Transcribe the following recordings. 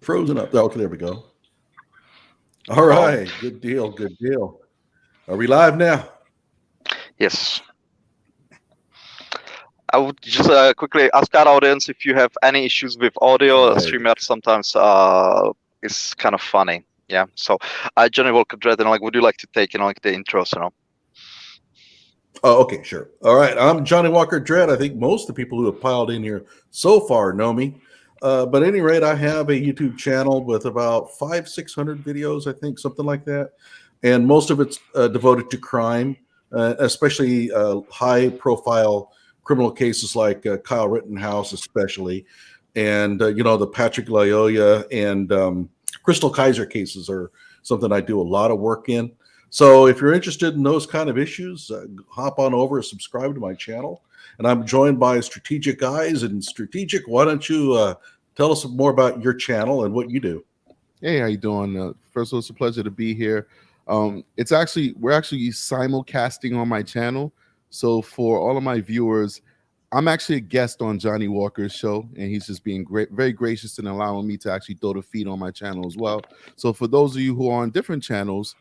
Frozen up. Okay, there we go. All Oh, right. Good deal. Good deal. Are we live now? yes. I would just quickly ask our audience if you have any issues with audio. Right. StreamYard sometimes is kind of funny. Yeah. So, Johnny Walker Dread, would you like to take, the intros? Oh, okay, sure. All right. I'm Johnny Walker Dredd. I think most of the people who have piled in here so far know me. But at any rate, I have a YouTube channel with about 600 videos, I think, something like that. And most of it's devoted to crime, especially high profile criminal cases like Kyle Rittenhouse, especially. And, the Patrick Loyola and Crystal Kaiser cases are something I do a lot of work in. So if you're interested in those kind of issues, hop on over and subscribe to my channel. And I'm joined by Strategic Guys. And Strategic, why don't you tell us more about your channel and what you do? Hey, how you doing? First of all, it's a pleasure to be here. We're actually simulcasting on my channel. So for all of my viewers, I'm actually a guest on Johnny Walker's show, and he's just being very gracious in allowing me to actually throw the feed on my channel as well. So for those of you who are on different channels,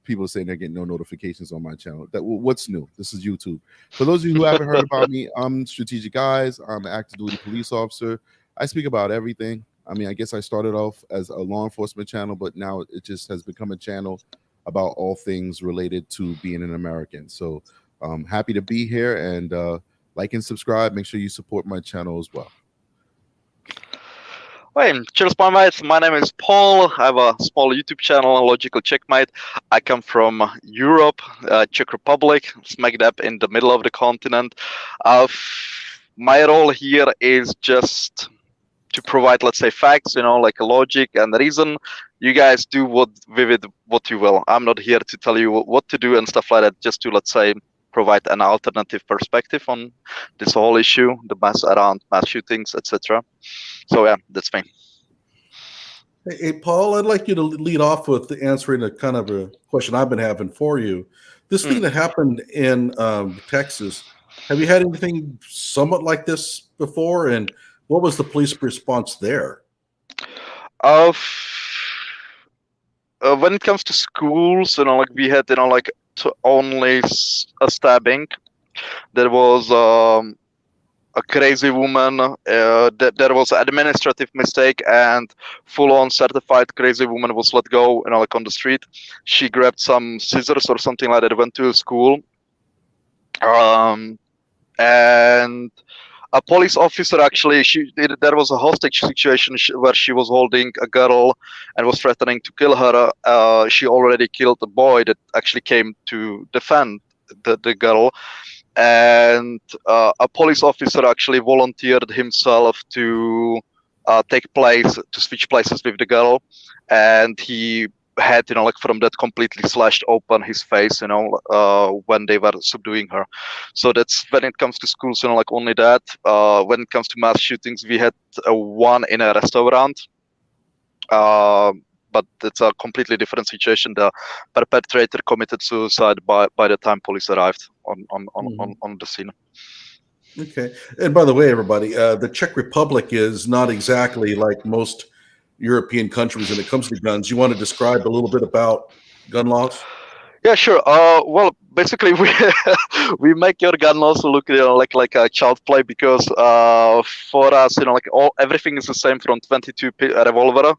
people are saying they're getting no notifications on my channel. What's new? This is YouTube. For those of you who haven't heard about me, I'm Strategic Guys. I'm an active duty police officer. I speak about everything. I mean, I guess I started off as a law enforcement channel, but now it just has become a channel about all things related to being an American. So I'm happy to be here, and like and subscribe. Make sure you support my channel as well. Hey, cheers, my mates. My name is Paul. I have a small YouTube channel, Logical Checkmate. I come from Europe, Czech Republic, smack dab in the middle of the continent. My role here is just to provide, let's say, facts, like a logic and reason. You guys do with it what you will. I'm not here to tell you what to do and stuff like that, just to, let's say, provide an alternative perspective on this whole issue, the mass shootings, etc. So yeah, that's me. Hey, Paul, I'd like you to lead off with answering a kind of a question I've been having for you. This thing that happened in Texas, have you had anything somewhat like this before? And what was the police response there? When it comes to schools, we had, only a stabbing. There was a crazy woman. There was administrative mistake, and full-on certified crazy woman was let go, on the street. She grabbed some scissors or something like that, went to school, and a police officer actually, there was a hostage situation where she was holding a girl and was threatening to kill her. She already killed a boy that actually came to defend the girl. And a police officer actually volunteered himself to switch places with the girl, and he had, from that completely slashed open his face, when they were subduing her. So that's when it comes to schools, only that. When it comes to mass shootings, we had one in a restaurant. But it's a completely different situation. The perpetrator committed suicide by the time police arrived on the scene. Okay. And by the way, everybody, the Czech Republic is not exactly like most European countries when it comes to guns. You want to describe a little bit about gun laws? Yeah, sure. Well, basically, we make your gun laws look like a child play, because for us, everything is the same, from 22 revolver,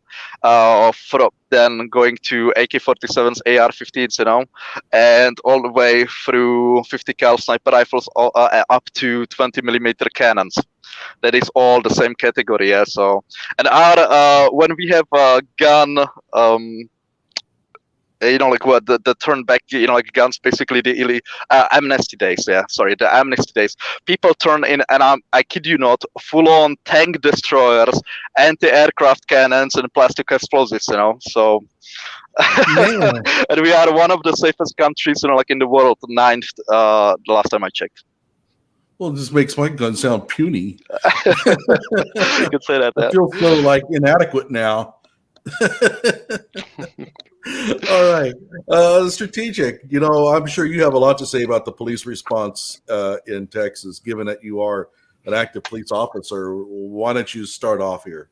then going to AK-47s, AR-15s, and all the way through 50 cal sniper rifles, up to 20 millimeter cannons. That is all the same category. Yeah. So, and our when we have a gun. The turn back, guns, basically the amnesty days. Yeah, sorry, the amnesty days. People turn in, and I kid you not, full-on tank destroyers, anti-aircraft cannons, and plastic explosives. So, and we are one of the safest countries, in the world, ninth. The last time I checked. Well, this makes my gun sound puny. You could say that. I feel so inadequate now. All right. Strategic, I'm sure you have a lot to say about the police response in Texas, given that you are an active police officer. Why don't you start off here?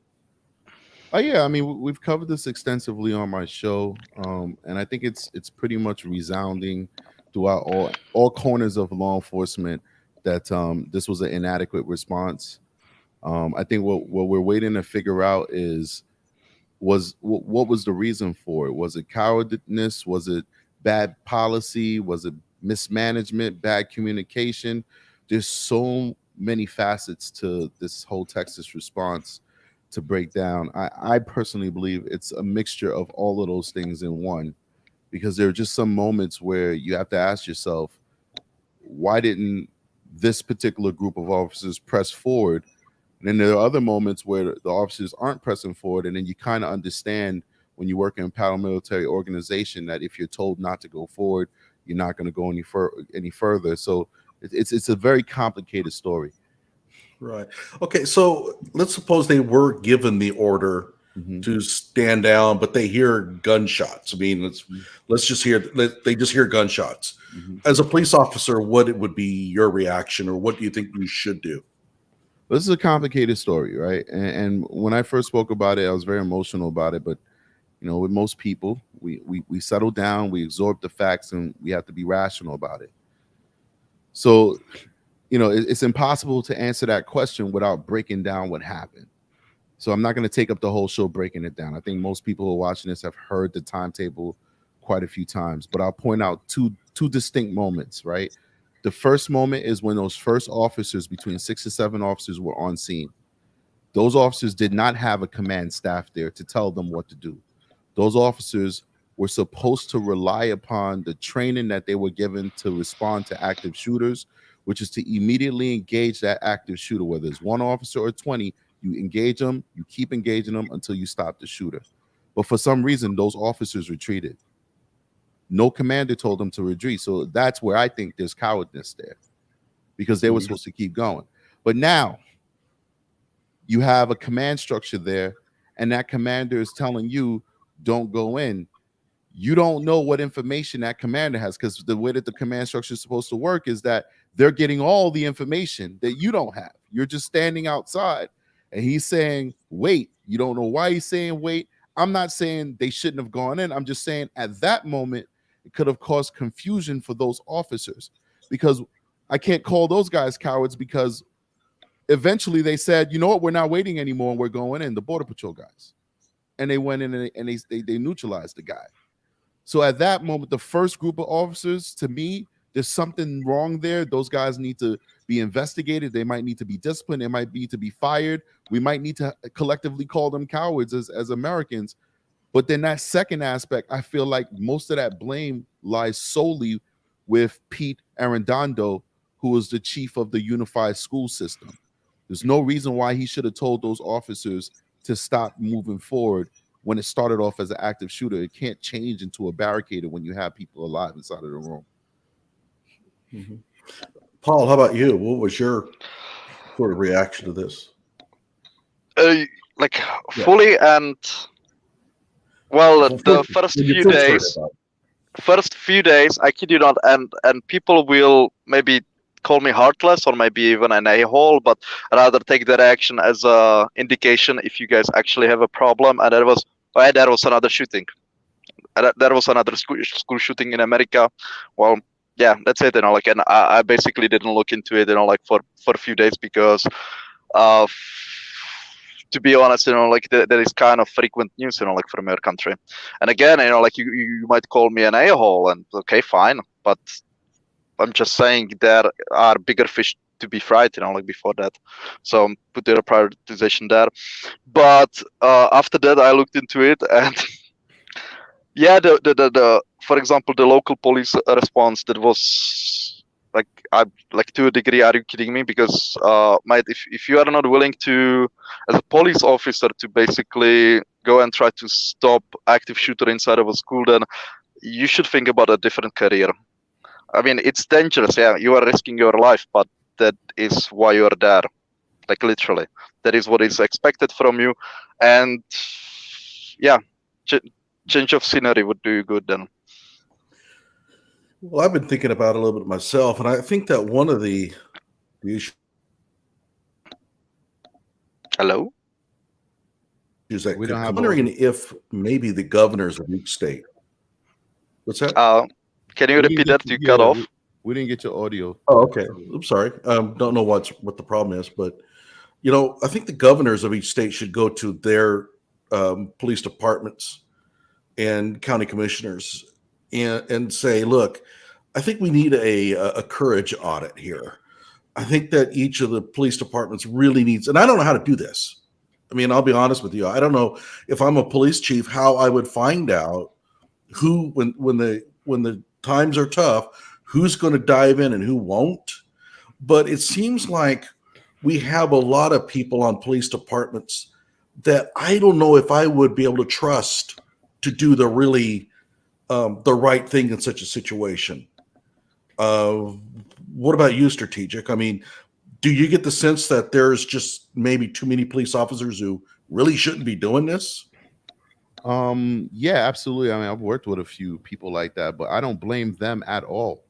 Yeah, I mean, we've covered this extensively on my show, and I think it's pretty much resounding throughout all corners of law enforcement that this was an inadequate response. I think what we're waiting to figure out is what was the reason for it? Was it cowardness? Was it bad policy? Was it mismanagement? Bad communication? There's so many facets to this whole Texas response to break down. I personally believe it's a mixture of all of those things in one, because there are just some moments where you have to ask yourself, why didn't this particular group of officers press forward? And then there are other moments where the officers aren't pressing forward, and then you kind of understand when you work in a paramilitary organization that if you're told not to go forward, you're not going to go any further. So it's a very complicated story. Right. Okay. So let's suppose they were given the order to stand down, but they hear gunshots. I mean, let's just hear they just hear gunshots. As a police officer, what it would be your reaction, or what do you think you should do? This is a complicated story, right? And when I first spoke about it, I was very emotional about it. But you know, with most people, we settle down, we absorb the facts, and we have to be rational about it. So, you know, it's impossible to answer that question without breaking down what happened. So I'm not going to take up the whole show breaking it down. I think most people who are watching this have heard the timetable quite a few times, but I'll point out two distinct moments, right? The first moment is when those first officers, between 6 to 7 officers, were on scene. Those officers did not have a command staff there to tell them what to do. Those officers were supposed to rely upon the training that they were given to respond to active shooters, which is to immediately engage that active shooter. Whether it's 1 officer or 20, you engage them, you keep engaging them until you stop the shooter. But for some reason, those officers retreated. No commander told them to retreat. So that's where I think there's cowardness there, because they were supposed to keep going. But now you have a command structure there, and that commander is telling you, don't go in. You don't know what information that commander has, because the way that the command structure is supposed to work is that they're getting all the information that you don't have. You're just standing outside, and he's saying, wait. You don't know why he's saying wait. I'm not saying they shouldn't have gone in. I'm just saying at that moment, it could have caused confusion for those officers, because I can't call those guys cowards, because eventually they said, you know what, we're not waiting anymore, and we're going in, the Border Patrol guys. And they went in and they neutralized the guy. So at that moment, the first group of officers, to me, there's something wrong there. Those guys need to be investigated. They might need to be disciplined. They might need to be fired. We might need to collectively call them cowards as Americans. But then that second aspect, I feel like most of that blame lies solely with Pete Arredondo, who was the chief of the unified school system. There's no reason why he should have told those officers to stop moving forward when it started off as an active shooter. It can't change into a barricade when you have people alive inside of the room. Paul, how about you? What was your sort of reaction to this? Fully, and well, the first few days, I kid you not, and people will maybe call me heartless or maybe even an a-hole, but rather take that action as a indication if you guys actually have a problem. And there was another shooting. There was another school shooting in America. Well, yeah, that's it. And I basically didn't look into it, for a few days, because to be honest, that is kind of frequent news, from your country. And again, you might call me an a-hole, and okay, fine, but I'm just saying there are bigger fish to be fried, before that. So put their prioritization there. But after that, I looked into it, and yeah, the for example, the local police response, that was to a degree, are you kidding me? Because mate, if you are not willing to, as a police officer, to basically go and try to stop active shooter inside of a school, then you should think about a different career. I mean, it's dangerous. Yeah, you are risking your life, but that is why you are there. Literally, that is what is expected from you. And yeah, change of scenery would do you good then. Well, I've been thinking about it a little bit myself, and I think that one of the issues Hello? use that. We don't I'm have wondering audio. if maybe the governors of each state. What's that? Can you We didn't repeat get that? you- You cut yeah, off. we didn't get your audio. Oh, okay. I'm sorry. Don't know what the problem is, but I think the governors of each state should go to their police departments and county commissioners and say, look, I think we need a courage audit here. I think that each of the police departments really needs, and I don't know how to do this. I mean, I'll be honest with you. I don't know if I'm a police chief, how I would find out who, when the times are tough, who's going to dive in and who won't. But it seems like we have a lot of people on police departments that I don't know if I would be able to trust to do the right thing in such a situation. What about you, Strategic? I mean, do you get the sense that there's just maybe too many police officers who really shouldn't be doing this? Yeah, absolutely. I mean, I've worked with a few people like that, but I don't blame them at all.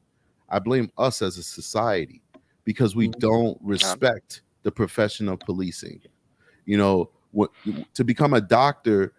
I blame us as a society because we don't respect the profession of policing. To become a doctor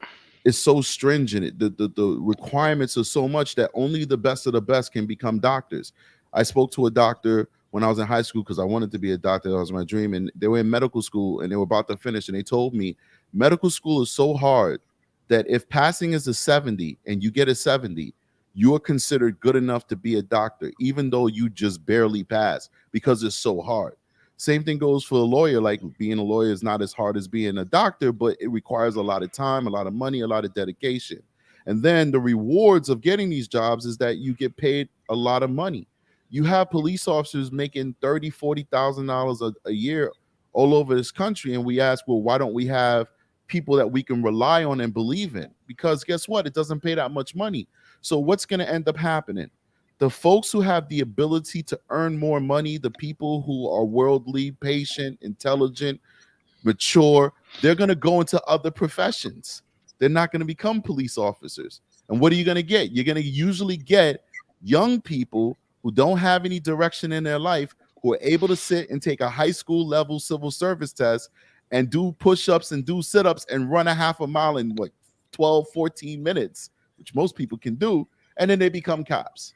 is so stringent. The requirements are so much that only the best of the best can become doctors. I spoke to a doctor when I was in high school because I wanted to be a doctor. That was my dream. And they were in medical school and they were about to finish. And they told me medical school is so hard that if passing is a 70 and you get a 70, you're considered good enough to be a doctor, even though you just barely pass because it's so hard. Same thing goes for a lawyer. Like being a lawyer is not as hard as being a doctor, but it requires a lot of time, a lot of money, a lot of dedication. And then the rewards of getting these jobs is that you get paid a lot of money. You have police officers making $30,000, $40,000 a year all over this country. And we ask, well, why don't we have people that we can rely on and believe in? Because guess what? It doesn't pay that much money. So what's going to end up happening? The folks who have the ability to earn more money, the people who are worldly, patient, intelligent, mature, they're going to go into other professions. They're not going to become police officers. And what are you going to get? You're going to usually get young people who don't have any direction in their life, who are able to sit and take a high school level civil service test and do push-ups and do sit-ups and run a half a mile in 12, 14 minutes, which most people can do, and then they become cops.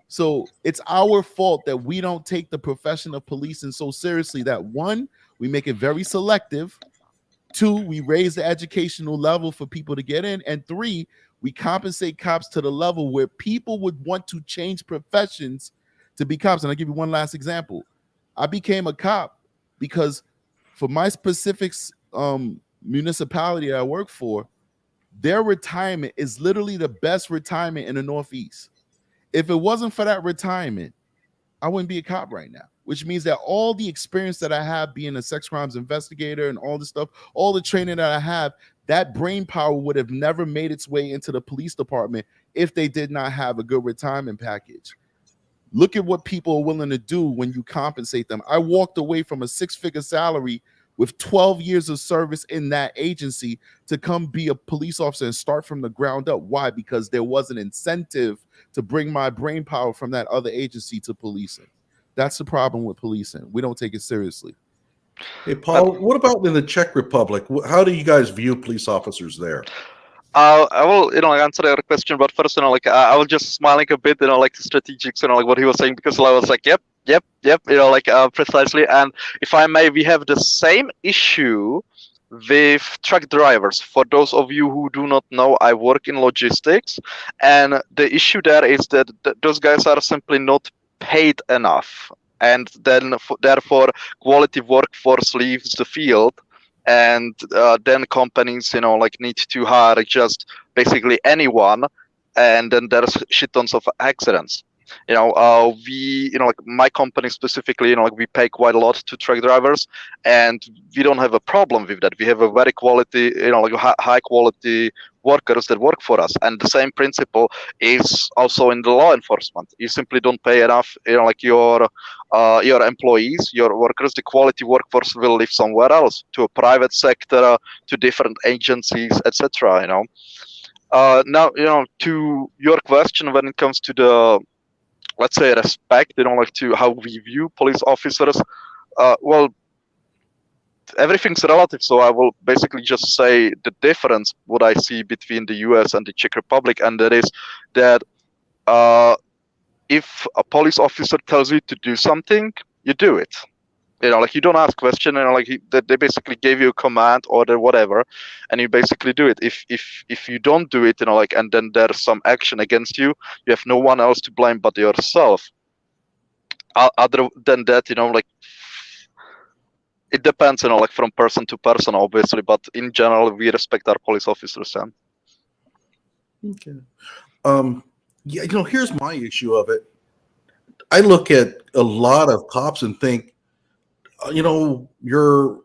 So it's our fault that we don't take the profession of policing so seriously that one, we make it very selective. Two, we raise the educational level for people to get in. And three, we compensate cops to the level where people would want to change professions to be cops. And I'll give you one last example. I became a cop because for my specific municipality I work for, their retirement is literally the best retirement in the Northeast. If it wasn't for that retirement, I wouldn't be a cop right now, which means that all the experience that I have being a sex crimes investigator and all this stuff, all the training that I have, that brain power would have never made its way into the police department if they did not have a good retirement package. Look at what people are willing to do when you compensate them. I walked away from a 6-figure salary with 12 years of service in that agency to come be a police officer and start from the ground up. Why? Because there was an incentive to bring my brain power from that other agency to policing. That's the problem with policing. We don't take it seriously. Hey, Paul, what about in the Czech Republic? How do you guys view police officers there? I will, answer your question, but first, I was just smiling a bit, like the strategics, what he was saying, because I was like, yep, precisely. And if I may, we have the same issue with truck drivers. For those of you who do not know, I work in logistics, and the issue there is that those guys are simply not paid enough, and then therefore quality workforce leaves the field. And then companies, need to hire just basically anyone, and then there's shit tons of accidents. My company specifically, we pay quite a lot to truck drivers, and we don't have a problem with that. We have a very quality, high quality workers that work for us, and the same principle is also in the law enforcement. You simply don't pay enough, your employees, your workers. The quality workforce will live somewhere else, to a private sector, to different agencies, etc. Now, to your question, when it comes to the, let's say, respect, to how we view police officers, well, everything's relative, so I will basically just say the difference what I see between the US and the Czech Republic, and that is that if a police officer tells you to do something, you do it. Like you don't ask question, like they basically gave you a command, order, whatever, and you basically do it. If you don't do it, like, and then there's some action against you, you have no one else to blame but yourself. Other than that, like, it depends, like from person to person, obviously, but in general, we respect our police officers. Okay. Yeah, here's my issue of it. I look at a lot of cops and think, you're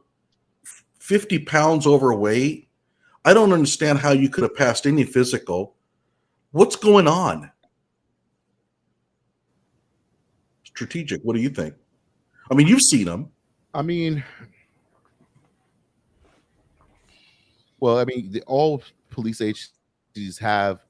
50 pounds overweight. I don't understand how you could have passed any physical. What's going on? Strategic. What do you think? I mean, you've seen them. I mean, well, all police agencies have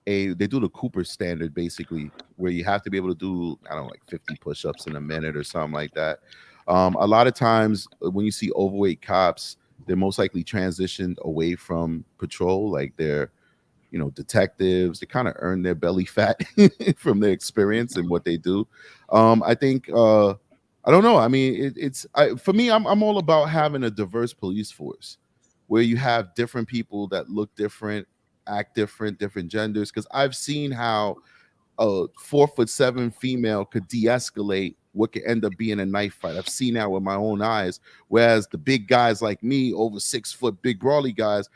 they do the Cooper standard, basically, where you have to be able to do, I don't know, like 50 push-ups in a minute or something like that. A lot of times when you see overweight cops, they're most likely transitioned away from patrol, like they're, detectives. They kind of earn their belly fat from their experience and what they do. I think I don't know. I mean, for me, I'm all about having a diverse police force where you have different people that look different, act different, different genders. Because I've seen how a 4'7" female could de-escalate what could end up being a knife fight. I've seen that with my own eyes. Whereas the big guys like me, over 6 foot, big brawly guys,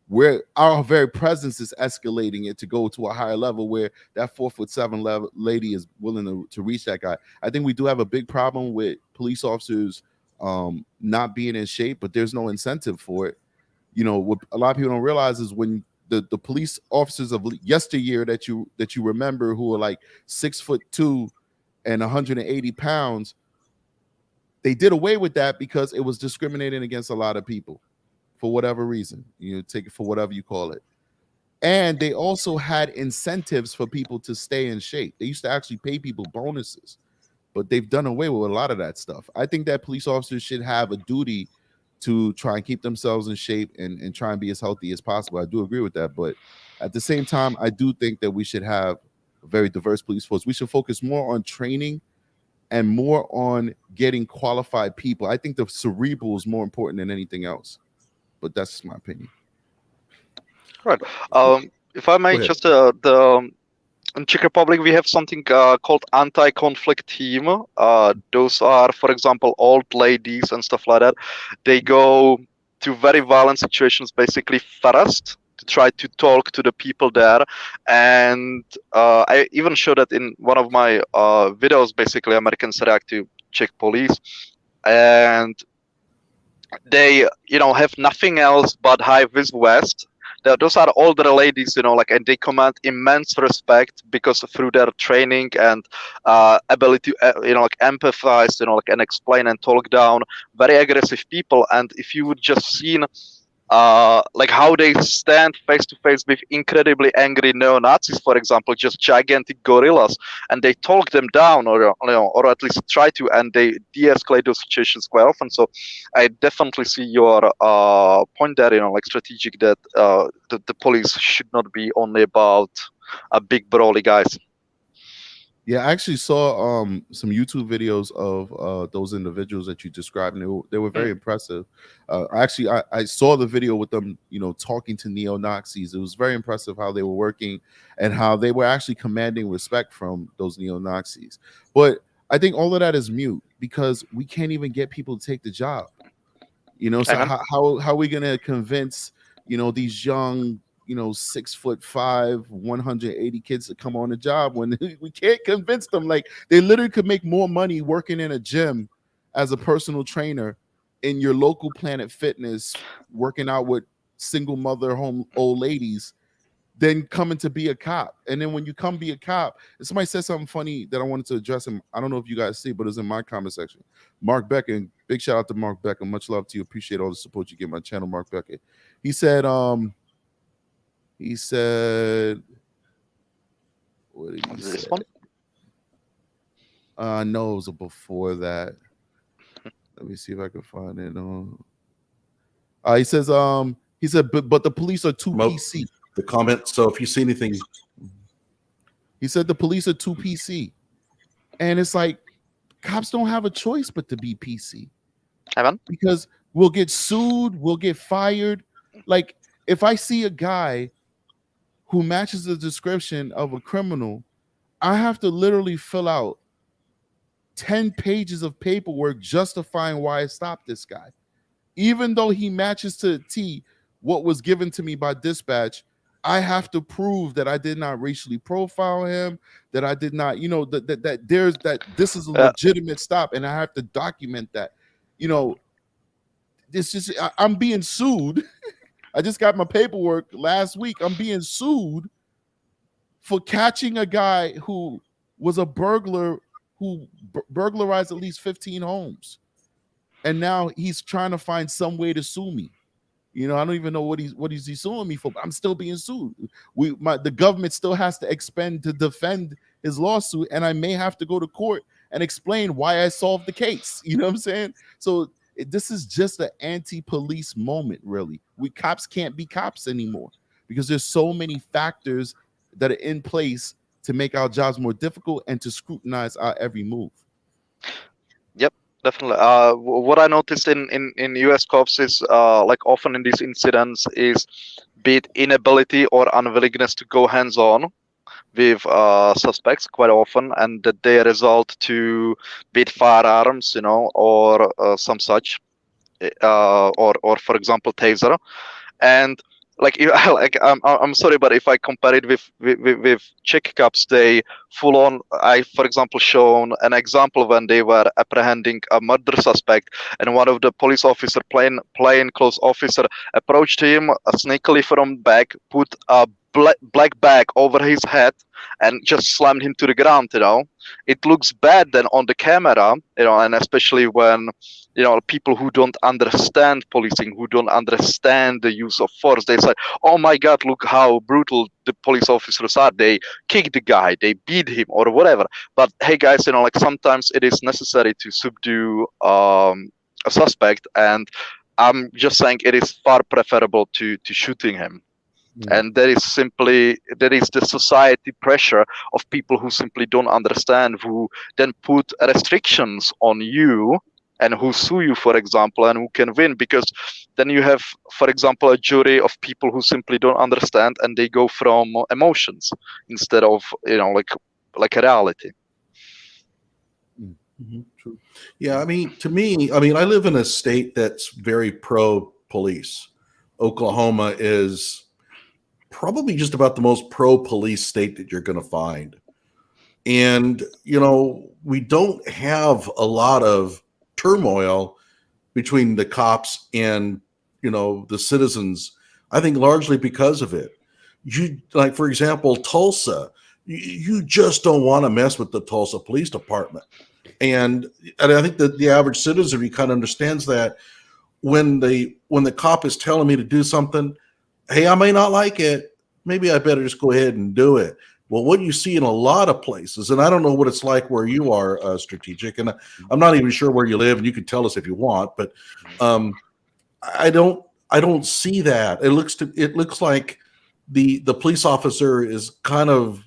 where our very presence is escalating it to go to a higher level where that 4'7" lady is willing to reach that guy. I think we do have a big problem with police officers not being in shape, but there's no incentive for it. What a lot of people don't realize is when the police officers of yesteryear that you remember, who are like 6'2" and 180 pounds, they did away with that because it was discriminating against a lot of people for whatever reason. Take it for whatever you call it. And they also had incentives for people to stay in shape. They used to actually pay people bonuses, but they've done away with a lot of that stuff. I think that police officers should have a duty to try and keep themselves in shape and try and be as healthy as possible. I do agree with that. But at the same time, I do think that we should have a very diverse police force. We should focus more on training and more on getting qualified people. I think the cerebral is more important than anything else. But that's just my opinion. Right. If I may, just in Czech Republic, we have something called anti-conflict team. Those are, for example, old ladies and stuff like that. They go to very violent situations, basically first, to try to talk to the people there. And I even showed that in one of my videos, basically, Americans react to Czech police. And they, have nothing else but high-vis vest. Those are older ladies, and they command immense respect because through their training and ability to, empathize, and explain and talk down very aggressive people. And if you would just seen how they stand face to face with incredibly angry neo-Nazis, for example, just gigantic gorillas, and they talk them down, or at least try to, and they de-escalate those situations quite often. So I definitely see your point there, strategic, that the police should not be only about big brawly guys. Yeah, I actually saw some YouTube videos of those individuals that you described, and they were very impressive. I saw the video with them, talking to neo-Nazis. It was very impressive how they were working and how they were actually commanding respect from those neo-Nazis. But I think all of that is mute because we can't even get people to take the job. So how are we going to convince, these young 6'5", 180 kids to come on the job when we can't convince them? Like, they literally could make more money working in a gym as a personal trainer in your local Planet Fitness, working out with single mother home old ladies, than coming to be a cop. And then when you come be a cop, and somebody said something funny that I wanted to address him. I don't know if you guys see, but it's in my comment section. Mark Beckett, big shout out to Mark Beckett. Much love to you. Appreciate all the support you give my channel, Mark Beckett. He said, what did he say? No, it was before that. Let me see if I can find it. He said, but the police are too PC. The comment. So if you see anything, he said the police are too PC, and it's like cops don't have a choice but to be PC. Evan? Because we'll get sued, we'll get fired. Like if I see a guy who matches the description of a criminal, I have to literally fill out 10 pages of paperwork justifying why I stopped this guy. Even though he matches to a T what was given to me by dispatch, I have to prove that I did not racially profile him, that I did not, that this is a legitimate stop, and I have to document that. It's just I'm being sued. I just got my paperwork last week. I'm being sued for catching a guy who was a burglar who burglarized at least 15 homes. And now he's trying to find some way to sue me. I don't even know what he's suing me for, but I'm still being sued. The government still has to expend to defend his lawsuit, and I may have to go to court and explain why I solved the case. You know what I'm saying? So this is just an anti-police moment, really. Cops can't be cops anymore because there's so many factors that are in place to make our jobs more difficult and to scrutinize our every move. Yep, definitely. What I noticed in US cops is like often in these incidents is be it inability or unwillingness to go hands-on with suspects quite often, and that they result to be it firearms, or some such, or for example taser. And like I'm sorry, but if I compare it with Czech cops, they full on. I, for example, shown an example when they were apprehending a murder suspect, and one of the police officer, plain clothes officer, approached him sneakily from back, put a black bag over his head, and just slammed him to the ground. It looks bad then on the camera, and especially when people who don't understand policing, who don't understand the use of force, they say, oh my god, look how brutal the police officers are, they kick the guy, they beat him or whatever. But hey guys, like sometimes it is necessary to subdue a suspect, and I'm just saying it is far preferable to shooting him. And there is the society pressure of people who simply don't understand, who then put restrictions on you and who sue you, for example, and who can win, because then you have, for example, a jury of people who simply don't understand, and they go from emotions instead of like a reality. Mm-hmm. True. Yeah, to me, I live in a state that's very pro-police. Oklahoma is probably just about the most pro-police state that you're going to find. And, we don't have a lot of turmoil between the cops and, the citizens, I think largely because of it. Like, for example, Tulsa, you just don't want to mess with the Tulsa Police Department. And I think that the average citizen kind of understands that when the cop is telling me to do something, hey, I may not like it. Maybe I better just go ahead and do it. Well, what you see in a lot of places, and I don't know what it's like where you are, Strategic, and I'm not even sure where you live, and you can tell us if you want, but I don't see that. It looks like the police officer is kind of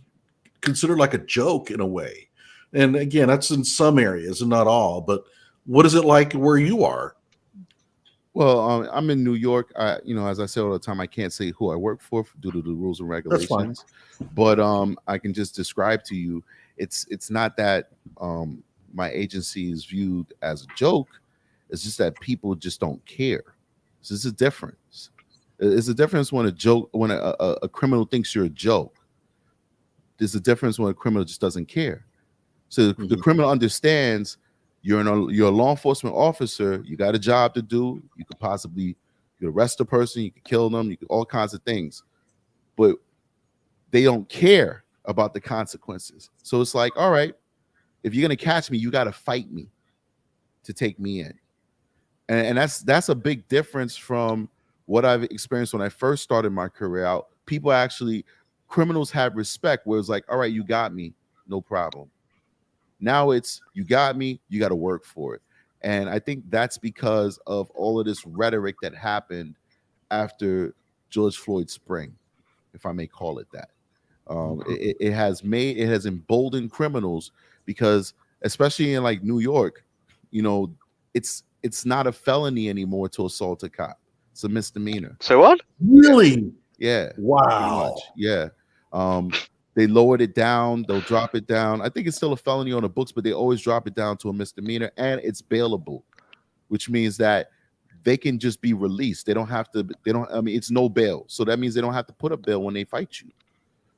considered like a joke in a way. And again, that's in some areas and not all. But what is it like where you are? Well, I'm in New York. As I say all the time, I can't say who I work for due to the rules and regulations. But I can just describe to you, it's not that my agency is viewed as a joke. It's just that people just don't care. So there's a difference. It's a difference when a criminal thinks you're a joke. There's a difference when a criminal just doesn't care. So the criminal understands you're a law enforcement officer. You got a job to do. You could arrest a person. You could kill them. You could all kinds of things, but they don't care about the consequences. So it's like, all right, if you're gonna catch me, you got to fight me to take me in, and that's a big difference from what I've experienced when I first started my career out. Criminals have respect, where it's like, all right, you got me, no problem. Now it's, you got me, you got to work for it. And I think that's because of all of this rhetoric that happened after George Floyd's spring, if I may call it that. It has emboldened criminals, because especially in like New York, you know, it's not a felony anymore to assault a cop. It's a misdemeanor. So what? Really? Yeah. Wow. Much. Yeah. They lowered it down. They'll drop it down. I think it's still a felony on the books, but they always drop it down to a misdemeanor, and it's bailable, which means that they can just be released. They don't have to. It's no bail. So that means they don't have to put a bail when they fight you.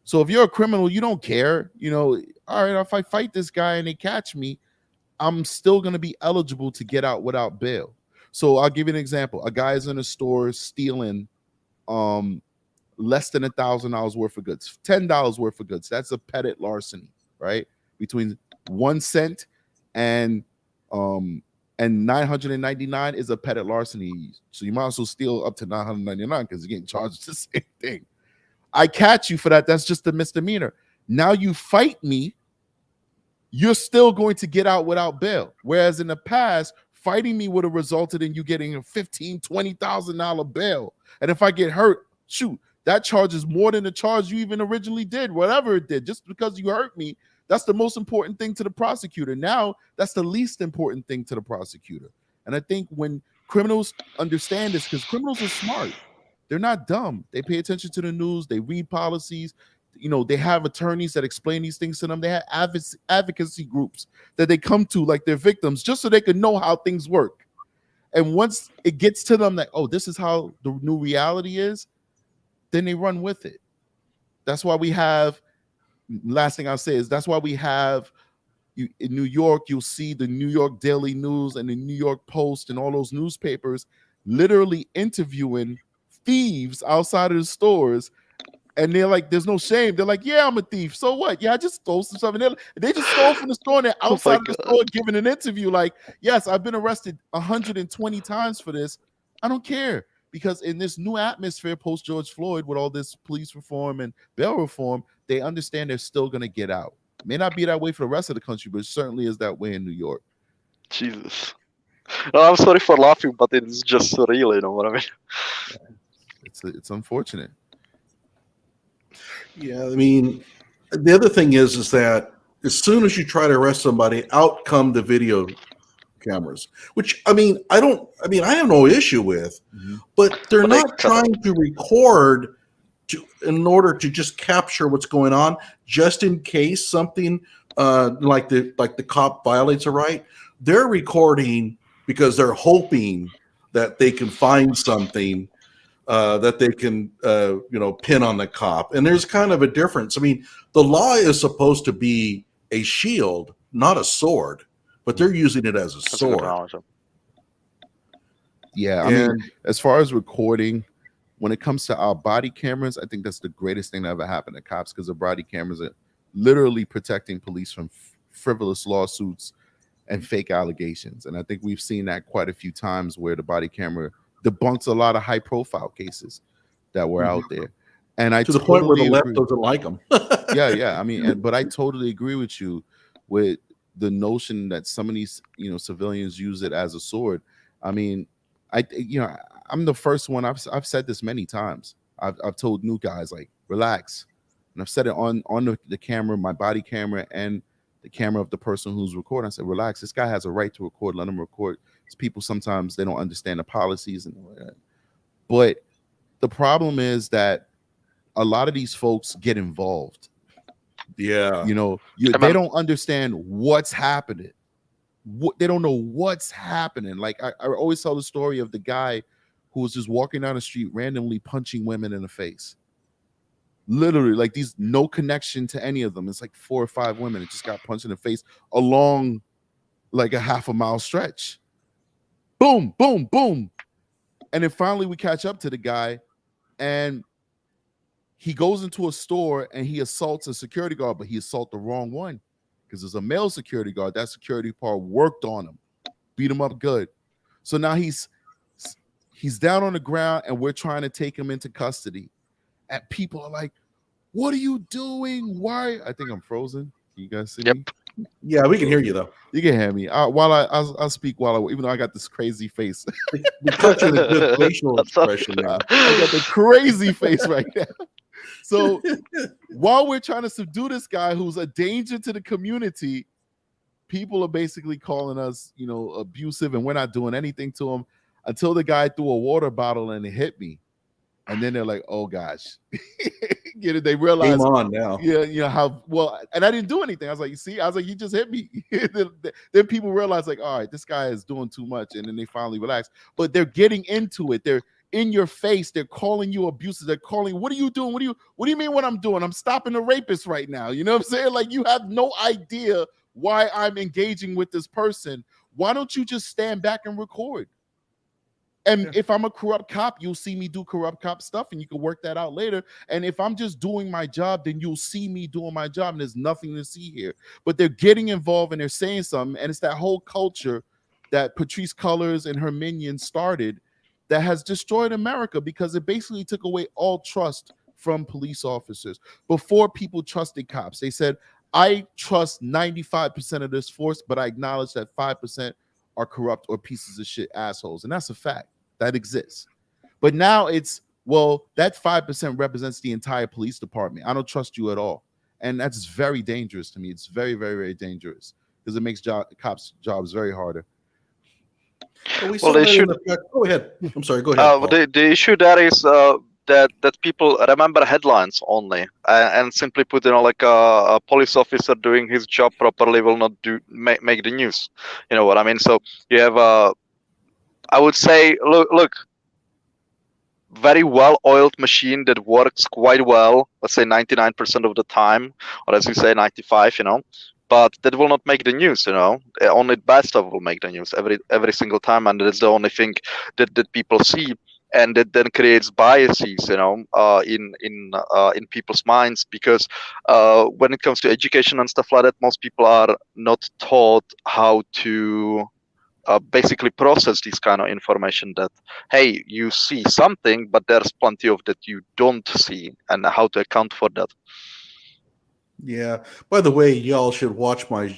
So if you're a criminal, you don't care. You know, all right, if I fight this guy and they catch me, I'm still going to be eligible to get out without bail. So I'll give you an example. A guy is in a store stealing less than $1,000 worth of goods, $10 worth of goods. That's a petty larceny, right? Between 1 cent and 999 is a petty larceny. So you might as well steal up to 999 because you're getting charged the same thing. I catch you for that. That's just a misdemeanor. Now you fight me, you're still going to get out without bail. Whereas in the past, fighting me would have resulted in you getting a $15,000, $20,000 bail. And if I get hurt, shoot, that charge is more than the charge you even originally did, whatever it did. Just because you hurt me, that's the most important thing to the prosecutor. Now, that's the least important thing to the prosecutor. And I think when criminals understand this, because criminals are smart, they're not dumb. They pay attention to the news. They read policies. You know, they have attorneys that explain these things to them. They have advocacy groups that they come to like their victims, just so they can know how things work. And once it gets to them that, oh, this is how the new reality is, then they run with it. That's why we have, last thing I'll say is that's why we have, in New York, you'll see the New York Daily News and the New York Post and all those newspapers literally interviewing thieves outside of the stores, and they're like, there's no shame. They're like, yeah, I'm a thief. So what? Yeah, I just stole some stuff. And they just stole from the store, and they're outside of the store giving an interview like, yes, I've been arrested 120 times for this. I don't care. Because in this new atmosphere post George Floyd, with all this police reform and bail reform, they understand they're still going to get out. It may not be that way for the rest of the country, but it certainly is that way in New York. Jesus. No, I'm sorry for laughing, but it's just surreal, you know what I mean? It's unfortunate. Yeah, I mean, the other thing is that as soon as you try to arrest somebody, out come the video cameras, which I have no issue with, but they're not trying to record in order to just capture what's going on, just in case something like the cop violates a right. They're recording because they're hoping that they can find something that they can pin on the cop. And there's kind of a difference. I mean, the law is supposed to be a shield, not a sword, but they're using it as a sword. Yeah, I mean, as far as recording, when it comes to our body cameras, I think that's the greatest thing that ever happened to cops, because the body cameras are literally protecting police from frivolous lawsuits and fake allegations. And I think we've seen that quite a few times where the body camera debunks a lot of high profile cases that were out there. And I to the point where the left doesn't like them. Yeah. I mean, but I totally agree with you with the notion that some of these, civilians use it as a sword. I mean, I'm the first one. I've said this many times. I've told new guys, like, relax. And I've said it on the camera, my body camera, and the camera of the person who's recording. I said, relax. This guy has a right to record. Let him record. People sometimes they don't understand the policies and all that. But the problem is that a lot of these folks get involved. Yeah, they don't understand what's happening. They don't know what's happening. Like I always tell the story of the guy who was just walking down the street randomly punching women in the face. Literally, like, these no connection to any of them. It's like 4 or 5 women that just got punched in the face along like a half a mile stretch. Boom, boom, boom. And then finally we catch up to the guy, and he goes into a store and he assaults a security guard, but he assaulted the wrong one, because there's a male security guard. That security guard worked on him, beat him up good. So now he's down on the ground, and we're trying to take him into custody. And people are like, what are you doing? Why? I think I'm frozen. Can you guys see me? Yeah, we can hear you though. You can hear me. I'll speak even though I got this crazy face. We caught you in a good facial expression now. I got the crazy face right now. So while we're trying to subdue this guy who's a danger to the community, people are basically calling us, abusive, and we're not doing anything to him until the guy threw a water bottle and it hit me. And then they're like, oh gosh. They realize Game on now. Yeah, how well, and I didn't do anything. I was like, you see, you just hit me. then people realize, like, all right, this guy is doing too much, and then they finally relax. But they're getting into it. They're in your face. They're calling you abusive. They're calling, what are you doing? What do you mean what I'm doing? I'm stopping the rapist right now. You know what I'm saying? Like, you have no idea why I'm engaging with this person. Why don't you just stand back and record? And if I'm a corrupt cop, you'll see me do corrupt cop stuff, and you can work that out later. And if I'm just doing my job, then you'll see me doing my job, and there's nothing to see here. But they're getting involved, and they're saying something, and it's that whole culture that Patrice Cullors and her minions started that has destroyed America, because it basically took away all trust from police officers. Before, people trusted cops. They said, I trust 95% of this force, but I acknowledge that 5% are corrupt or pieces of shit assholes. And that's a fact that exists. But now it's, well, that 5% represents the entire police department. I don't trust you at all. And that's very dangerous to me. It's very, very, very dangerous, because it makes cops' jobs very harder. Well, they should. Go ahead. I'm sorry. Go ahead. The issue there is that people remember headlines only, and simply put, like a police officer doing his job properly will not make the news. You know what I mean? So you have I would say, look, very well-oiled machine that works quite well. Let's say 99% of the time, or as you say, 95. But that will not make the news. Only bad stuff will make the news every single time, and that's the only thing that people see. And it then creates biases, in people's minds, because when it comes to education and stuff like that, most people are not taught how to basically process this kind of information. That, hey, you see something, but there's plenty of that you don't see, and how to account for that. Yeah. By the way, y'all should watch my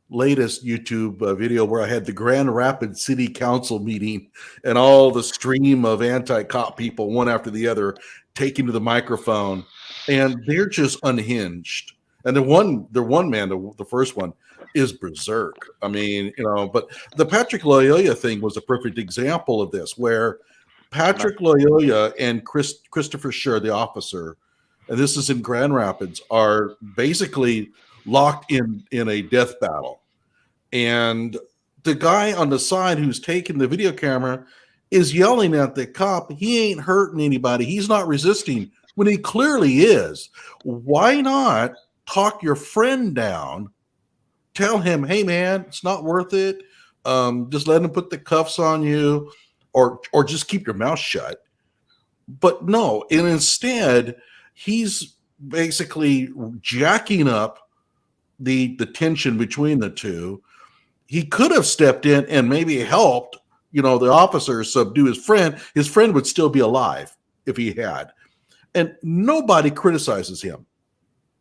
latest YouTube video where I had the Grand Rapids City Council meeting and all the stream of anti-cop people, one after the other, taking to the microphone, and they're just unhinged. And the one man, the first one, is berserk. I mean, but the Patrick Loyola thing was a perfect example of this, where Patrick Loyola and Christopher Scher, the officer, and this is in Grand Rapids, are basically locked in a death battle. And the guy on the side who's taking the video camera is yelling at the cop. He ain't hurting anybody. He's not resisting, when he clearly is. Why not talk your friend down? Tell him, hey man, it's not worth it. Just let him put the cuffs on you, or just keep your mouth shut. But no, and instead, he's basically jacking up the tension between the two. He could have stepped in and maybe helped, the officer subdue his friend. His friend would still be alive if he had. And nobody criticizes him,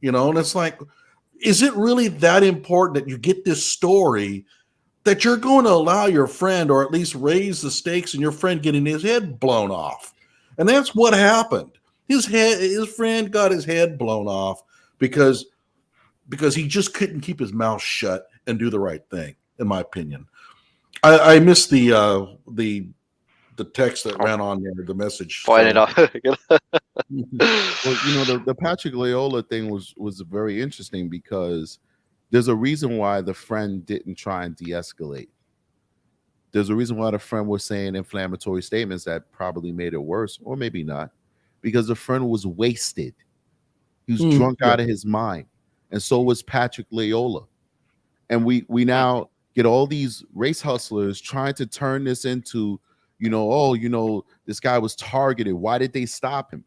and it's like, is it really that important that you get this story that you're going to allow your friend, or at least raise the stakes in your friend getting his head blown off? And that's what happened. His friend got his head blown off because he just couldn't keep his mouth shut and do the right thing, in my opinion. I missed the text that ran on there, the message. Fine enough. Well, the Patrick Loyola thing was very interesting, because there's a reason why the friend didn't try and de-escalate. There's a reason why the friend was saying inflammatory statements that probably made it worse, or maybe not, because the friend was wasted. He was drunk out of his mind. And so was Patrick Loyola. And we now get all these race hustlers trying to turn this into, this guy was targeted. Why did they stop him?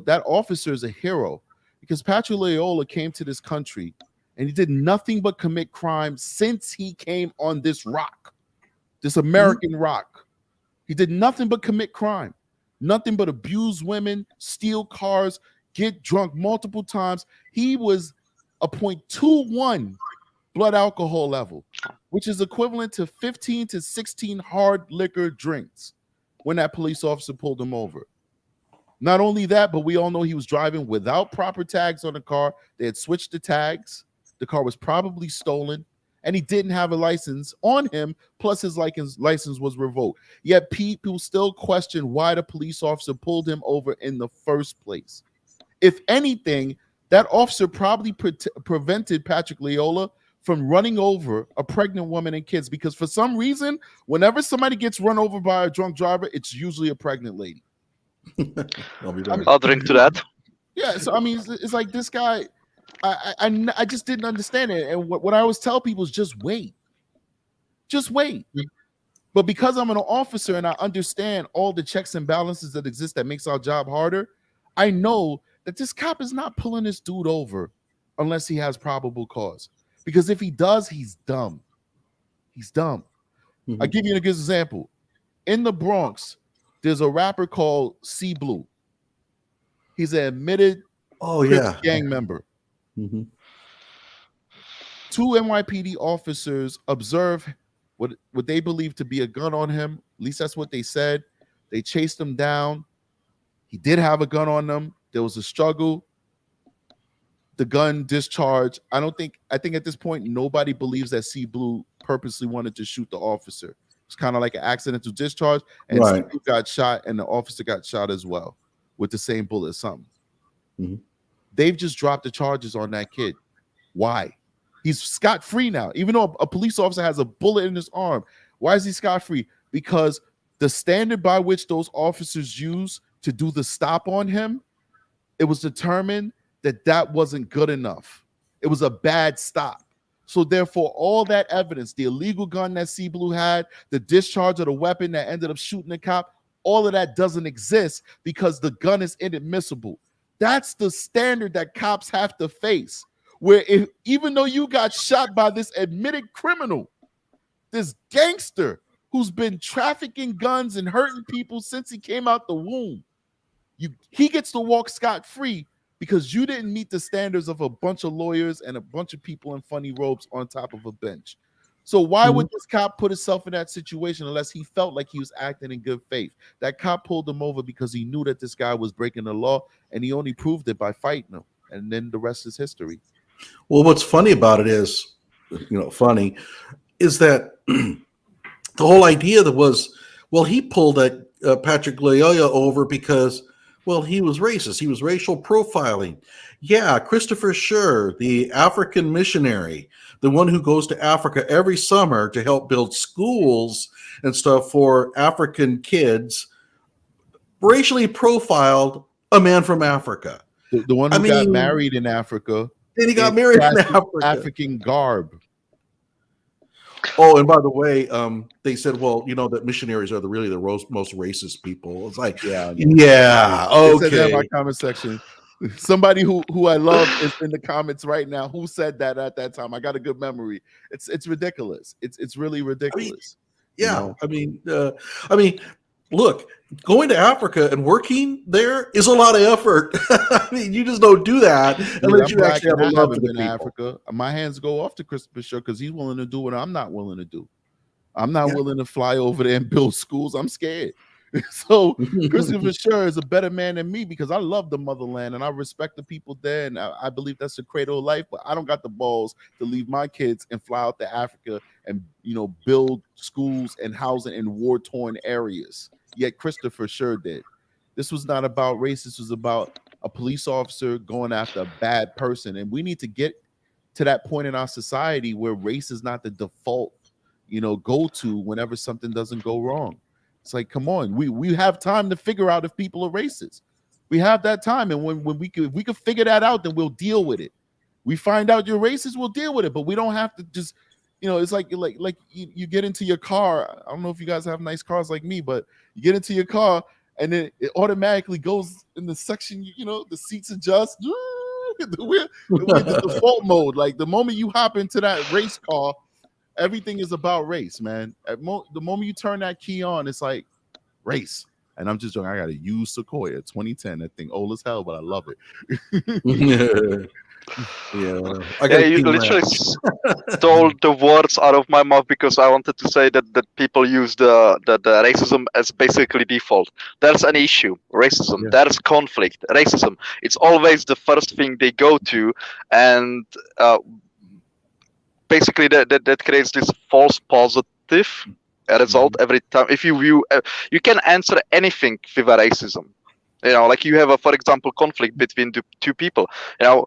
That officer is a hero, because Patrick Loyola came to this country and he did nothing but commit crime since he came on this rock, this American rock. He did nothing but commit crime, nothing but abuse women, steal cars, get drunk multiple times. He was a .21 blood alcohol level, which is equivalent to 15 to 16 hard liquor drinks when that police officer pulled him over. Not only that, but we all know he was driving without proper tags on the car. They had switched the tags. The car was probably stolen, and he didn't have a license on him, plus his license was revoked. Yet people still question why the police officer pulled him over in the first place. If anything, that officer probably prevented Patrick Loyola from running over a pregnant woman and kids, because for some reason, whenever somebody gets run over by a drunk driver, it's usually a pregnant lady. I'll drink to that. Yeah, so I mean, it's like this guy, I just didn't understand it. And what I always tell people is just wait. But because I'm an officer and I understand all the checks and balances that exist that makes our job harder, I know that this cop is not pulling this dude over unless he has probable cause. Because if he does, he's dumb. Mm-hmm. I'll give you a good example. In the Bronx, there's a rapper called C Blue. He's an admitted gang member. Mm-hmm. 2 NYPD officers observe what they believe to be a gun on him. At least that's what they said. They chased him down. He did have a gun on him. There was a struggle. The gun discharged. I think at this point, nobody believes that C Blue purposely wanted to shoot the officer. It's kind of like an accidental discharge, and C Blue got shot, and the officer got shot as well with the same bullet or something. Mm-hmm. They've just dropped the charges on that kid. Why? He's scot-free now. Even though a police officer has a bullet in his arm, why is he scot-free? Because the standard by which those officers use to do the stop on him, it was determined that wasn't good enough. It was a bad stop. So therefore, all that evidence, the illegal gun that C Blue had, the discharge of the weapon that ended up shooting the cop, all of that doesn't exist because the gun is inadmissible. That's the standard that cops have to face. Where even though you got shot by this admitted criminal, this gangster who's been trafficking guns and hurting people since he came out the womb, he gets to walk scot-free because you didn't meet the standards of a bunch of lawyers and a bunch of people in funny robes on top of a bench. So why would this cop put himself in that situation unless he felt like he was acting in good faith? That cop pulled him over because he knew that this guy was breaking the law, and he only proved it by fighting him. And then the rest is history. Well, what's funny about it is, is that the whole idea that was, well, he pulled that Patrick Loyola over because, well, he was racist. He was racial profiling. Yeah, Christopher Schur, the African missionary, the one who goes to Africa every summer to help build schools and stuff for African kids, racially profiled a man from Africa. The one who got married in Africa. Then he got married in Africa. African garb. Oh, and by the way, they said, well, that missionaries are really the most racist people. It's like, yeah, okay. Said that in my comment section. Somebody who I love is in the comments right now. Who said that at that time? I got a good memory. It's ridiculous. It's really ridiculous. I mean, look, going to Africa and working there is a lot of effort. I mean, you just don't do that unless you actually have a love for the people. Africa. My hands go off to Christopher Schur because he's willing to do what I'm not willing to do. I'm not willing to fly over there and build schools. I'm scared. So Christopher Schur is a better man than me because I love the motherland and I respect the people there, and I believe that's the cradle of life. But I don't got the balls to leave my kids and fly out to Africa and build schools and housing in war-torn areas. Yet Christopher Schur did. This was not about race. This was about a police officer going after a bad person. And we need to get to that point in our society where race is not the default, go-to whenever something doesn't go wrong. It's like, come on, we have time to figure out if people are racist. We have that time. And when we could figure that out, then we'll deal with it. We find out you're racist, we'll deal with it. But we don't have to just, it's like you get into your car. I don't know if you guys have nice cars like me, but you get into your car and then it automatically goes in the section, the seats adjust. We're the default mode. Like the moment you hop into that race car, everything is about race, man. The moment you turn that key on, it's like race. And I'm just joking. I got a used Sequoia 2010. That thing old as hell, but I love it. Yeah, I Yeah, got a you team literally rap. stole the words out of my mouth because I wanted to say that people use the racism as basically default. There's an issue, racism. Yeah. There's conflict, racism. It's always the first thing they go to, and basically that creates this false positive result every time. If you view, you can answer anything with a racism. You know, like you have a, for example, conflict between the two people. You know,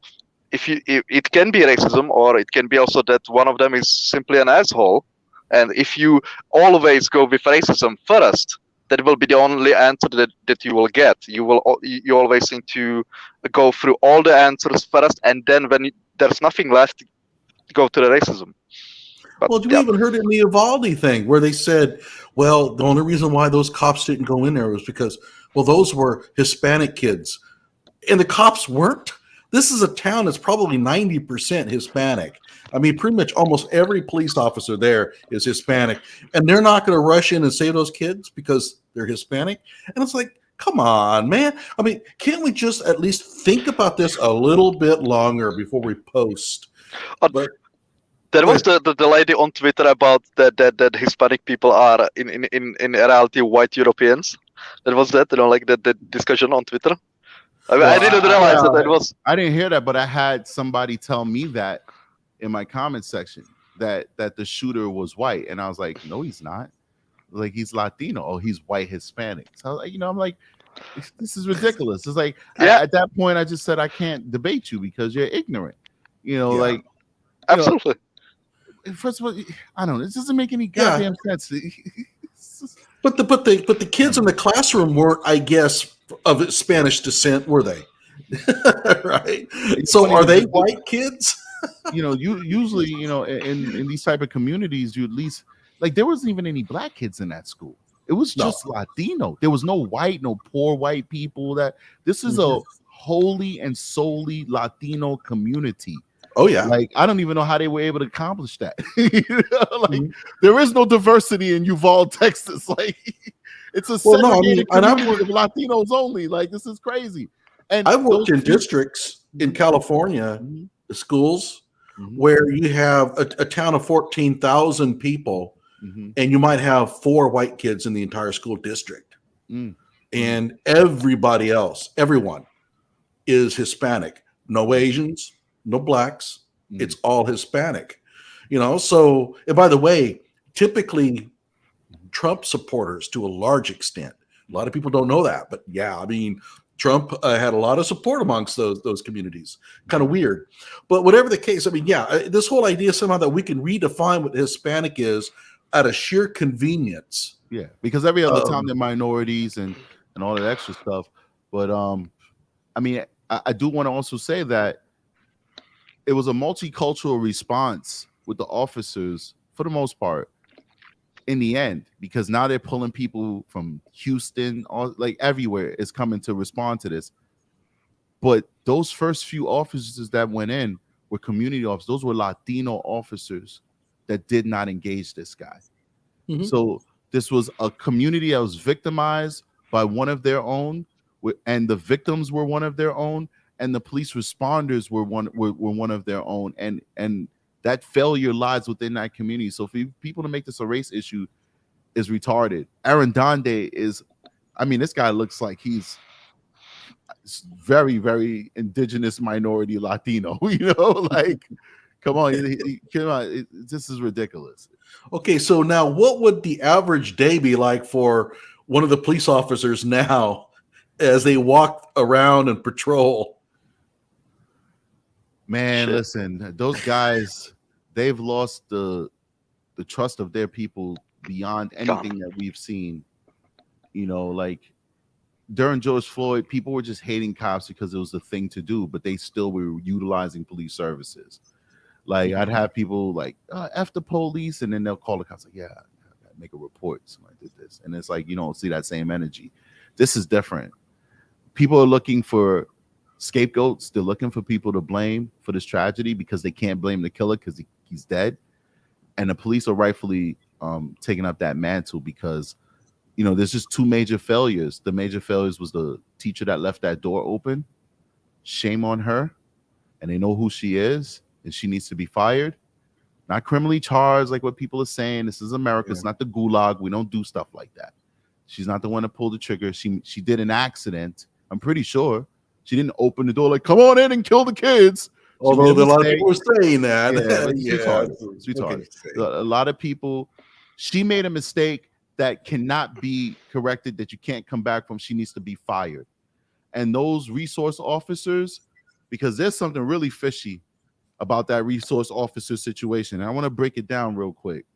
if it can be racism, or it can be also that one of them is simply an asshole. And if you always go with racism first, that will be the only answer that you will get. You always need to go through all the answers first, and then when there's nothing left, go to the racism. But Well, we yeah, even heard it in the Uvalde thing where they said, well, the only reason why those cops didn't go in there was because, well, those were Hispanic kids. And the cops weren't. This is a town that's probably 90% Hispanic. I mean, pretty much almost every police officer there is Hispanic. And they're not going to rush in and save those kids because they're Hispanic. And it's like, come on, man. I mean, can't we just at least think about this a little bit longer before we post? But there go was ahead. the lady on Twitter about that Hispanic people are in reality white Europeans. That was that, you know, like that discussion on Twitter. I mean, I Well, didn't realize that it was. I didn't hear that, but I had somebody tell me that in my comment section that the shooter was white, and I was like, no, he's not. Like, he's Latino. Oh, he's white Hispanic. So I was like, I'm like, this is ridiculous. It's like, Yeah. at that point, I just said I can't debate you because you're ignorant. Yeah. Like, Absolutely. First of all, I don't know. This doesn't make any goddamn sense. But the kids in the classroom weren't, I guess, of Spanish descent, were they? Right. So are they white kids? Usually, in these type of communities, you at least, like, there wasn't even any black kids in that school. It was just Latino. There was no white, no poor white people. This is a wholly and solely Latino community. Oh yeah. Like, I don't even know how they were able to accomplish that. There is no diversity in Uvalde, Texas. Like, it's a segregated community of Latinos only. Like, this is crazy. And I've worked in districts in California, schools, where you have a town of 14,000 people, and you might have 4 white kids in the entire school district. And everybody else, everyone is Hispanic. No Asians, no blacks. It's all Hispanic. So, and by the way, typically Trump supporters, to a large extent, a lot of people don't know that, but yeah, I mean, Trump had a lot of support amongst those communities. Kind of weird. But whatever the case, I mean, yeah, this whole idea somehow that we can redefine what Hispanic is out of sheer convenience. Yeah, because every other time they're minorities and all that extra stuff. But I mean, I do want to also say that it was a multicultural response with the officers for the most part in the end, because now they're pulling people from Houston, or like everywhere is coming to respond to this. But those first few officers that went in were community officers. Those were Latino officers that did not engage this guy. So this was a community that was victimized by one of their own, and the victims were one of their own, and the police responders were one of their own, and that failure lies within that community. So for people to make this a race issue is retarded. Arendande is, I mean, this guy looks like he's very, very indigenous minority Latino. Like, come on, this is ridiculous. Okay, so now what would the average day be like for one of the police officers now as they walk around and patrol? Man, listen, those guys, they've lost the trust of their people beyond anything that we've seen. Like during George Floyd, people were just hating cops because it was the thing to do, but they still were utilizing police services. Like, I'd have people like, F the police, and then they'll call the cops like, yeah, I gotta make a report. Somebody did this. And it's like, you don't see that same energy. This is different. People are looking for scapegoats. They're looking for people to blame for this tragedy because they can't blame the killer because he's dead. And the police are rightfully taking up that mantle because, there's just 2 major failures. The major failures was the teacher that left that door open. Shame on her. and they know who she is, and she needs to be fired. Not criminally charged like what people are saying. This is America. It's not the gulag. We don't do stuff like that. She's not the one to pull the trigger. She did an accident. I'm pretty sure. She didn't open the door like, come on in and kill the kids. Although a lot of people were saying that. It's retarded. A lot of people, she made a mistake that cannot be corrected, that you can't come back from. She needs to be fired. And those resource officers, because there's something really fishy about that resource officer situation. And I want to break it down real quick.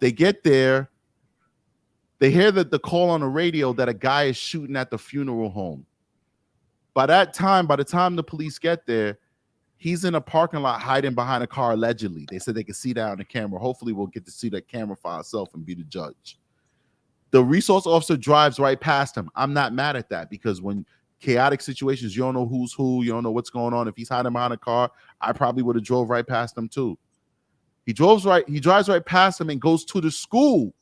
They get there. They hear the call on the radio that a guy is shooting at the funeral home. By the time the police get there, he's in a parking lot hiding behind a car, allegedly. They said they could see that on the camera. Hopefully we'll get to see that camera for ourselves and be the judge. The resource officer drives right past him. I'm not mad at that, because when chaotic situations, you don't know who's who, you don't know what's going on. If he's hiding behind a car, I probably would have drove right past him too. He drives right past him and goes to the school,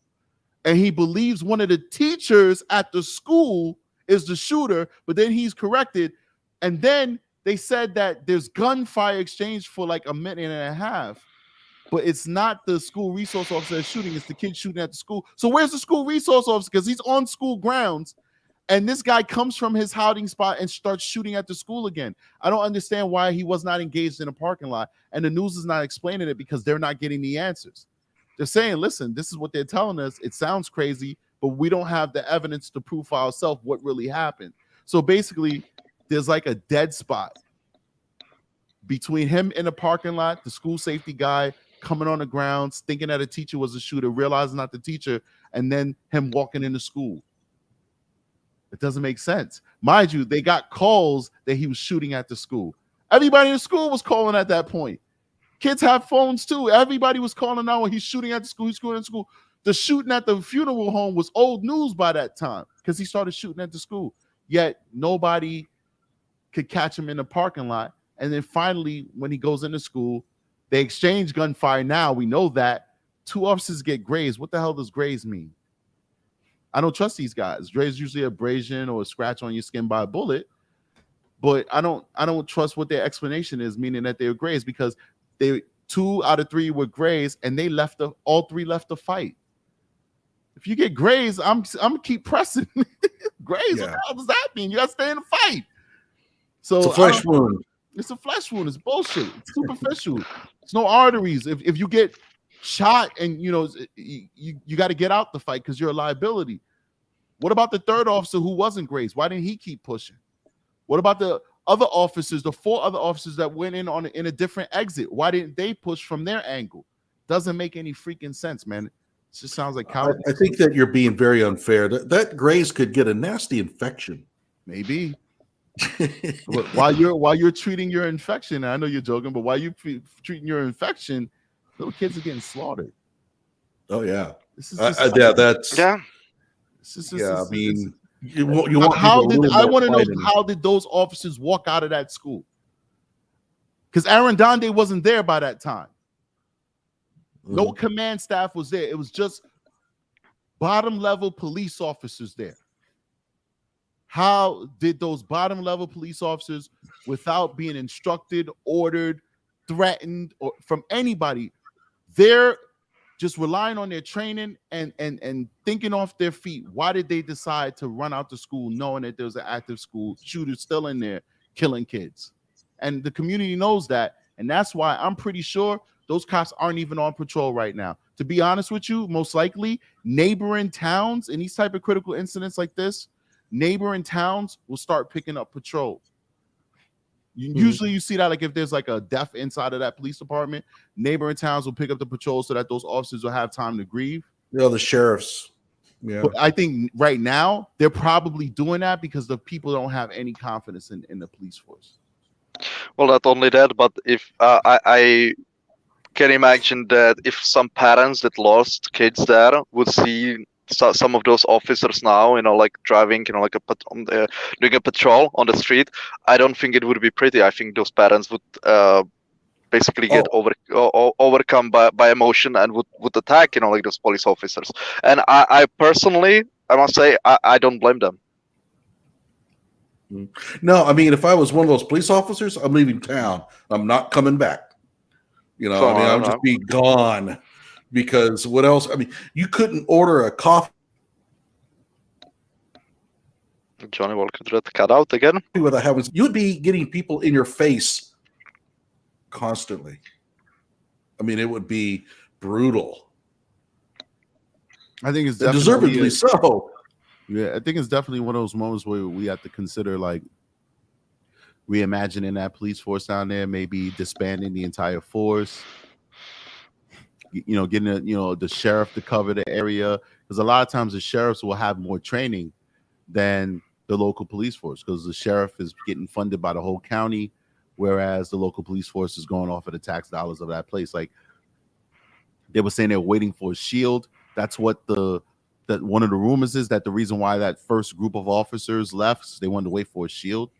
and he believes one of the teachers at the school is the shooter, but then he's corrected. And then they said that there's gunfire exchange for like a minute and a half, but it's not the school resource officer shooting, it's the kid shooting at the school. So where's the school resource officer? Because he's on school grounds, and this guy comes from his hiding spot and starts shooting at the school again. I don't understand why he was not engaged in a parking lot, and the news is not explaining it because they're not getting the answers. They're saying, listen, this is what they're telling us. It sounds crazy, but we don't have the evidence to prove for ourselves what really happened. So basically, there's like a dead spot between him in the parking lot, the school safety guy coming on the grounds, thinking that a teacher was a shooter, realizing not the teacher, and then him walking into school. It doesn't make sense. Mind you, they got calls that he was shooting at the school. Everybody in the school was calling at that point. Kids have phones too. Everybody was calling out when he's shooting at the school. He's shooting at the school. The shooting at the funeral home was old news by that time because he started shooting at the school. Yet nobody could catch him in the parking lot. And then finally, when he goes into school, they exchange gunfire. Now we know that 2 officers get grazed. What the hell does graze mean? I don't trust these guys. Graze usually abrasion or a scratch on your skin by a bullet, but I don't trust what their explanation is, meaning that they were grazed, because 2 out of 3 were grazed and they all 3 left the fight. If you get grazed, I'm gonna keep pressing. Grazed, what the hell does that mean? You gotta stay in the fight. So it's a flesh wound. It's a flesh wound. It's bullshit. It's superficial. It's no arteries. If you get shot and you got to get out the fight because you're a liability. What about the 3rd officer who wasn't grazed? Why didn't he keep pushing? What about the other officers, the 4 other officers that went in a different exit? Why didn't they push from their angle? Doesn't make any freaking sense, man. It just sounds like cowardice. I think that you're being very unfair. That graze could get a nasty infection. Maybe. while you're treating your infection, I know you're joking, but while you're treating your infection, little kids are getting slaughtered. Oh yeah, this is that's yeah. I mean, how did those officers walk out of that school? Because Aaron Donde wasn't there by that time. No command staff was there. It was just bottom level police officers there. How did those bottom level police officers, without being instructed, ordered, threatened, or from anybody, they're just relying on their training and thinking off their feet? Why did they decide to run out the school knowing that there was an active school shooter still in there killing kids? And the community knows that. And that's why I'm pretty sure those cops aren't even on patrol right now. To be honest with you, most likely neighboring towns in these type of critical incidents like this, neighboring towns will start picking up patrol. Usually you see that, like if there's like a death inside of that police department, neighboring towns will pick up the patrol so that those officers will have time to grieve. The sheriffs. Yeah. But I think right now they're probably doing that because the people don't have any confidence in the police force. Well, not only that, but if I can imagine that if some parents that lost kids there would see some of those officers now, like driving, like doing a patrol on the street, I don't think it would be pretty. I think those parents would basically get overcome by emotion and would attack, like those police officers. And I personally, I must say, I don't blame them. No, I mean, if I was one of those police officers, I'm leaving town. I'm not coming back. You know, I mean, I'll just be gone because what else? I mean, you couldn't order a coffee Johnny Walker Dread cut out again. without having. You would be getting people in your face constantly. I mean, it would be brutal. I think it's deservedly so. Yeah, I think it's definitely one of those moments where we have to consider like reimagining that police force down there, maybe disbanding the entire force. You know, getting the sheriff to cover the area, because a lot of times the sheriffs will have more training than the local police force because the sheriff is getting funded by the whole county, whereas the local police force is going off of the tax dollars of that place. Like they were saying, they're waiting for a shield. That's what that one of the rumors is, that the reason why that first group of officers left, they wanted to wait for a shield.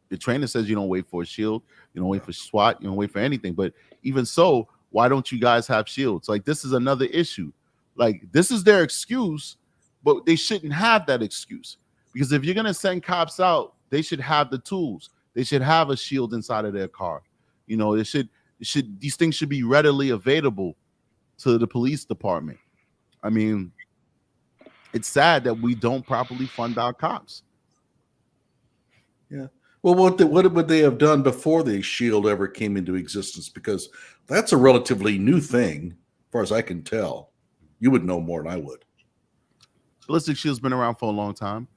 The trainer says you don't wait for a shield, you don't wait for SWAT, you don't wait for anything. But even so, why don't you guys have shields? Like this is another issue. Like this is their excuse, but they shouldn't have that excuse, because if you're gonna send cops out, they should have the tools. They should have a shield inside of their car. You know, these things should be readily available to the police department. I mean, it's sad that we don't properly fund our cops. Yeah. Well, what would they have done before the shield ever came into existence? Because that's a relatively new thing, as far as I can tell. You would know more than I would. Ballistic shield's been around for a long time.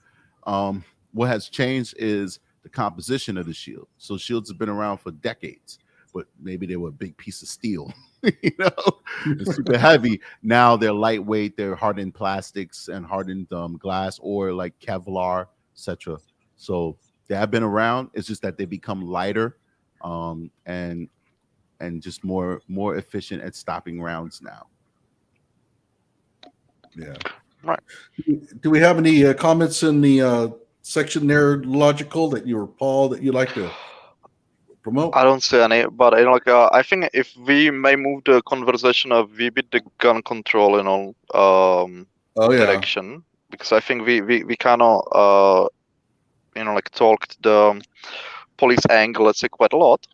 What has changed is the composition of the shield. So shields have been around for decades, but maybe they were a big piece of steel. You know, it's super heavy. Now they're lightweight. They're hardened plastics and hardened glass, or like Kevlar, etc. So they have been around. It's just that they become lighter, and just more efficient at stopping rounds now. Yeah. Right. Do we have any comments in the section there, logical, that you or Paul that you'd like to promote? I don't see any, but I think if we may move the conversation of we bit the gun control direction, because I think we kind of talked the police angle, let's say, quite a lot.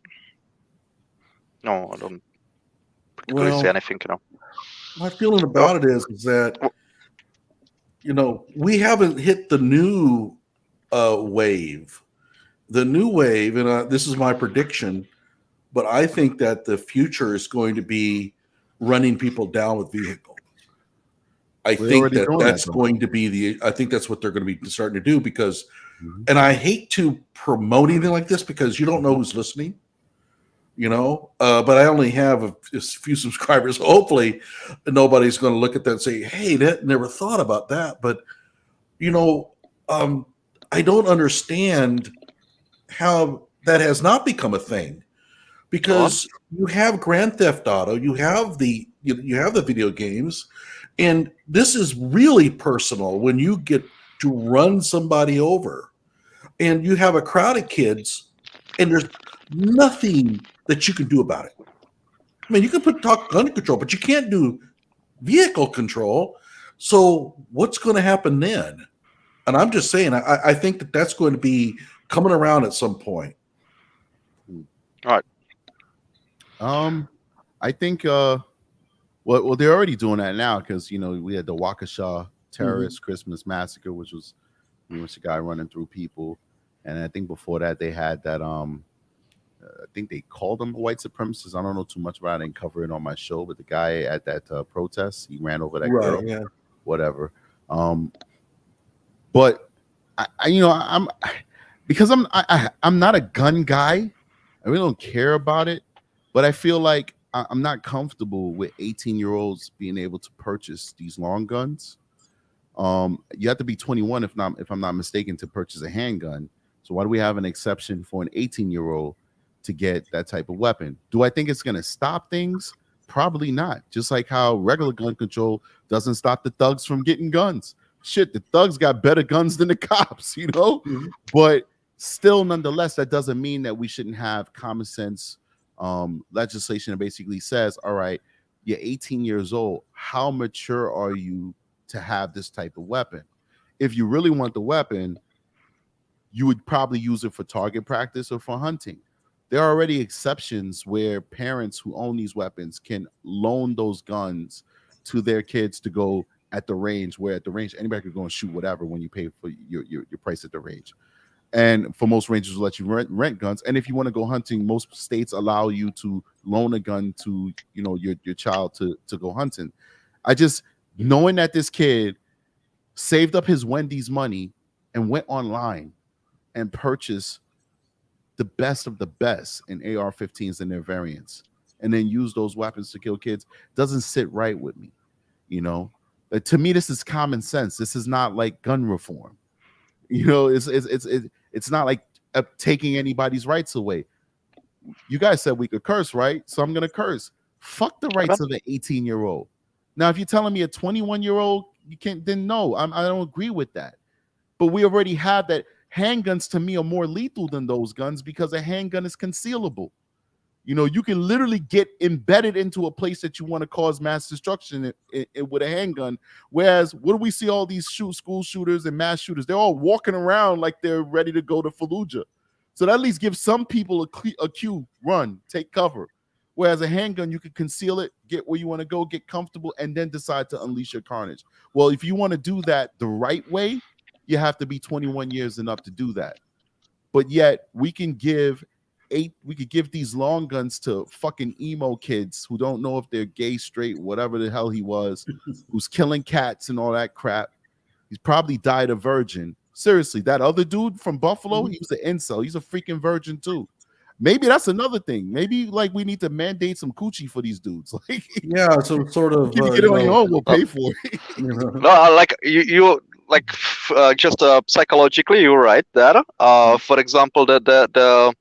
No, I don't particularly see anything. My feeling about it is that we haven't hit the new wave. The new wave, and this is my prediction, but I think that the future is going to be running people down with vehicle. I think that's going to be I think that's what they're going to be starting to do, because, and I hate to promote anything like this because you don't know who's listening, but I only have a few subscribers. Hopefully nobody's going to look at that and say, hey, that never thought about that. But, I don't understand how that has not become a thing, because you have Grand Theft Auto, you have the video games, and this is really personal when you get to run somebody over, and you have a crowd of kids, and there's nothing that you can do about it. I mean, you can talk gun control, but you can't do vehicle control. So what's going to happen then? And I'm just saying, I think that that's going to be coming around at some point. All right. I think well, they're already doing that now, because we had the Waukesha terrorist Christmas massacre, which was a guy running through people, and I think before that they had that I think they called them white supremacists. I don't know too much about it. I didn't cover it on my show, but the guy at that protest, he ran over that girl. Yeah. Whatever. But I'm not a gun guy. I really don't care about it, but I feel like I'm not comfortable with 18-year-olds being able to purchase these long guns. You have to be 21 if I'm not mistaken to purchase a handgun. So why do we have an exception for an 18-year-old to get that type of weapon? Do I think it's going to stop things? Probably not. Just like how regular gun control doesn't stop the thugs from getting guns. Shit, the thugs got better guns than the cops, But still, nonetheless, that doesn't mean that we shouldn't have common sense legislation that basically says, all right, you're 18 years old. How mature are you to have this type of weapon? If you really want the weapon, you would probably use it for target practice or for hunting. There are already exceptions where parents who own these weapons can loan those guns to their kids to go at the range, where at the range anybody could go and shoot whatever when you pay for your price at the range. And for most ranges will let you rent guns. And if you want to go hunting, most states allow you to loan a gun to, you know, your child to go hunting. I just, knowing that this kid saved up his Wendy's money and went online and purchased the best of the best in AR-15s and their variants, and then use those weapons to kill kids, doesn't sit right with me. You know, to me, this is common sense. This is not like gun reform. You know, it's not like taking anybody's rights away. You guys said we could curse, right? So I'm gonna curse. Fuck the rights of an 18-year-old. Now, if you're telling me a 21-year-old you can't, then no, I don't agree with that. But we already have that. Handguns to me are more lethal than those guns because a handgun is concealable. You know, you can literally get embedded into a place that you want to cause mass destruction with a handgun. Whereas, what do we see all these school shooters and mass shooters? They're all walking around like they're ready to go to Fallujah. So that at least gives some people a cue, run, take cover. Whereas a handgun, you can conceal it, get where you want to go, get comfortable, and then decide to unleash your carnage. Well, if you want to do that the right way, you have to be 21 years and up to do that. But yet we could give these long guns to fucking emo kids who don't know if they're gay, straight, whatever the hell he was, who's killing cats and all that crap. He's probably died a virgin. Seriously, that other dude from Buffalo, he was an incel. He's a freaking virgin too. Maybe that's another thing. Maybe like we need to mandate some coochie for these dudes. Like, yeah, so sort of. You get it on your own, we'll pay for it. No, like you like just psychologically, you're right there. For example, the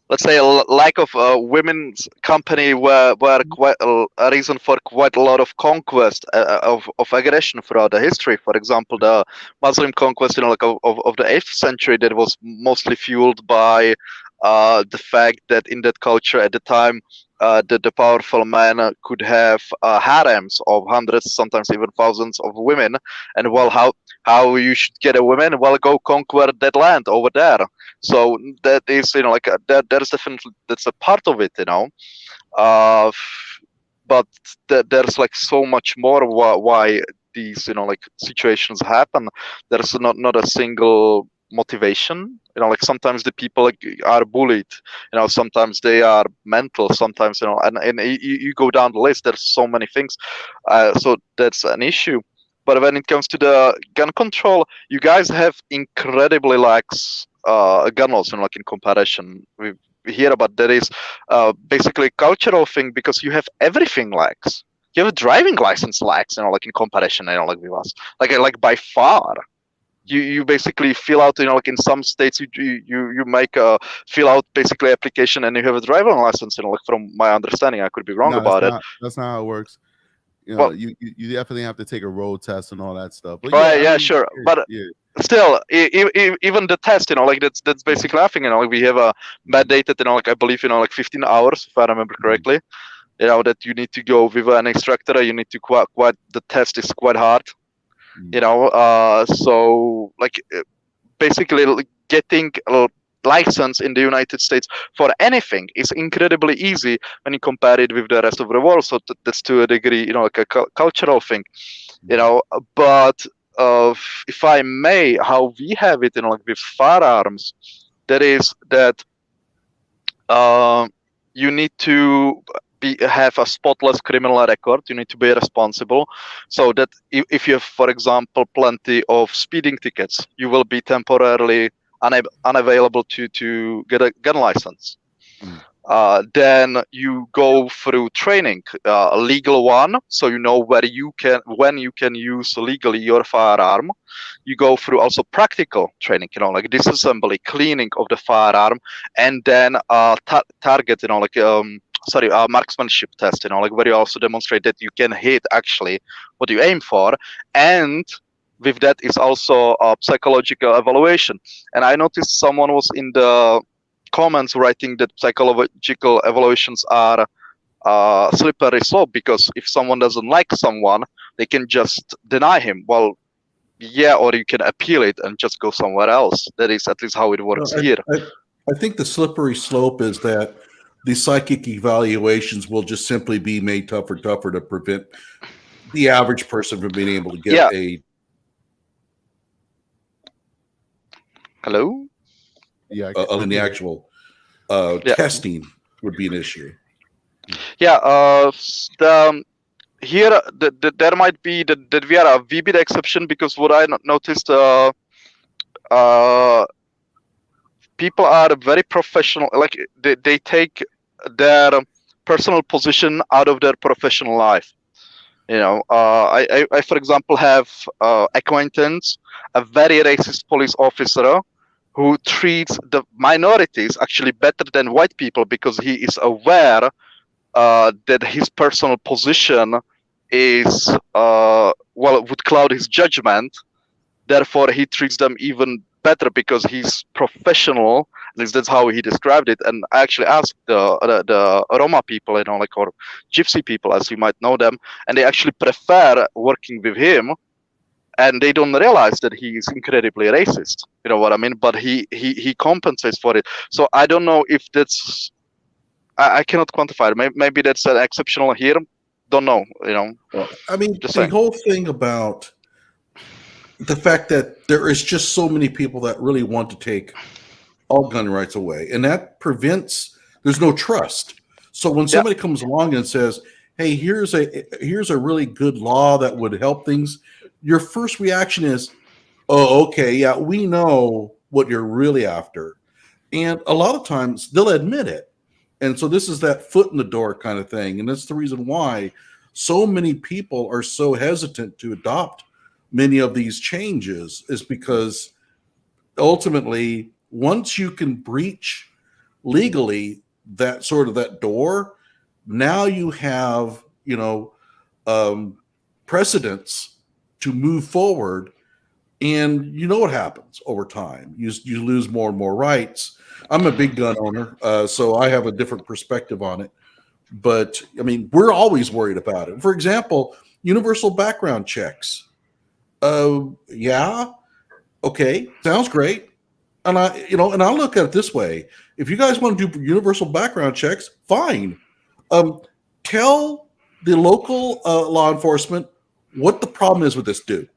let's say a lack of women's company were quite a reason for quite a lot of conquest of aggression throughout the history. For example, the Muslim conquest, you know, like of the 8th century, that was mostly fueled by the fact that in that culture at the time, the powerful man could have harems of hundreds, sometimes even thousands of women. And well, how you should get a woman? Well, go conquer that land over there. So that is, you know, like that is definitely, that's a part of it, you know. But there's like so much more why these, you know, like situations happen. There's not a single motivation. You know, like sometimes the people are bullied, you know, sometimes they are mental, sometimes, you know, and you go down the list, there's so many things. So that's an issue. But when it comes to the gun control, you guys have incredibly lax gun laws, you know, like in comparison. We hear about that is basically a cultural thing because you have everything lax. You have a driving license lax, you know, like in comparison, you know, like with us, like by far. You basically fill out, you know, like in some states you make a fill out basically application and you have a driving license, you know, like from my understanding. I could be wrong about it. That's not how it works. You know, well, you definitely have to take a road test and all that stuff. But sure. But still, even the test, you know, like that's basically nothing. You know, like we have a mandated, you know, like I believe, you know, like 15 hours, if I remember correctly. You know, that you need to go with an instructor. You need to quite the test is quite hard. You know, so like basically getting a license in the United States for anything is incredibly easy when you compare it with the rest of the world. So that's to a degree, you know, like a cultural thing, you know. But if I may, how we have it, you know, like with firearms, that is that you need to have a spotless criminal record. You need to be responsible, so that if you have, for example, plenty of speeding tickets, you will be temporarily unavailable to get a gun license. Then you go through training, a legal one, so you know when you can use legally your firearm. You go through also practical training, you know, like disassembly, cleaning of the firearm, and then target, you know, like marksmanship test, you know, like where you also demonstrate that you can hit actually what you aim for. And with that is also a psychological evaluation. And I noticed someone was in the comments writing that psychological evaluations are slippery slope, because if someone doesn't like someone, they can just deny him. Well, yeah, or you can appeal it and just go somewhere else. That is at least how it works here. I think the slippery slope is that the psychic evaluations will just simply be made tougher to prevent the average person from being able to get Hello? Yeah, in the actual testing would be an issue. Yeah, here there might be that we are a wee bit exception, because what I noticed, people are very professional. Like they take their personal position out of their professional life. You know, I for example have acquaintance, a very racist police officer who treats the minorities actually better than white people, because he is aware that his personal position is would cloud his judgment. Therefore, he treats them even better because he's professional. At least that's how he described it. And I actually asked the Roma people, you know, like, or Gypsy people, as you might know them, and they actually prefer working with him. And they don't realize that he is incredibly racist. You know what I mean? But he compensates for it. So I don't know if that's. I cannot quantify it. Maybe that's an exceptional here. Don't know. You know. Well, I mean, Just the saying. whole thing about the fact that there is just so many people that really want to take all gun rights away, and that prevents. There's no trust. So when somebody comes along and says, "Hey, here's a really good law that would help things," your first reaction is, "Oh, okay, yeah, we know what you're really after," and a lot of times they'll admit it. And so this is that foot in the door kind of thing. And that's the reason why so many people are so hesitant to adopt many of these changes, is because ultimately, once you can breach legally that door, now you have, precedents to move forward. And you know what happens over time. You lose more and more rights. I'm a big gun owner, so I have a different perspective on it. But, I mean, we're always worried about it. For example, universal background checks. Yeah, okay, sounds great. And I'll look at it this way. If you guys want to do universal background checks, fine. Tell the local law enforcement what the problem is with this dude.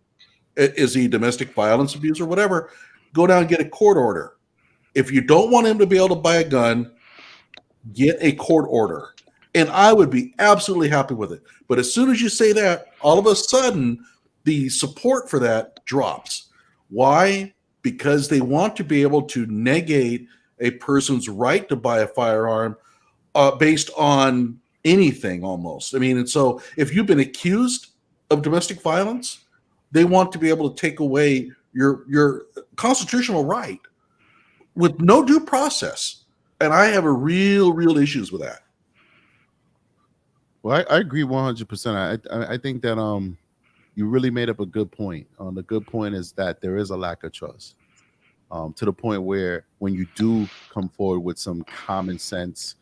Is he domestic violence abuse or whatever? Go down and get a court order. If you don't want him to be able to buy a gun, get a court order. And I would be absolutely happy with it. But as soon as you say that, all of a sudden, the support for that drops. Why? Because they want to be able to negate a person's right to buy a firearm based on anything almost. I mean, and so if you've been accused of domestic violence, they want to be able to take away your constitutional right with no due process. And I have a real issues with that. Well, I agree 100%. I think that you really made up a good point. The good point is that there is a lack of trust, to the point where when you do come forward with some common sense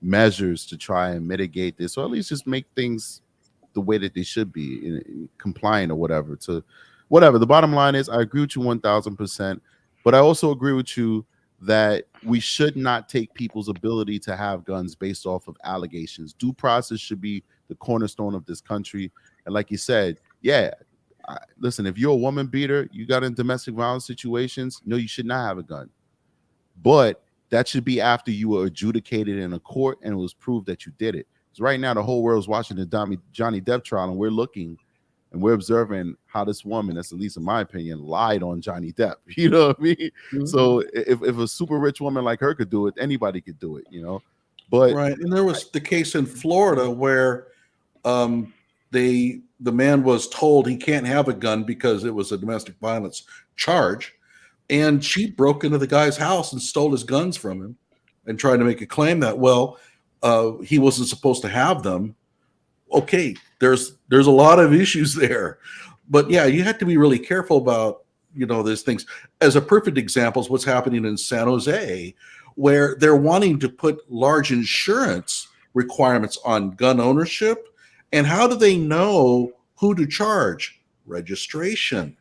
measures to try and mitigate this, or at least just make things the way that they should be, compliant or whatever. The bottom line is, I agree with you 1000%, but I also agree with you that we should not take people's ability to have guns based off of allegations. Due process should be the cornerstone of this country. And like you said, listen, if you're a woman beater, you got in domestic violence situations, no, you should not have a gun. But that should be after you were adjudicated in a court and it was proved that you did it. Because right now the whole world's watching the Johnny Depp trial, and we're looking and we're observing how this woman, that's at least in my opinion, lied on Johnny Depp. You know what I mean? Mm-hmm. So if a super rich woman like her could do it, anybody could do it, But right. And there was the case in Florida where the man was told he can't have a gun because it was a domestic violence charge. And she broke into the guy's house and stole his guns from him and tried to make a claim that, he wasn't supposed to have them. Okay, there's a lot of issues there. But yeah, you have to be really careful about, these things. As a perfect example is what's happening in San Jose, where they're wanting to put large insurance requirements on gun ownership. And how do they know who to charge? registration.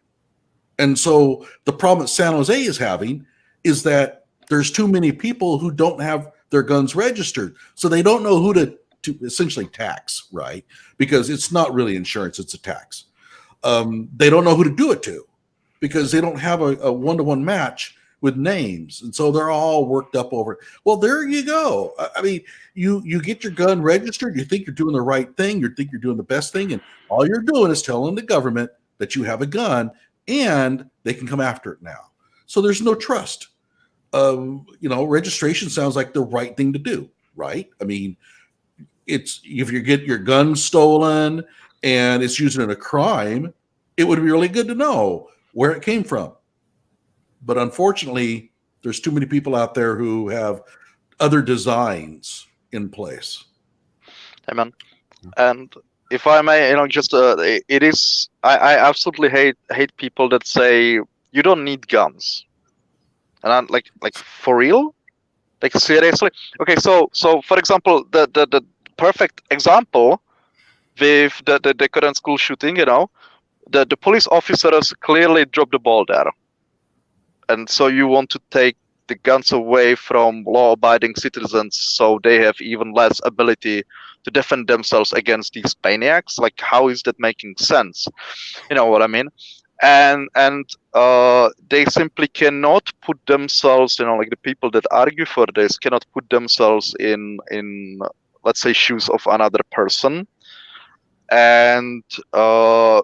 And so the problem that San Jose is having is that there's too many people who don't have their guns registered. So they don't know who to essentially tax, right? Because it's not really insurance, it's a tax. They don't know who to do it to because they don't have a one-to-one match with names. And so they're all worked up over it. Well, there you go. I mean, you get your gun registered, you think you're doing the right thing, you think you're doing the best thing, and all you're doing is telling the government that you have a gun and they can come after it now. So there's no trust. Registration sounds like the right thing to do, right? I mean, it's if you get your gun stolen and it's used in a crime, it would be really good to know where it came from. But unfortunately, there's too many people out there who have other designs in place. Amen. And if I may, it is. I absolutely hate people that say you don't need guns, and I'm like for real, like seriously. Okay, so for example, the perfect example with the current school shooting, the police officers clearly dropped the ball there. And so you want to take the guns away from law-abiding citizens so they have even less ability to defend themselves against these maniacs? Like, how is that making sense? You know what I mean? And they simply cannot put themselves, like the people that argue for this cannot put themselves in let's say, shoes of another person and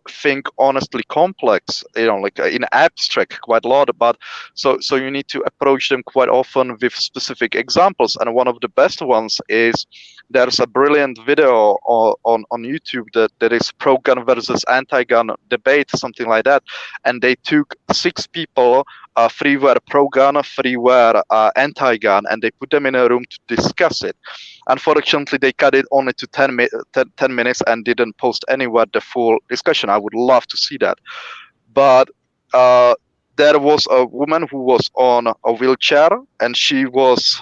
think honestly complex, like in abstract quite a lot about. So you need to approach them quite often with specific examples. And one of the best ones is there's a brilliant video on YouTube that is pro-gun versus anti-gun debate, something like that. And they took 6 people, 3 were pro-gun, 3 were anti-gun, and they put them in a room to discuss it. Unfortunately, they cut it only to 10 minutes and didn't post anywhere the full discussion. I would love to see that. But there was a woman who was on a wheelchair and she was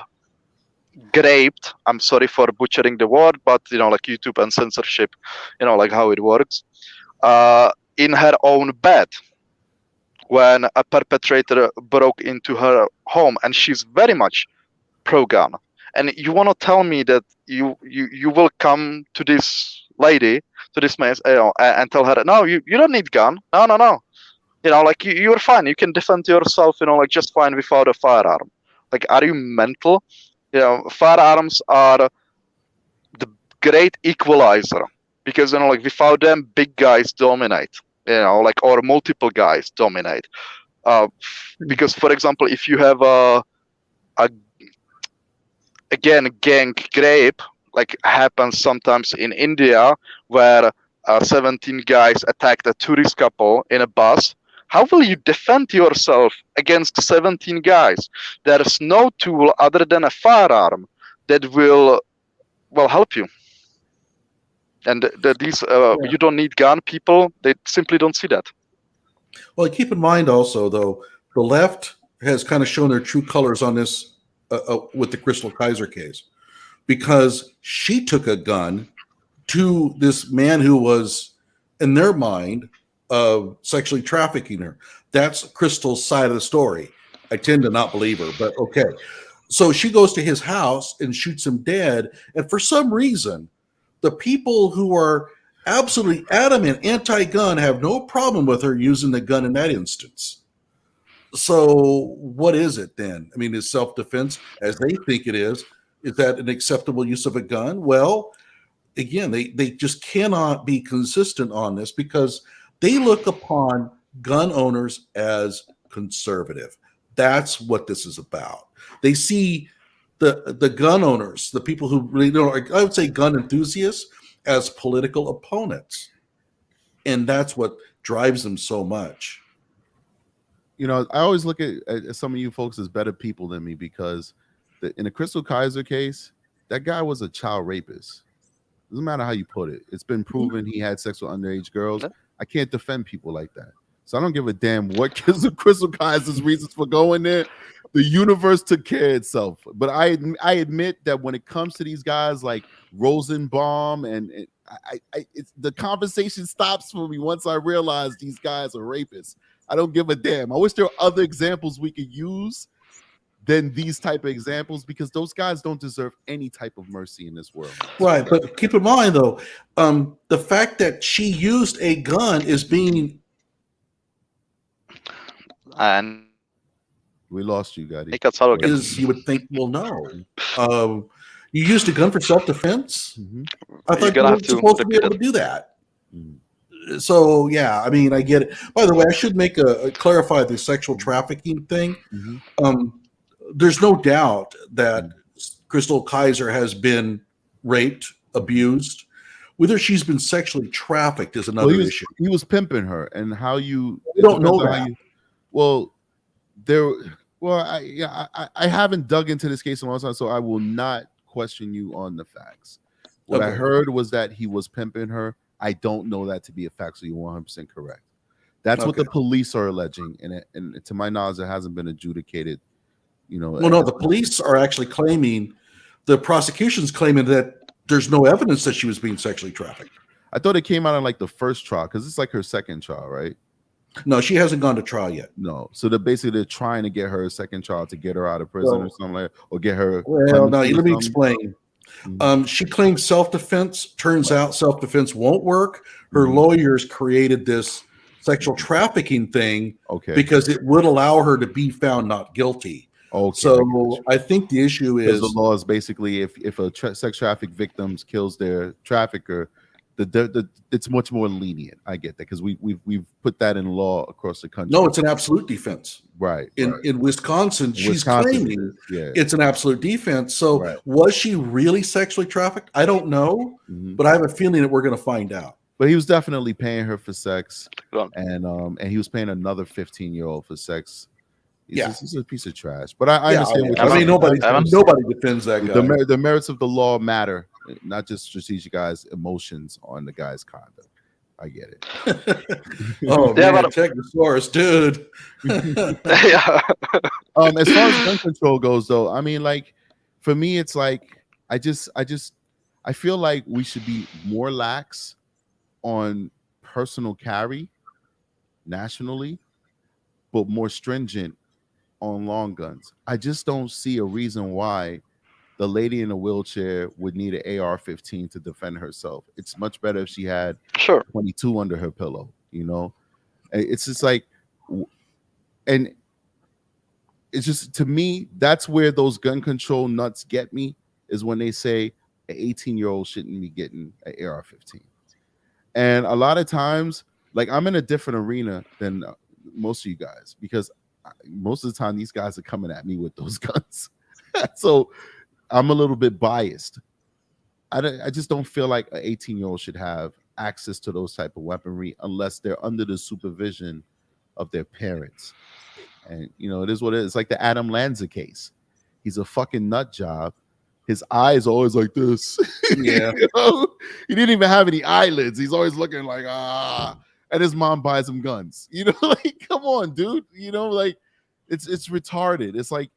raped. I'm sorry for butchering the word, but like YouTube and censorship, like how it works, in her own bed when a perpetrator broke into her home, and she's very much pro-gun. And you want to tell me that you will come to this lady, to this man, and tell her, no, you don't need gun. No. Like you're fine. You can defend yourself, like just fine without a firearm. Like, are you mental? Firearms are the great equalizer because, like without them, big guys dominate, or multiple guys dominate. Because, for example, if you have again, gang rape, like happens sometimes in India, where 17 guys attacked a tourist couple in a bus. How will you defend yourself against 17 guys? There is no tool other than a firearm that will help you. And these you don't need gun people. They simply don't see that. Well, keep in mind also, though, the left has kind of shown their true colors on this with the Crystal Kaiser case, because she took a gun to this man who was, in their mind, sexually trafficking her. That's Crystal's side of the story. I tend to not believe her, but okay. So she goes to his house and shoots him dead. And for some reason, the people who are absolutely adamant anti-gun have no problem with her using the gun in that instance. So what is it then? I mean, is self-defense, as they think it is that an acceptable use of a gun? Well, again, they just cannot be consistent on this because they look upon gun owners as conservative. That's what this is about. They see the gun owners, the people who really don't, I would say gun enthusiasts, as political opponents. And that's what drives them so much. I always look at some of you folks as better people than me because in the Crystal Kaiser case, that guy was a child rapist. Doesn't matter how you put it. It's been proven he had sex with underage girls. I can't defend people like that. So I don't give a damn what Crystal Kaiser's reasons for going there. The universe took care of itself. But I admit that when it comes to these guys like Rosenbaum and the conversation stops for me once I realize these guys are rapists. I don't give a damn. I wish there were other examples we could use than these type of examples, because those guys don't deserve any type of mercy in this world. Right, but keep in mind though, the fact that she used a gun is being. And We lost you, Gotti. Is you would think, well, no. You used a gun for self-defense? I thought you were supposed to be able to do that. So, yeah, I mean, I get it. By the way, I should make clarify the sexual trafficking thing. There's no doubt that Crystal Kaiser has been raped, abused. Whether she's been sexually trafficked is another issue. He was pimping her, and how you don't know that. I haven't dug into this case in a long time, so I will not question you on the facts. What I heard was that he was pimping her. I don't know that to be a fact, so you're 100% correct. That's what the police are alleging, and to my knowledge, it hasn't been adjudicated. Well, no, the police are actually claiming, the prosecution's claiming that there's no evidence that she was being sexually trafficked. I thought it came out on like the first trial, because it's like her second trial, right? No, she hasn't gone to trial yet. No, so they're trying to get her a second trial to get her out of prison or something like that, or get her. Well, no, let me explain. She claims self-defense. Turns out self-defense won't work. Her lawyers created this sexual trafficking thing because it would allow her to be found not guilty. So I think the issue is the law is basically if a sex traffic victim kills their trafficker, it's much more lenient. I get that because we've put that in law across the country. No, it's an absolute defense. Right. In Wisconsin, she's claiming it's an absolute defense. So was she really sexually trafficked? I don't know, but I have a feeling that we're going to find out. But he was definitely paying her for sex, and he was paying another 15-year-old for sex. He's a piece of trash. But I understand. I mean, nobody defends that guy. The merits of the law matter, not just strategic guys' emotions on the guy's conduct. I get it. Man, Technosaurus, dude. As far as gun control goes, though, I mean, like, for me, it's like I feel like we should be more lax on personal carry nationally, but more stringent on long guns. I just don't see a reason why the lady in a wheelchair would need an AR-15 to defend herself. It's much better if she had 22 under her pillow, It's just like, and it's just, to me, that's where those gun control nuts get me, is when they say an 18-year-old shouldn't be getting an AR-15. And a lot of times, like, I'm in a different arena than most of you guys, because most of the time these guys are coming at me with those guns. So I'm a little bit biased. I just don't feel like an 18-year-old should have access to those type of weaponry unless they're under the supervision of their parents. And it is what it is. It's like the Adam Lanza case. He's a fucking nut job. His eyes always like this. Yeah. He didn't even have any eyelids. He's always looking like and his mom buys him guns. Like, come on, dude. Like, it's retarded. It's like,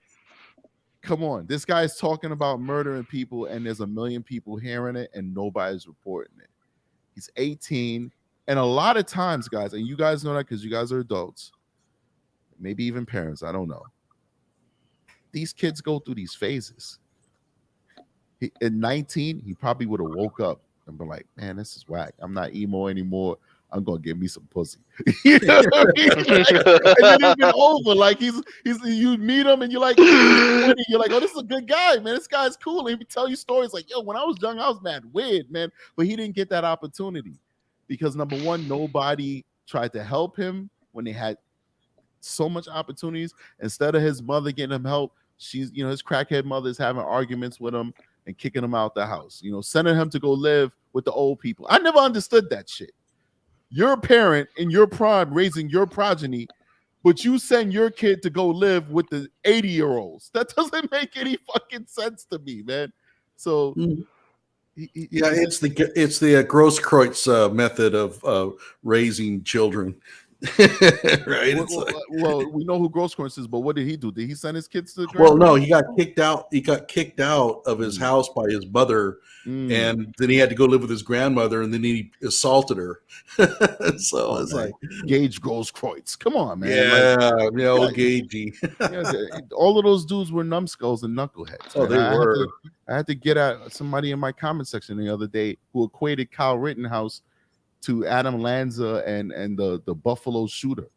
come on. This guy's talking about murdering people, and there's a million people hearing it, and nobody's reporting it. He's 18, and a lot of times, guys, and you guys know that because you guys are adults, maybe even parents. I don't know. These kids go through these phases. At 19, he probably would have woke up and been like, "Man, this is whack. I'm not emo anymore. I'm gonna get me some pussy." You know what I mean? And then it's been over. Like he's you meet him and you're like, "Oh, this is a good guy, man. This guy's cool." And he tell you stories like, "Yo, when I was young, I was mad weird, man." But he didn't get that opportunity because, number one, nobody tried to help him when they had so much opportunities. Instead of his mother getting him help, his crackhead mother is having arguments with him and kicking him out the house. Sending him to go live with the old people. I never understood that shit. You're a parent in your prime raising your progeny, but you send your kid to go live with the 80-year-olds. That doesn't make any fucking sense to me, man. So it's the Grosskreutz method of raising children. Right? It's like, Well, we know who Grosskreutz is, but what did he do? Did he send his kids to the well, no, grandparents? he got kicked out. He got kicked out of his house by his mother, and then he had to go live with his grandmother, and then he assaulted her. So it's like Gage Grosskreutz. Come on, man. yeah, Like, Gagey. all of those dudes were numbskulls and knuckleheads. Oh, man. they were. I had to get at somebody in my comment section the other day who equated Kyle Rittenhouse to Adam Lanza and the Buffalo shooter.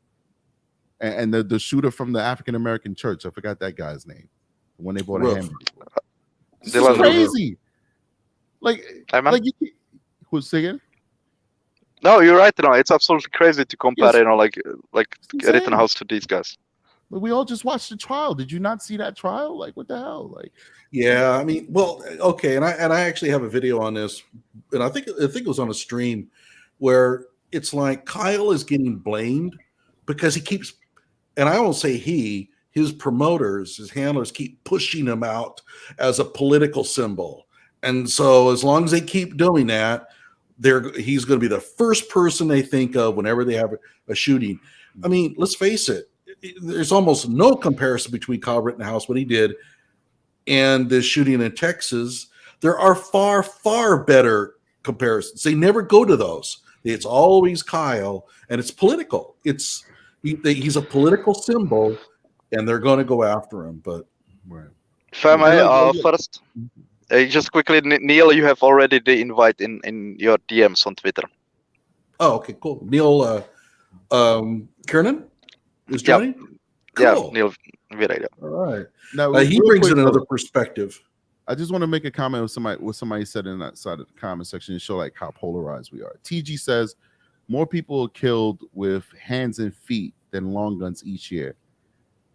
And the shooter from the African American church. I forgot that guy's name when they bought a hamburger. This is crazy. Like who's saying? No, you're right. No, it's absolutely crazy to compare, Yes. like Rittenhouse to these guys. But we all just watched the trial. Did you not see that trial? Like, what the hell? Like, yeah, I mean, well, okay, and I actually have a video on this, and I think it was on a stream where it's like Kyle is getting blamed because he keeps, and I won't say his promoters, his handlers keep pushing him out as a political symbol. And so as long as they keep doing that, he's going to be the first person they think of whenever they have a shooting. I mean, let's face it, there's almost no comparison between Kyle Rittenhouse, what he did, and the shooting in Texas. There are far, far better comparisons. They never go to those. It's always Kyle, and it's political. He's a political symbol, and they're going to go after him. But if I may, first, just quickly, Neil, you have already the invite in your DMs on Twitter. Oh, okay, cool. Neil Kiernan is joining. Yep. Cool. Yeah, Neil Vireda. All right. now He brings in another perspective. I just want to make a comment with somebody said in that side of the comment section to show like how polarized we are. TG says more people are killed with hands and feet than long guns each year.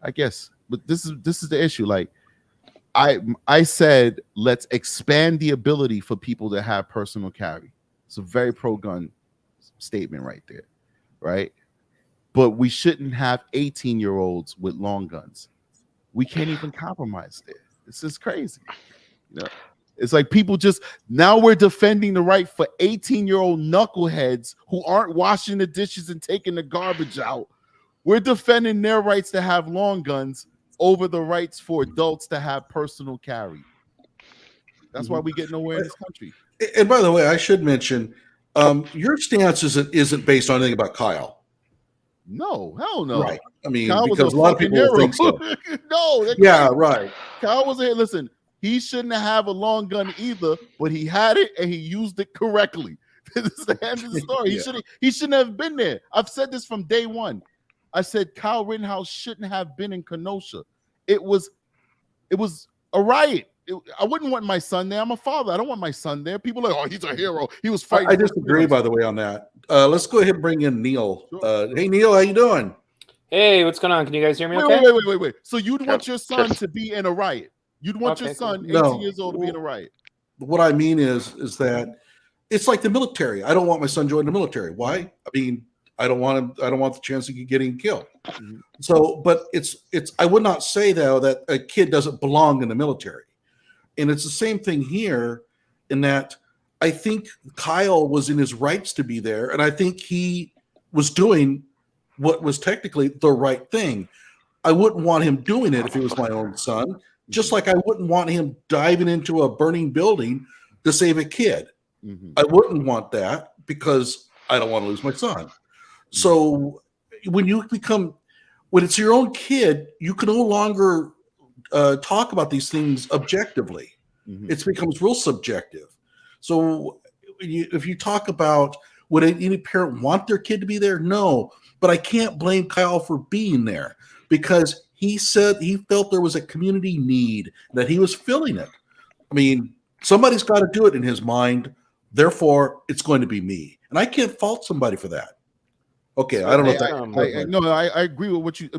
I guess, but this is the issue. Like I said, let's expand the ability for people to have personal carry. It's a very pro-gun statement right there, right? But we shouldn't have 18-year-olds with long guns. We can't even compromise there. This is crazy. You know, it's like people just now we're defending the right for 18-year-old knuckleheads who aren't washing the dishes and taking the garbage out. We're defending their rights to have long guns over the rights for adults to have personal carry. That's why we get nowhere in this country. And by the way, I should mention, your stance isn't based on anything about Kyle. No, hell no. Right. I mean, Kyle because a lot of people will think so. No. Yeah, right. Kyle was here. Listen, he shouldn't have a long gun either, but he had it and he used it correctly. This is the end of the story. He shouldn't have been there. I've said this from day one. I said Kyle Rittenhouse shouldn't have been in Kenosha. It was a riot. I wouldn't want my son there. I'm a father. I don't want my son there. People are like, oh, he's a hero. He was fighting. I disagree, by the way, on that. Let's go ahead and bring in Neil. Hey, Neil, how you doing? Hey, what's going on? Can you guys hear me okay? Wait. So you'd want your son to be in a riot? You'd want your son, 18 years old, to be in a riot? What I mean is that it's like the military. I don't want my son joining the military. Why? I mean, I don't want him. I don't want the chance of getting killed. Mm-hmm. So, but it's. I would not say though that a kid doesn't belong in the military, and it's the same thing here, in that I think Kyle was in his rights to be there, and I think he was doing what was technically the right thing. I wouldn't want him doing it if it was my own son, just like I wouldn't want him diving into a burning building to save a kid. Mm-hmm. I wouldn't want that because I don't want to lose my son. So when it's your own kid, you can no longer talk about these things objectively. Mm-hmm. It becomes real subjective. So if you talk about would any parent want their kid to be there? No, but I can't blame Kyle for being there because he said he felt there was a community need, that he was filling it. I mean, somebody's got to do it in his mind. Therefore, it's going to be me. And I can't fault somebody for that. Okay, I don't know if that. I agree with what you.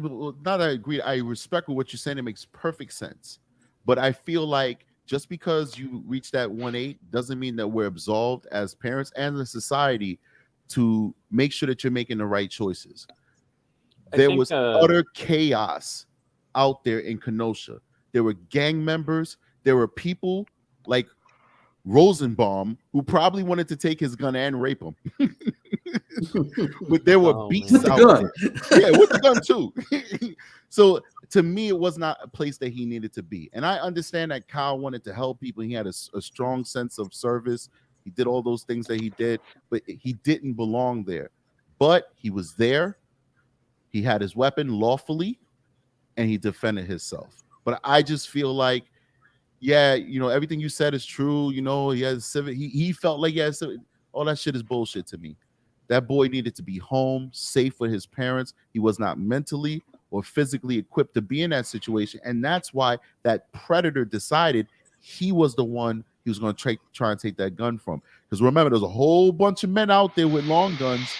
Not I agree. I respect what you're saying. It makes perfect sense. But I feel like just because you reach that 1-8 doesn't mean that we're absolved as parents and the society to make sure that you're making the right choices. There was utter chaos out there in Kenosha. There were gang members. There were people like Rosenbaum who probably wanted to take his gun and rape him. but there were beasts with the out gun. there. Yeah, with the gun too. So to me, it was not a place that he needed to be. And I understand that Kyle wanted to help people. He had a strong sense of service. He did all those things that he did, but he didn't belong there. But he was there. He had his weapon lawfully, and he defended himself. But I just feel like, yeah, you know, everything you said is true. You know, he has civic. He felt like, yeah, all that shit is bullshit to me. That boy needed to be home, safe with his parents. He was not mentally or physically equipped to be in that situation. And that's why that predator decided he was the one he was going to try and take that gun from. Because remember, there's a whole bunch of men out there with long guns.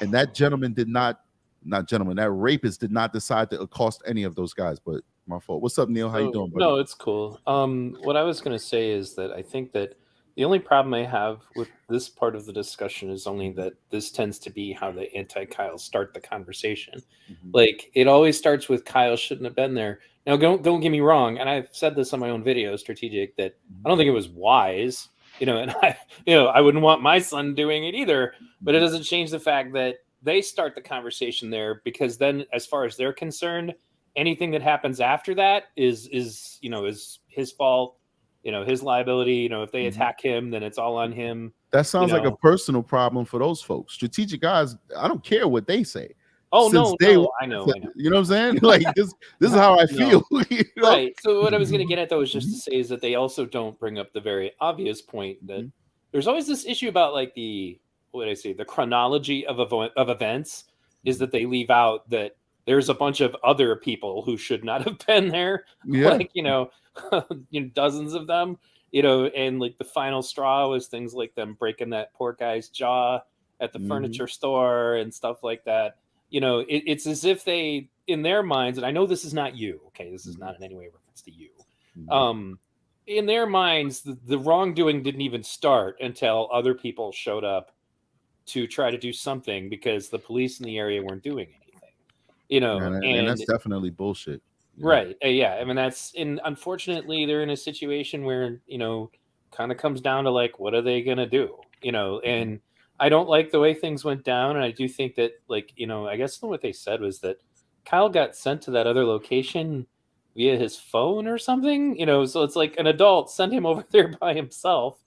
And that gentleman that rapist did not decide to accost any of those guys. But my fault. What's up, Neil? How you doing, buddy? No, it's cool. What I was going to say is that I think that the only problem I have with this part of the discussion is only that this tends to be how the anti-Kyle start the conversation. Mm-hmm. Like, it always starts with Kyle shouldn't have been there. Now, don't get me wrong, and I've said this on my own video, Strategic, that I don't think it was wise, and I wouldn't want my son doing it either. But it doesn't change the fact that they start the conversation there, because then, as far as they're concerned, anything that happens after that is his fault. His liability. If they attack him, then it's all on him. That sounds like a personal problem for those folks. Strategic guys, I don't care what they say. Oh, no, I know. You know what I'm saying? Like, this is how I feel. Right. So what I was going to get at, though, is just to say is that they also don't bring up the very obvious point that there's always this issue about, like, the chronology of events, is that they leave out that there's a bunch of other people who should not have been there. Yeah. Like, dozens of them, and like the final straw was things like them breaking that poor guy's jaw at the furniture store and stuff like that. It's as if they, in their minds, and I know this is not you, okay, this is not in any way reference to you. In their minds, the wrongdoing didn't even start until other people showed up to try to do something, because the police in the area weren't doing anything. And that's definitely bullshit. Right. Yeah. I mean, unfortunately, they're in a situation where, kind of comes down to, like, what are they going to do? And I don't like the way things went down. And I do think that, like, I guess what they said was that Kyle got sent to that other location via his phone or something, so it's like an adult sent him over there by himself,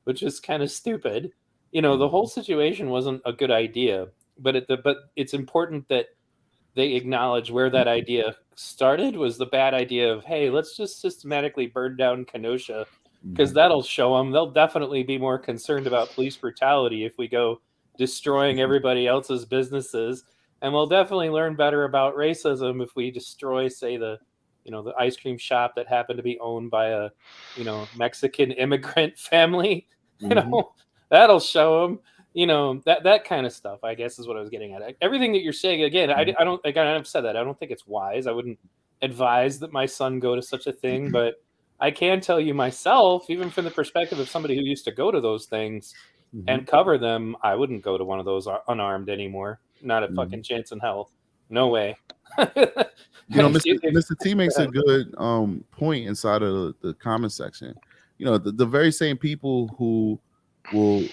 which is kind of stupid. The whole situation wasn't a good idea, but it's important that they acknowledge where that idea started was the bad idea of, hey, let's just systematically burn down Kenosha, because that'll show them. They'll definitely be more concerned about police brutality if we go destroying everybody else's businesses. And we'll definitely learn better about racism if we destroy, say, the ice cream shop that happened to be owned by a, Mexican immigrant family. That'll show them. That kind of stuff, I guess, is what I was getting at. Everything that you're saying, again, I've said that. I don't think it's wise. I wouldn't advise that my son go to such a thing, but I can tell you myself, even from the perspective of somebody who used to go to those things and cover them, I wouldn't go to one of those unarmed anymore. Not a fucking chance in hell. No way. Mr. T makes a good point inside of the comment section. The very same people who will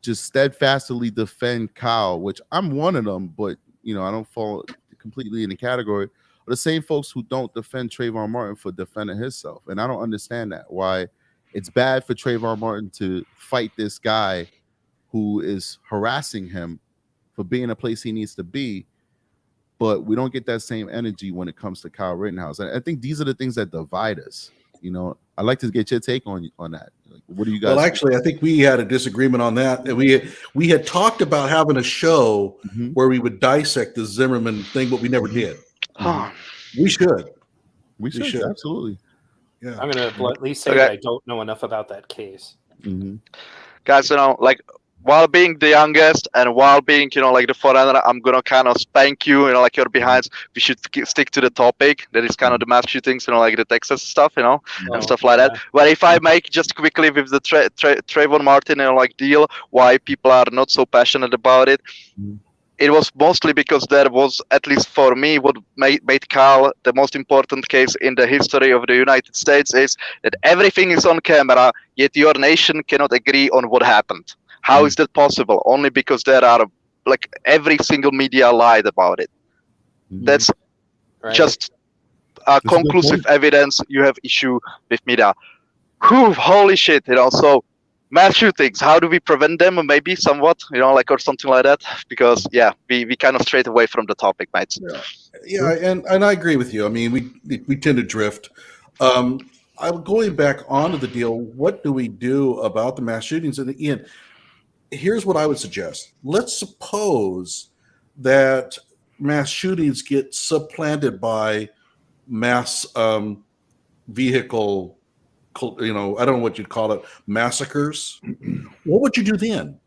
just steadfastly defend Kyle, which I'm one of them, but I don't fall completely in the category, are the same folks who don't defend Trayvon Martin for defending himself. And I don't understand that, why it's bad for Trayvon Martin to fight this guy who is harassing him for being a place he needs to be, but we don't get that same energy when it comes to Kyle Rittenhouse. And I think these are the things that divide us. I'd like to get your take on that. Like, what do you guys? Well, actually, I think we had a disagreement on that. We had talked about having a show where we would dissect the Zimmerman thing, but we never did. We should. We should absolutely. Yeah. I'm going to bluntly say that I don't know enough about that case. Guys, like, while being the youngest and while being, like the foreigner, I'm going to kind of spank you, like your behinds. We should stick to the topic. That is kind of the mass shootings, like the Texas stuff, and stuff like that. But if I make just quickly with the Trayvon Martin, like deal, why people are not so passionate about it. It was mostly because there was, at least for me, what made Kyle the most important case in the history of the United States is that everything is on camera, yet your nation cannot agree on what happened. How is that possible? Only because there are like every single media lied about it. That's Right. just a good conclusive point. evidence you have issue with media. Whew, holy shit, So mass shootings, how do we prevent them? Maybe somewhat, like, or something like that. Because we kind of strayed away from the topic, mates. Yeah, and I agree with you. I mean, we tend to drift. I'm going back onto the deal. What do we do about the mass shootings? And again, here's what I would suggest. Let's suppose that mass shootings get supplanted by mass vehicle, I don't know what you'd call it, massacres. What would you do then?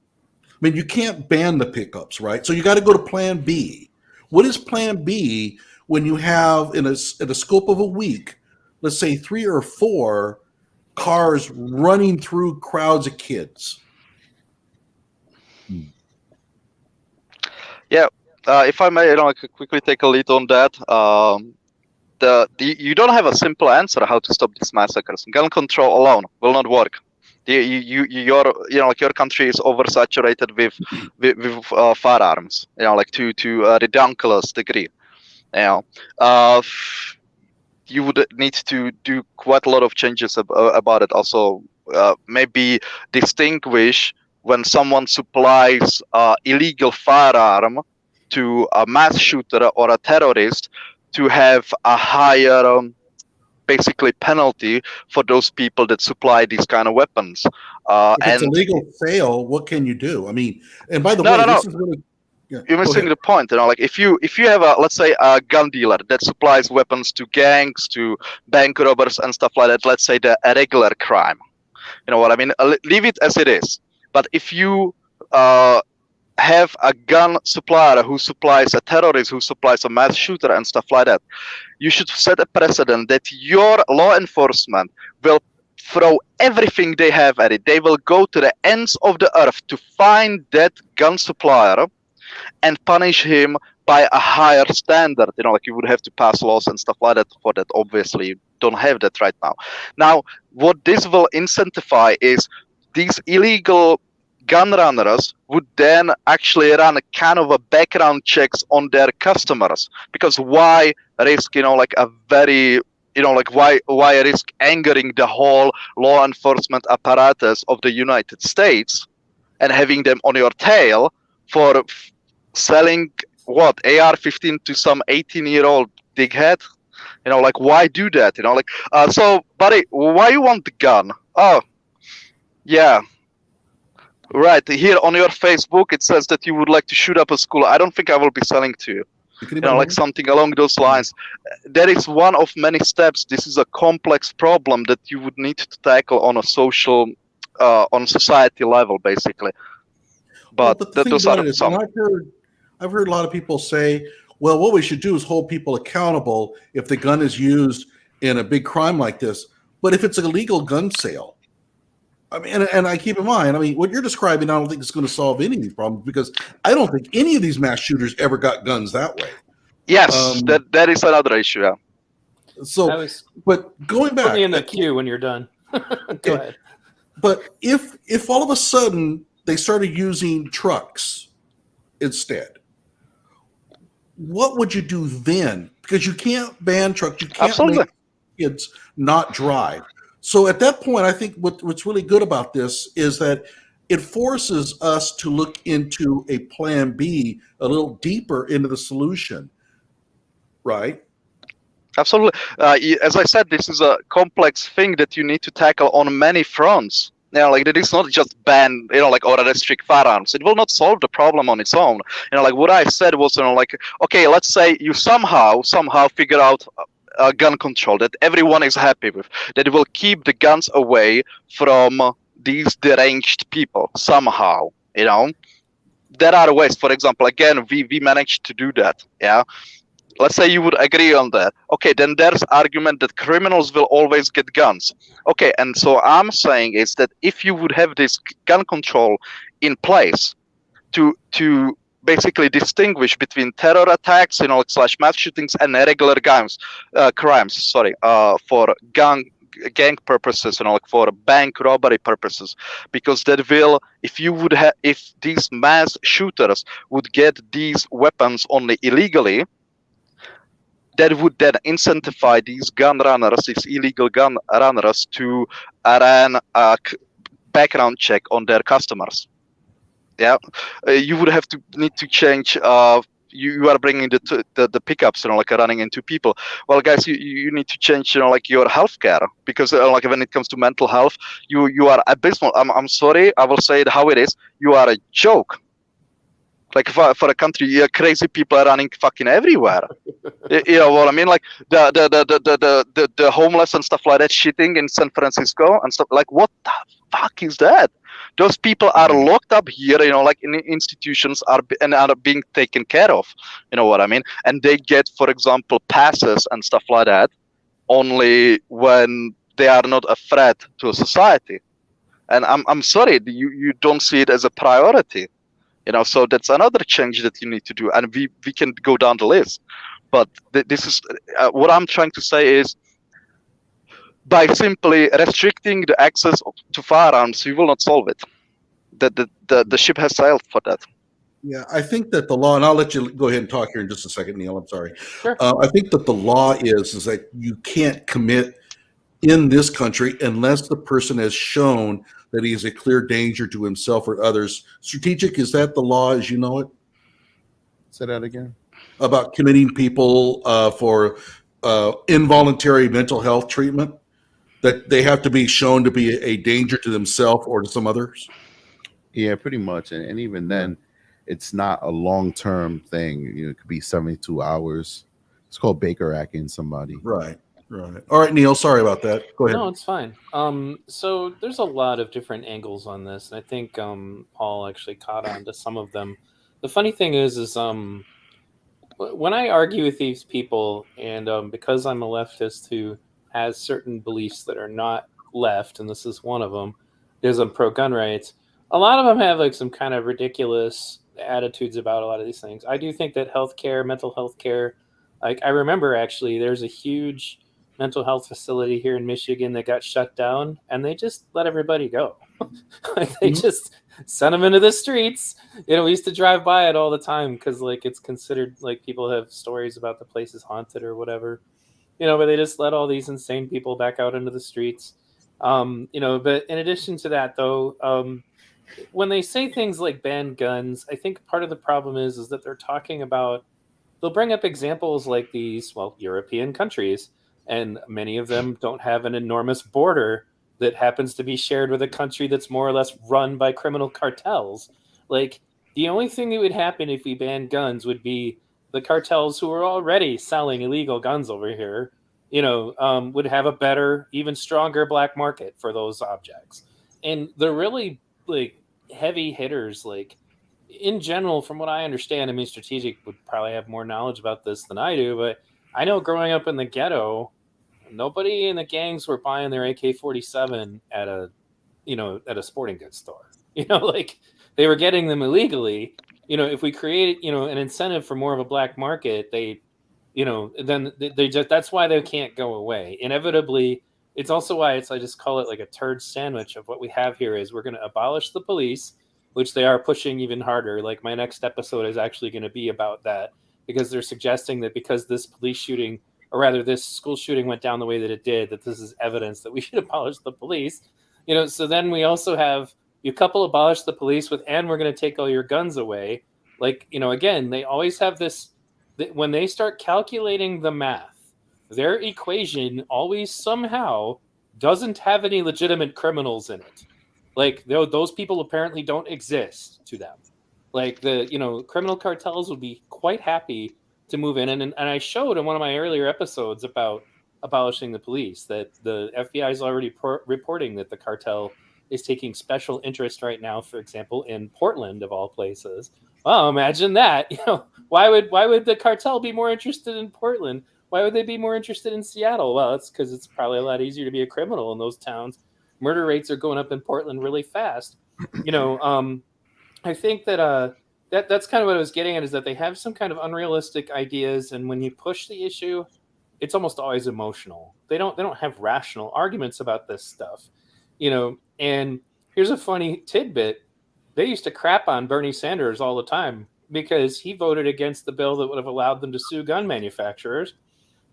I mean, you can't ban the pickups, right? So you got to go to plan B. What is plan B when you have in a scope of a week, let's say 3 or 4 cars running through crowds of kids? If I may, I could quickly take a lead on that. You don't have a simple answer how to stop these massacres. Gun control alone will not work. Your country is oversaturated with firearms. To a ridiculous degree. You would need to do quite a lot of changes about it. Also, maybe distinguish when someone supplies illegal firearm to a mass shooter or a terrorist, to have a higher basically penalty for those people that supply these kind of weapons. If it's a legal sale, what can you do? I mean, and by the way, this is really... Yeah, you're missing the point. If you have let's say a gun dealer that supplies weapons to gangs, to bank robbers and stuff like that, let's say a regular crime, you know what I mean? Leave it as it is. But if you have a gun supplier who supplies a terrorist, who supplies a mass shooter and stuff like that, you should set a precedent that your law enforcement will throw everything they have at it. They will go to the ends of the earth to find that gun supplier and punish him by a higher standard. You would have to pass laws and stuff like that for that. Obviously, you don't have that right now. Now, what this will incentivize is these illegal gun runners would then actually run a kind of a background checks on their customers, because why risk a very why risk angering the whole law enforcement apparatus of the United States and having them on your tail for selling what AR-15 to some 18-year-old dighead? Why do that? So buddy, why you want the gun? Oh yeah, right, here on your Facebook it says that you would like to shoot up a school. I don't think I will be selling to you. Something along those lines. That is one of many steps. This is a complex problem that you would need to tackle on a social, on society level, basically. But those are some. I've heard a lot of people say, well, what we should do is hold people accountable if the gun is used in a big crime like this. But if it's a legal gun sale, I mean, and I keep in mind, I mean, what you're describing, I don't think is going to solve any of these problems, because I don't think any of these mass shooters ever got guns that way. Yes, that is another issue. Yeah. So, but going back, put me in the queue when you're done. Go ahead. But if all of a sudden they started using trucks instead, what would you do then? Because you can't ban trucks, you can't make kids not drive. So at that point, I think what's really good about this is that it forces us to look into a plan B a little deeper into the solution, right? Absolutely. As I said, this is a complex thing that you need to tackle on many fronts. It is not just ban, or restrict firearms. It will not solve the problem on its own. What I said was, okay, let's say you somehow figure out gun control that everyone is happy with, that will keep the guns away from these deranged people somehow. There are ways. For example, again, we managed to do that. Yeah. Let's say you would agree on that. Okay, then there's argument that criminals will always get guns. Okay, and so I'm saying is that if you would have this gun control in place to basically distinguish between terror attacks, / mass shootings and regular crimes, for gun gang purposes, like for bank robbery purposes, because that will, if these mass shooters would get these weapons only illegally, that would then incentivize these illegal gun runners to run a background check on their customers. Yeah, you would need to change. You are bringing the pickups, like running into people. Well, guys, you need to change, like your healthcare, because like when it comes to mental health, you are abysmal. I'm sorry, I will say it how it is. You are a joke. Like for a country, crazy people are running fucking everywhere. You know what I mean? Like the homeless and stuff like that shitting in San Francisco and stuff. Like, what the fuck is that? Those people are locked up here, like in institutions are being taken care of. You know what I mean? And they get, for example, passes and stuff like that only when they are not a threat to a society. And I'm sorry, you don't see it as a priority. So that's another change that you need to do, and we can go down the list. But this is what I'm trying to say is, by simply restricting the access to firearms, you will not solve it. The ship has sailed for that. Yeah, I think that the law, and I'll let you go ahead and talk here in just a second, Neil. I'm sorry. Sure. I think that the law is that you can't commit in this country unless the person has shown that he is a clear danger to himself or others. Strategic, is that the law as you know it? Say that again. About committing people for involuntary mental health treatment, that they have to be shown to be a danger to themselves or to some others? Yeah, pretty much. And even then, it's not a long-term thing. It could be 72 hours. It's called Baker acting somebody. Right. All right, Neil, sorry about that. Go ahead. No, it's fine. So there's a lot of different angles on this, and I think Paul actually caught on to some of them. The funny thing is when I argue with these people, and because I'm a leftist who has certain beliefs that are not left, and this is one of them, is I'm pro-gun rights. A lot of them have like some kind of ridiculous attitudes about a lot of these things. I do think that healthcare, mental health care, like I remember actually there's a huge mental health facility here in Michigan that got shut down, and they just let everybody go. Like they just sent them into the streets. We used to drive by it all the time because like it's considered, like people have stories about the place is haunted or whatever, but they just let all these insane people back out into the streets. But in addition to that though, when they say things like ban guns, I think part of the problem is that they're talking about, they'll bring up examples like these, European countries, and many of them don't have an enormous border that happens to be shared with a country that's more or less run by criminal cartels. Like, the only thing that would happen if we banned guns would be the cartels who are already selling illegal guns over here, would have a better, even stronger black market for those objects. And the really like heavy hitters, like in general, from what I understand, I mean, Strategic would probably have more knowledge about this than I do, but I know growing up in the ghetto, nobody in the gangs were buying their AK-47 at a sporting goods store. Like they were getting them illegally. If we created, an incentive for more of a black market, then they just, that's why they can't go away. Inevitably, it's also why I just call it like a turd sandwich of what we have here is we're going to abolish the police, which they are pushing even harder. Like my next episode is actually going to be about that, because they're suggesting that because this police shooting, or rather this school shooting went down the way that it did, that this is evidence that we should abolish the police. So then we also have, you couple abolish the police with, and we're going to take all your guns away. Like, again, they always have this, when they start calculating the math, their equation always somehow doesn't have any legitimate criminals in it. Like those people apparently don't exist to them. Like the criminal cartels would be quite happy to move in, and I showed in one of my earlier episodes about abolishing the police that the FBI is already reporting that the cartel is taking special interest right now, for example, in Portland of all places. Well, imagine that. Why would the cartel be more interested in Portland? Why would they be more interested in Seattle? Well, it's because it's probably a lot easier to be a criminal in those towns. Murder rates are going up in Portland really fast. I think that that's kind of what I was getting at, is that they have some kind of unrealistic ideas, and when you push the issue, it's almost always emotional. They don't have rational arguments about this stuff, you know. And here's a funny tidbit: they used to crap on Bernie Sanders all the time because he voted against the bill that would have allowed them to sue gun manufacturers.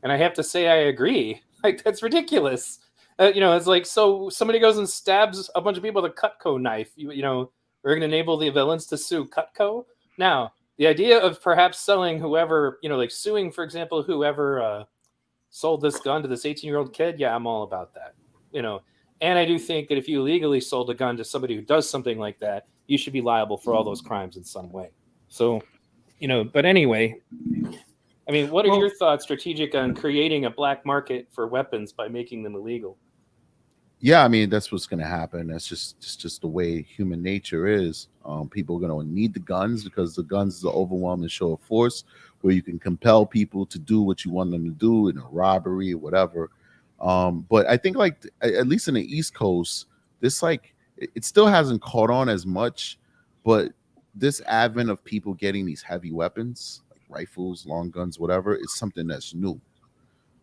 And I have to say, I agree. Like, that's ridiculous. You know, it's like, so somebody goes and stabs a bunch of people with a Cutco knife. You know, we're going to enable the villains to sue Cutco. Now, the idea of perhaps selling whoever, you know, like suing, for example, whoever sold this gun to this 18-year-old kid, yeah, I'm all about that. You know, and I do think that if you illegally sold a gun to somebody who does something like that, you should be liable for all those crimes in some way. So, you know, but anyway, I mean, what are your thoughts, strategic, on creating a black market for weapons by making them illegal? Yeah, I mean, that's what's going to happen. That's just the way human nature is. People are going to need the guns because the guns is an overwhelming show of force where you can compel people to do what you want them to do in a robbery or whatever. But I think, like, at least in the East Coast, this, like, it still hasn't caught on as much, but this advent of people getting these heavy weapons, like rifles, long guns, whatever, is something that's new.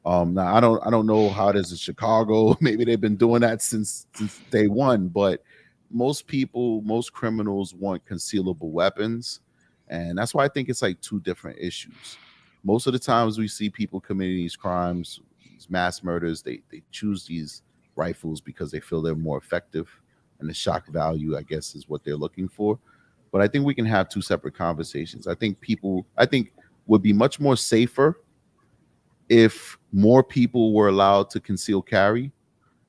Now I don't know how it is in Chicago. Maybe they've been doing that since day one, but most criminals want concealable weapons, and that's why I think it's like two different issues. Most of the times we see people committing these crimes, these mass murders, they choose these rifles because they feel they're more effective, and the shock value, I guess, is what they're looking for. But I think we can have two separate conversations. I think would be much more safer if more people were allowed to conceal carry.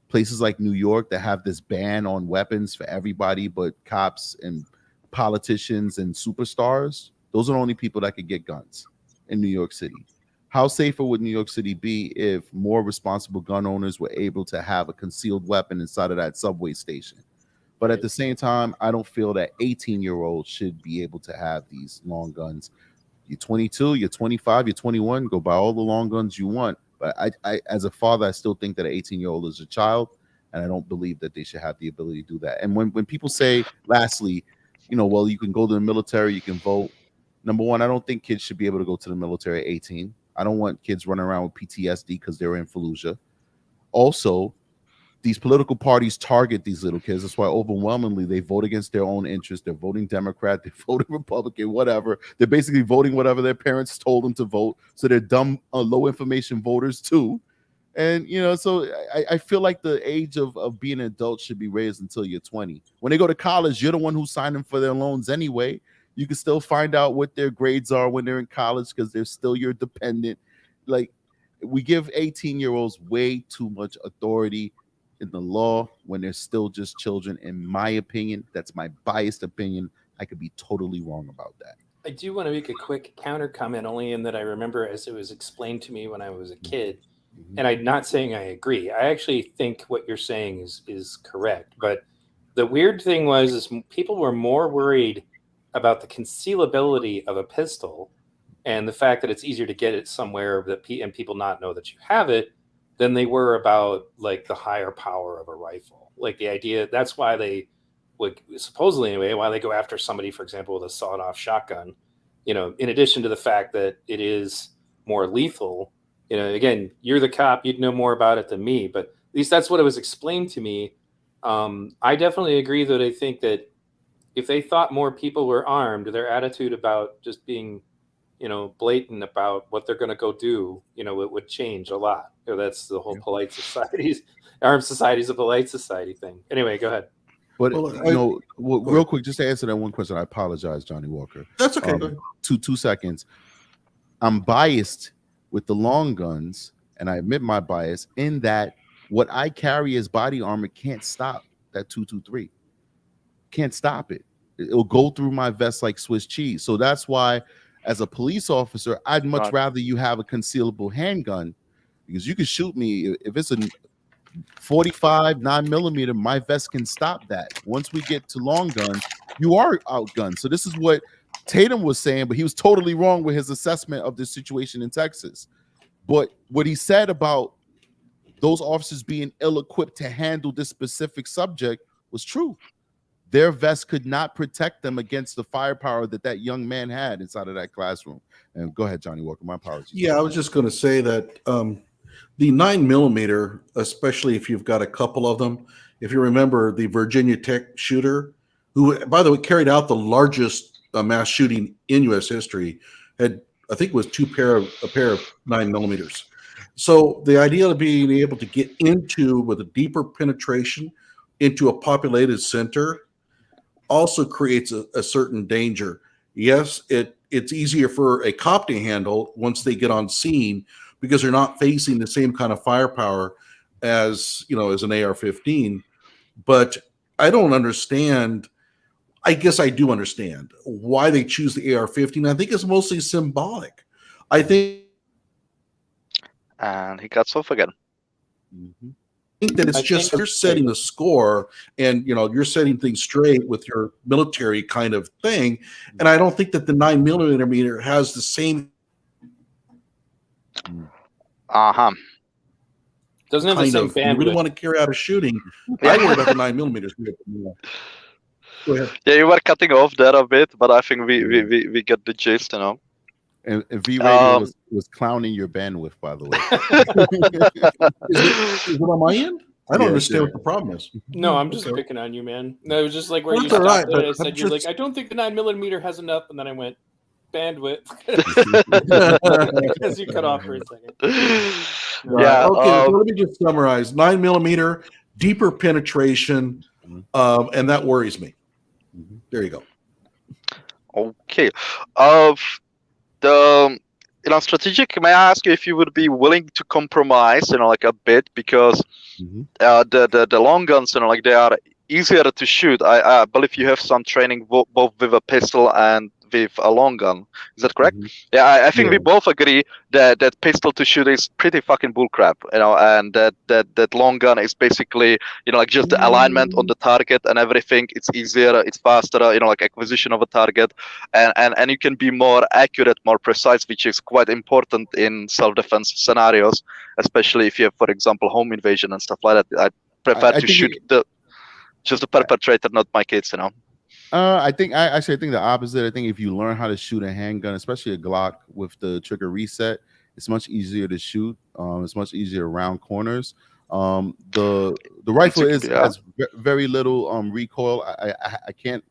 Places like New York that have this ban on weapons for everybody but cops and politicians and superstars, those are the only people that could get guns in New York City. How safer would New York City be if more responsible gun owners were able to have a concealed weapon inside of that subway station? But at the same time, I don't feel that 18-year-olds should be able to have these long guns. You're 22, you're 25, you're 21, go buy all the long guns you want. But I as a father, I still think that an 18-year-old is a child, and I don't believe that they should have the ability to do that. And when people say, lastly, you know, well, you can go to the military, you can vote. Number one, I don't think kids should be able to go to the military at 18. I don't want kids running around with PTSD because they're in Fallujah. Also, these political parties target these little kids. That's why overwhelmingly they vote against their own interests. They're voting Democrat, they're voting Republican, whatever. They're basically voting whatever their parents told them to vote. So they're dumb, low information voters too. And, you know, so I feel like the age of being an adult should be raised until you're 20. When they go to college, you're the one who's signing for their loans anyway. You can still find out what their grades are when they're in college because they're still your dependent. Like, we give 18-year-olds way too much authority in the law when they're still just children, in my opinion. That's my biased opinion. I could be totally wrong about that. I do want to make a quick counter comment, only in that I remember as it was explained to me when I was a kid, and I'm not saying I agree. I actually think what you're saying is correct. But the weird thing is people were more worried about the concealability of a pistol and the fact that it's easier to get it somewhere and people not know that you have it than they were about like the higher power of a rifle. Like the idea, that's why they would supposedly anyway, why they go after somebody, for example, with a sawed-off shotgun, you know, in addition to the fact that it is more lethal. You know, again, you're the cop, you'd know more about it than me, but at least that's what it was explained to me. I definitely agree that I think that if they thought more people were armed, their attitude about just being, you know, blatant about what they're going to go do, you know, it would change a lot. You know, that's the whole polite societies, armed society is a polite society thing. Anyway, go ahead. But real quick, just to answer that one question, I apologize, Johnny Walker. That's okay. Go ahead. Two seconds. I'm biased with the long guns, and I admit my bias in that what I carry as body armor can't stop that 223. Can't stop it. It'll go through my vest like Swiss cheese. So that's why, as a police officer, I'd much rather you have a concealable handgun, because you can shoot me if it's a 45 9mm. My vest can stop that. Once we get to long guns, you are outgunned. So this is what Tatum was saying, but he was totally wrong with his assessment of this situation in Texas. But what he said about those officers being ill-equipped to handle this specific subject was true. their vest could not protect them against the firepower that young man had inside of that classroom. And go ahead, Johnny Walker. My apologies. Yeah, I was just going to say that the 9mm, especially if you've got a couple of them, if you remember the Virginia Tech shooter, who, by the way, carried out the largest mass shooting in U.S. history, had, I think it was a pair of 9mm. So the idea of being able to get into with a deeper penetration into a populated center also creates a certain danger. Yes, it's easier for a cop to handle once they get on scene because they're not facing the same kind of firepower as an AR-15. But I don't understand. I guess I do understand why they choose the AR-15. I think it's mostly symbolic. I think And he cuts off again. Mhm. that it's just you're setting the score and you're setting things straight with your military kind of thing. And I don't think that the 9mm has the same Uh-huh. Doesn't have the kind same of. You really bandwidth. want to carry out a shooting. I worry about the 9mm. Go ahead. Yeah, you were cutting off there a bit, but I think we get the gist, And V Radio was clowning your bandwidth, by the way. Is it on my end? I don't understand what the problem is. No, I'm just picking on you, man. No, it was just like where Well, you that's all stopped right, it. I but said, you're like, I don't think the 9mm has enough, and then I went, bandwidth. Because you cut off for a second. Right. Yeah. Okay. So let me just summarize: 9mm, deeper penetration, and that worries me. There you go. Okay. Strategic. May I ask you if you would be willing to compromise, like a bit, because the long guns, like they are easier to shoot. I believe you have some training both with a pistol and with a long gun. Is that correct? Yeah, I think we both agree that pistol to shoot is pretty fucking bullcrap, and that long gun is basically, like just the alignment on the target and everything. It's easier, it's faster, like acquisition of a target, and you can be more accurate, more precise, which is quite important in self-defense scenarios, especially if you have, for example, home invasion and stuff like that. I prefer to shoot the perpetrator, not my kids, I think the opposite. I think if you learn how to shoot a handgun, especially a Glock with the trigger reset, it's much easier to shoot. It's much easier around corners. The rifle has very little recoil. I can't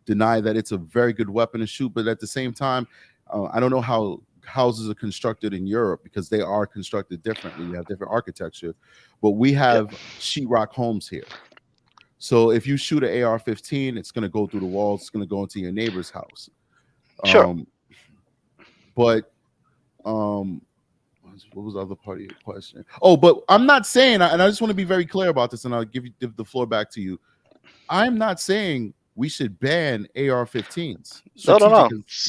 deny that it's a very good weapon to shoot, but at the same time, I don't know how houses are constructed in Europe because they are constructed differently. You have different architecture, but we have sheetrock homes here. So if you shoot an AR-15, it's going to go through the walls. It's going to go into your neighbor's house. Sure. What was the other part of your question? Oh, but I'm not saying, and I just want to be very clear about this, and I'll give the floor back to you. I'm not saying we should ban AR-15s. No.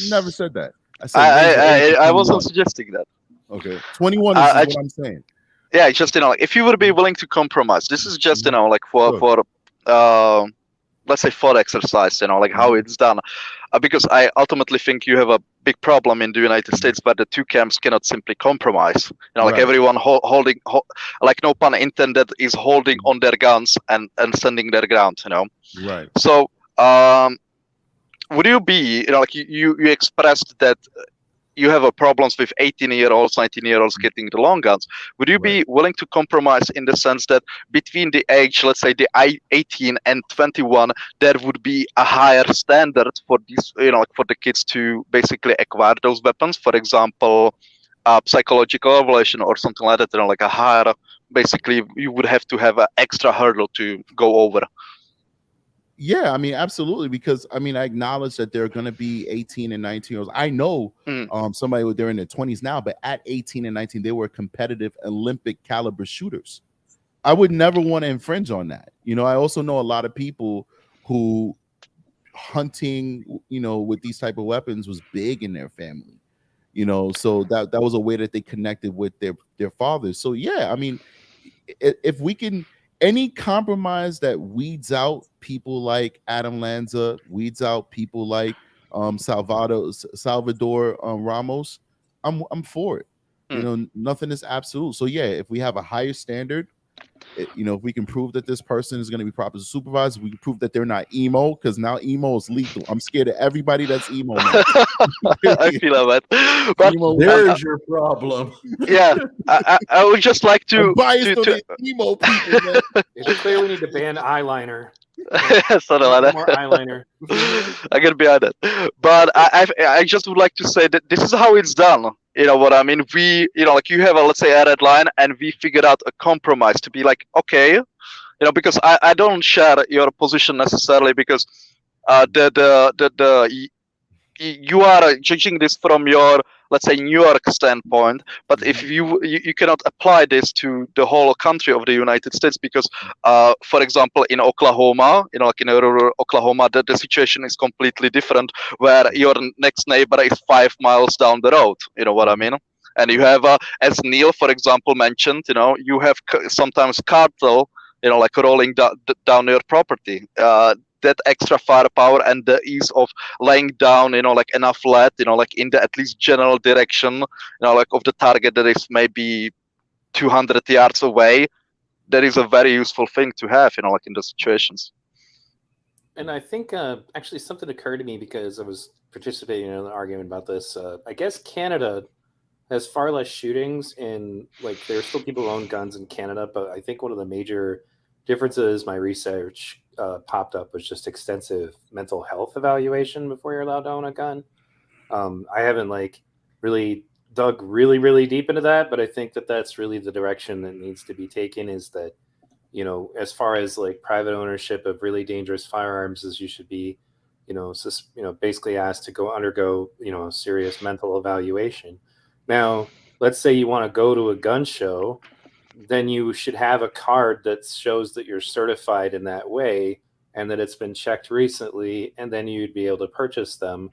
Never said that. I wasn't suggesting that. Okay, 21 is what I'm saying. Yeah, it's just if you would be willing to compromise, this is just like for let's say for exercise, like how it's done, because I ultimately think you have a big problem in the United States where the two camps cannot simply compromise. Like everyone holding, like no pun intended, is holding on their guns and standing their ground. Right. So would you be like you expressed that you have a problems with 18-year-olds, 19-year-olds getting the long guns. Would you be willing to compromise in the sense that between the age, let's say the 18 and 21, there would be a higher standard for these, like for the kids to basically acquire those weapons? For example, psychological evaluation or something like that. Like a higher, basically, you would have to have an extra hurdle to go over. Yeah, I mean, absolutely, because I acknowledge that there are going to be 18 and 19 year olds. I know somebody they're in their 20s now, but at 18 and 19, they were competitive Olympic caliber shooters. I would never want to infringe on that. I also know a lot of people who hunting, with these type of weapons was big in their family. So that was a way that they connected with their fathers. So yeah, if we can. Any compromise that weeds out people like Adam Lanza, weeds out people like Salvador Ramos, I'm for it. Nothing is absolute. So yeah, if we have a higher standard, if we can prove that this person is going to be properly supervised, we can prove that they're not emo, because now emo is lethal. I'm scared of everybody that's emo now. I feel that. But There's your problem. yeah, I would just like to I'm biased on the emo people, man. It's clear we need to ban eyeliner. Something like that. More eyeliner. I get behind it. But I just would like to say that this is how it's done. You know what I mean? We, like you have let's say a red line, and we figured out a compromise to be like, okay, because I don't share your position necessarily, because you are judging this from your, let's say, New York standpoint, but if you cannot apply this to the whole country of the United States, because for example in Oklahoma, like in rural Oklahoma, the situation is completely different, where your next neighbor is 5 miles down the road. You know what I mean? And you have as Neil for example mentioned, you have sometimes cartel, like rolling down your property. That extra firepower and the ease of laying down, like enough lead, like in the at least general direction, like of the target that is maybe 200 yards away, that is a very useful thing to have, like in those situations. And I think actually something occurred to me because I was participating in an argument about this. I guess Canada has far less shootings, and like there's still people who own guns in Canada, but I think one of the major differences my research popped up was just extensive mental health evaluation before you're allowed to own a gun. I haven't really dug really deep into that, but I think that that's really the direction that needs to be taken, is that, as far as like private ownership of really dangerous firearms, is you should be, basically asked to undergo, a serious mental evaluation. Now, let's say you want to go to a gun show, then you should have a card that shows that you're certified in that way and that it's been checked recently, and then you'd be able to purchase them.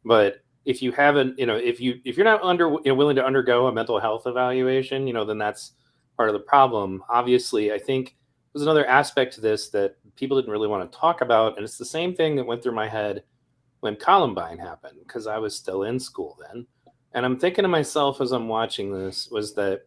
But if you haven't, if you're not willing to undergo a mental health evaluation, then that's part of the problem. Obviously, I think there's another aspect to this that people didn't really want to talk about, and it's the same thing that went through my head when Columbine happened, because I was still in school then. And I'm thinking to myself as I'm watching this, was that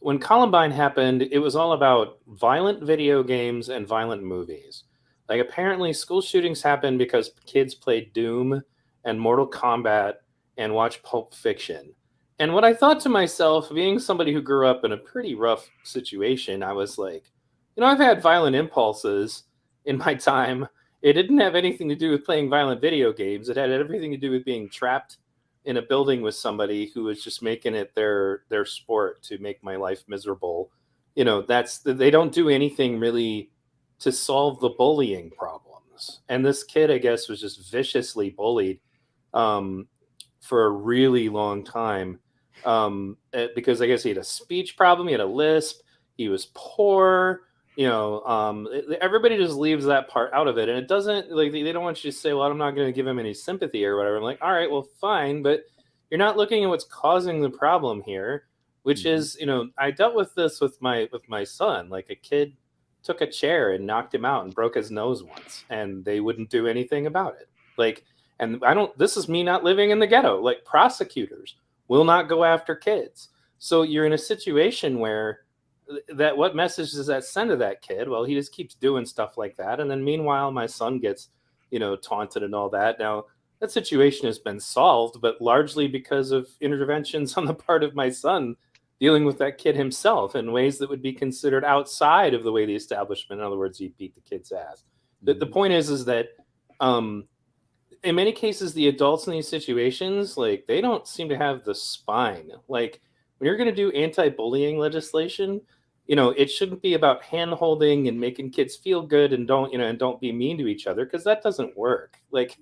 when Columbine happened, it was all about violent video games and violent movies. Like, apparently school shootings happened because kids played Doom and Mortal Kombat and watched Pulp Fiction. And what I thought to myself, being somebody who grew up in a pretty rough situation, I was like, I've had violent impulses in my time. It didn't have anything to do with playing violent video games. It had everything to do with being trapped in a building with somebody who was just making it their sport to make my life miserable. They don't do anything really to solve the bullying problems. And this kid, I guess, was just viciously bullied for a really long time, because I guess he had a speech problem, he had a lisp, he was poor. Everybody just leaves that part out of it, and it doesn't, like, they don't want you to say, well, I'm not going to give him any sympathy or whatever. I'm like, all right, well, fine, but you're not looking at what's causing the problem here, which is, I dealt with this with my son. Like, a kid took a chair and knocked him out and broke his nose once, and they wouldn't do anything about it. Like, and this is me not living in the ghetto. Like, prosecutors will not go after kids. So you're in a situation where what message does that send to that kid? Well, he just keeps doing stuff like that. And then meanwhile, my son gets, taunted and all that. Now, that situation has been solved, but largely because of interventions on the part of my son dealing with that kid himself in ways that would be considered outside of the way the establishment, in other words, he beat the kid's ass. The point is that in many cases, the adults in these situations, like, they don't seem to have the spine. Like, when you're going to do anti-bullying legislation, it shouldn't be about hand-holding and making kids feel good and don't be mean to each other, because that doesn't work. Like,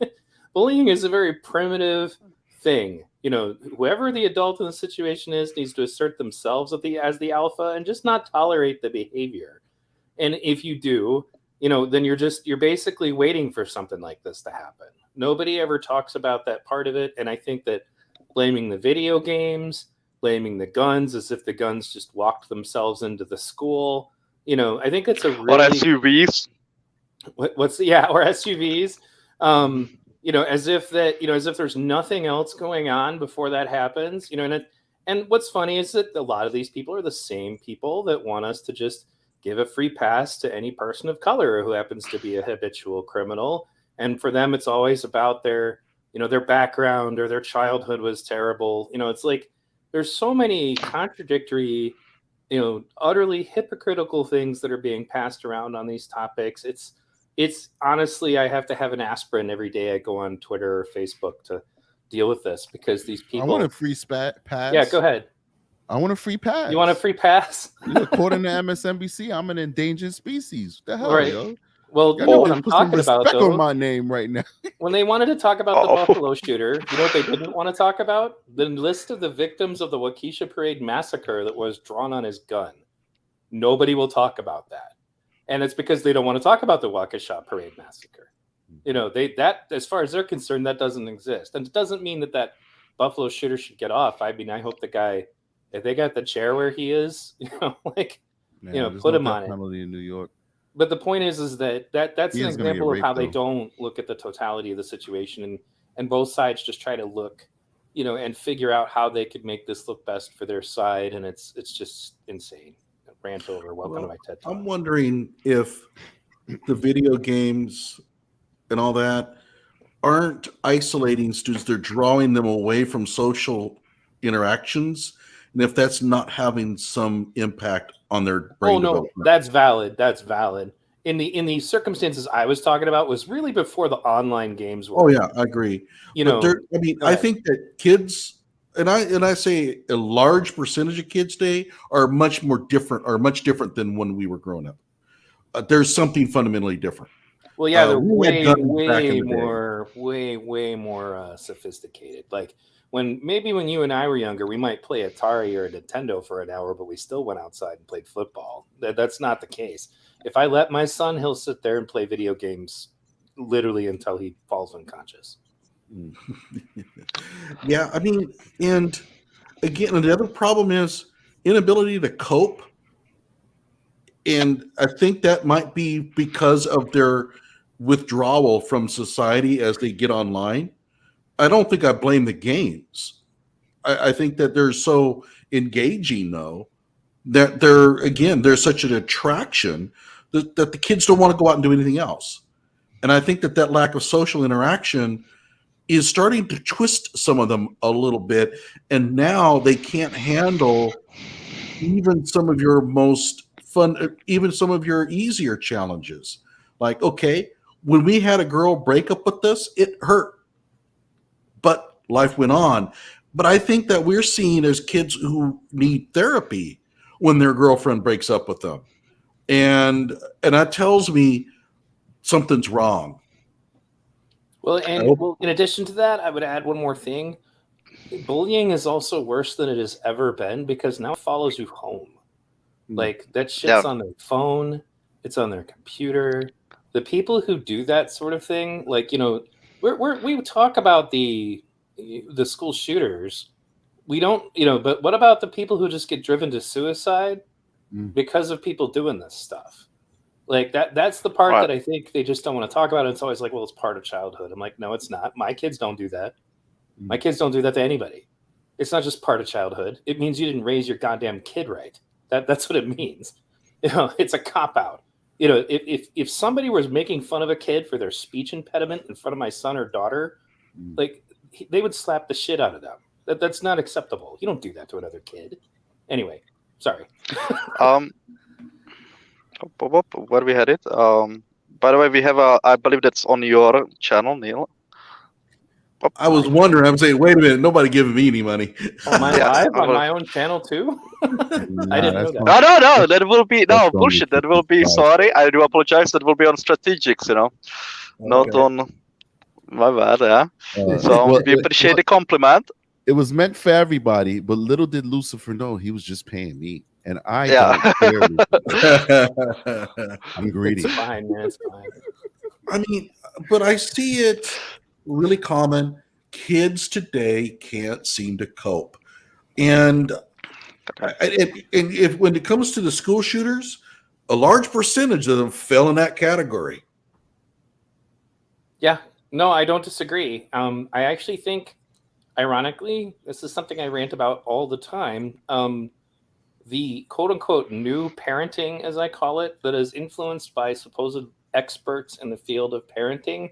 bullying is a very primitive thing. Whoever the adult in the situation is needs to assert themselves as the alpha and just not tolerate the behavior. And if you do, then you're basically waiting for something like this to happen. Nobody ever talks about that part of it. And I think that blaming the video games, blaming the guns as if the guns just walked themselves into the school, I think it's a really... Or SUVs. Or SUVs. As if there's nothing else going on before that happens, and And what's funny is that a lot of these people are the same people that want us to just give a free pass to any person of color who happens to be a habitual criminal. And for them, it's always about their, their background or their childhood was terrible. It's like there's so many contradictory, utterly hypocritical things that are being passed around on these topics. It's honestly, I have to have an aspirin every day I go on Twitter or Facebook to deal with this, because these people. I want a free pass. Yeah, go ahead. I want a free pass. You want a free pass? According to MSNBC, I'm an endangered species. The hell, right. yo? Well, you know what I'm talking about, though. On my name right now. When they wanted to talk about the Buffalo shooter, you know what they didn't want to talk about? The list of the victims of the Waukesha Parade massacre that was drawn on his gun. Nobody will talk about that. And it's because they don't want to talk about the Waukesha Parade massacre. That as far as they're concerned, that doesn't exist. And it doesn't mean that Buffalo shooter should get off. I mean, I hope the guy, if they got the chair where he is, put him on it. Penalty in New York. But the point is that's an example of how they don't look at the totality of the situation, and both sides just try to look, and figure out how they could make this look best for their side, and it's just insane. Rant over. Welcome to my TED Talk. I'm wondering if the video games and all that aren't isolating students; they're drawing them away from social interactions, and if that's not having some impact on their brain development. That's valid. That's valid. In the circumstances I was talking about was really before the online games were. Oh yeah, I agree. I think that kids, and I say a large percentage of kids today are much different than when we were growing up. There's something fundamentally different. Well, yeah, they're way more sophisticated. Like when you and I were younger, we might play Atari or a Nintendo for an hour, but we still went outside and played football. That's not the case. If I let my son, he'll sit there and play video games literally until he falls unconscious. Yeah, I mean, and again, the other problem is inability to cope. And I think that might be because of their withdrawal from society as they get online. I don't think I blame the games. I think that they're so engaging, though, that there's such an attraction that the kids don't want to go out and do anything else. And I think that lack of social interaction is starting to twist some of them a little bit. And now they can't handle even some of your most fun, even some of your easier challenges. Like, okay, when we had a girl break up with us, it hurt, but life went on. But I think that we're seeing as kids who need therapy when their girlfriend breaks up with them. And that tells me something's wrong. Well, in addition to that, I would add one more thing. Bullying is also worse than it has ever been because now it follows you home. Like that shit's on their phone, it's on their computer. The people who do that sort of thing, like, we talk about the school shooters. We don't, but what about the people who just get driven to suicide because of people doing this stuff? Like that's the part that I think they just don't want to talk about. It's always like, well, it's part of childhood. I'm like, no, it's not. My kids don't do that. My kids don't do that to anybody. It's not just part of childhood. It means you didn't raise your goddamn kid right. That's what it means. It's a cop-out. If somebody was making fun of a kid for their speech impediment in front of my son or daughter, like they would slap the shit out of them. That's not acceptable. You don't do that to another kid. Anyway, sorry. Where we had it. By the way, we have I believe that's on your channel, Neil. I was wondering. I'm saying, wait a minute, nobody giving me any money. Am I live on my own channel too? I didn't know that. No, that will be bullshit. That will be sorry. I do apologize. That will be on strategics, not on my bad. Yeah. So we appreciate the compliment. It was meant for everybody, but little did Lucifer know he was just paying me, and I don't care. I'm greedy. It's fine, man. It's fine. I mean, but I see it really common. Kids today can't seem to cope, and if when it comes to the school shooters, a large percentage of them fell in that category. Yeah, no, I don't disagree. I actually think ironically, this is something I rant about all the time. The quote unquote new parenting, as I call it, that is influenced by supposed experts in the field of parenting.